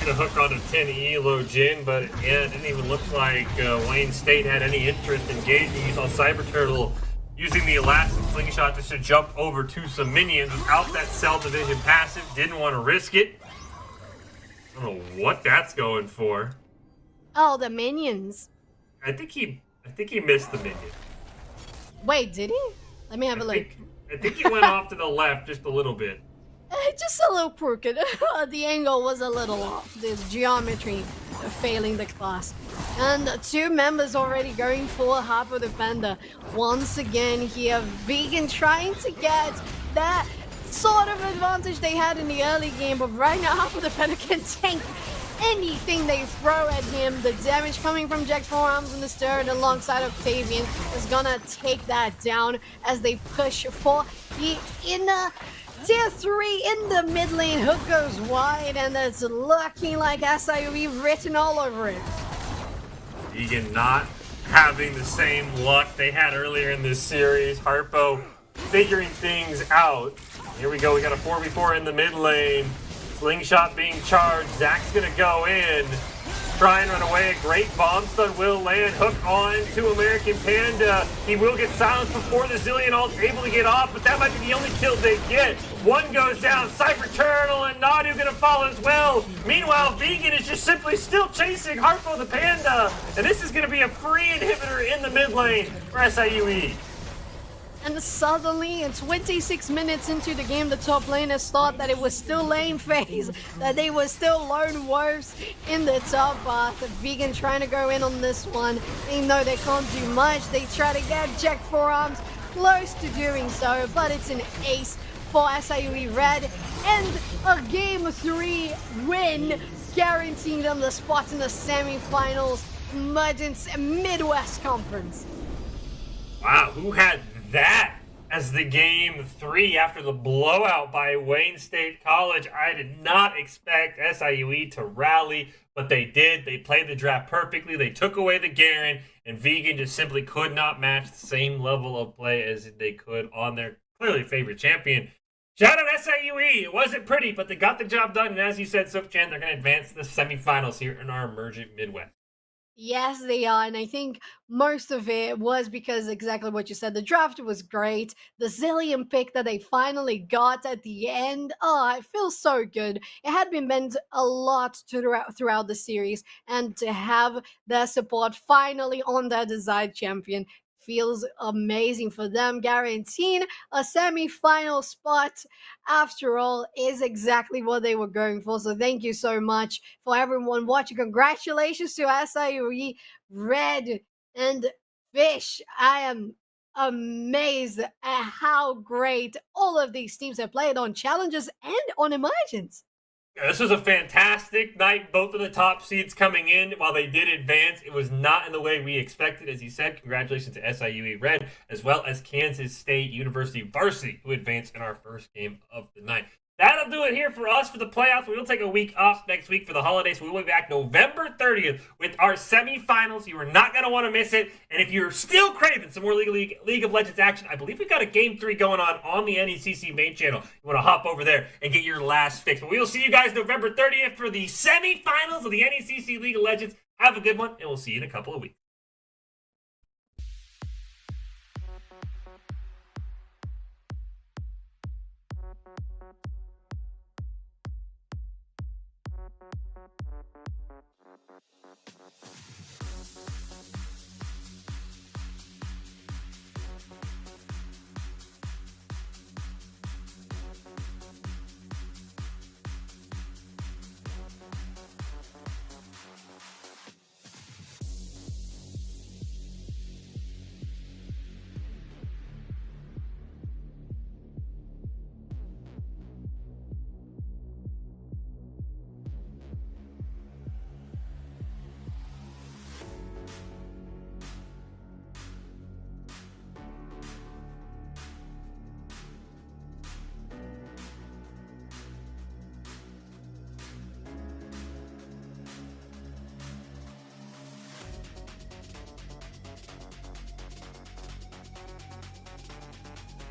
Gonna hook on a 10 elo Jin, but yeah, it didn't even look like Wayne State had any interest in engaging. You saw Cyber Turtle using the Elastic Slingshot just to jump over to some minions without that Cell Division passive. Didn't want to risk it. I don't know what that's going for. Oh, the minions. I think he missed the minion. Wait, did he? Let me have a look. I think he went off to the left just a little bit. Just a little crooked. The angle was a little off. The geometry failing the class. And 2 members already going for Harpo the Panda. Once again here, Vegan trying to get that sort of advantage they had in the early game, but right now Harpo the Panda can tank anything they throw at him. The damage coming from Jack's forearms in the stern alongside Octavian is gonna take that down as they push for the inner tier 3 in the mid lane. Hook goes wide and it's looking like SIUE written all over it. Vegan not having the same luck they had earlier in this series. Harpo figuring things out. Here we go, we got a 4v4 in the mid lane. Slingshot being charged, Zach's gonna go in. Try and run away, a great bomb stun will land. Hook on to American Panda. He will get silenced before the Zillion ult's able to get off, but that might be the only kill they get. One goes down, Cyber Turtle and Nadu gonna fall as well. Meanwhile, Vegan is just simply still chasing Harpo the Panda. And this is gonna be a free inhibitor in the mid lane for SIUE. And suddenly, 26 minutes into the game, the top laners thought that it was still lane phase, that they were still lone wolves in the top path. Vegan trying to go in on this one. They know they can't do much. They try to get Jack Forearms close to doing so, but it's an ace for SIUE Red, and a Game 3 win, guaranteeing them the spot in the semifinals, Emergence Midwest Conference. Wow, who had that as the Game 3 after the blowout by Wayne State College? I did not expect SIUE to rally, but they did. They played the draft perfectly. They took away the Garen, and Vegan just simply could not match the same level of play as they could on their clearly favorite champion. Shout out SIUE. It wasn't pretty, but they got the job done. And as you said, Sukchan, they're going to advance to the semifinals here in our Emergent Midwest. Yes, they are. And I think most of it was because exactly what you said. The draft was great. The zillion pick that they finally got at the end. Oh, it feels so good. It had been meant a lot throughout the series. And to have their support finally on their desired champion feels amazing for them. Guaranteeing a semi-final spot, after all, is exactly what they were going for. So thank you so much for everyone watching. Congratulations to SIUE Red and Fish. I am amazed at how great all of these teams have played on challenges and on emergence. Yeah, this was a fantastic night. Both of the top seeds coming in. While they did advance, it was not in the way we expected. As you said, congratulations to SIUE Red, as well as Kansas State University Varsity, who advanced in our first game of the night. That'll do it here for us for the playoffs. We will take a week off next week for the holidays. We will be back November 30th with our semifinals. You are not going to want to miss it. And if you're still craving some more League of Legends action, I believe we've got a Game 3 going on the NECC main channel. You want to hop over there and get your last fix. But we will see you guys November 30th for the semifinals of the NECC League of Legends. Have a good one, and we'll see you in a couple of weeks.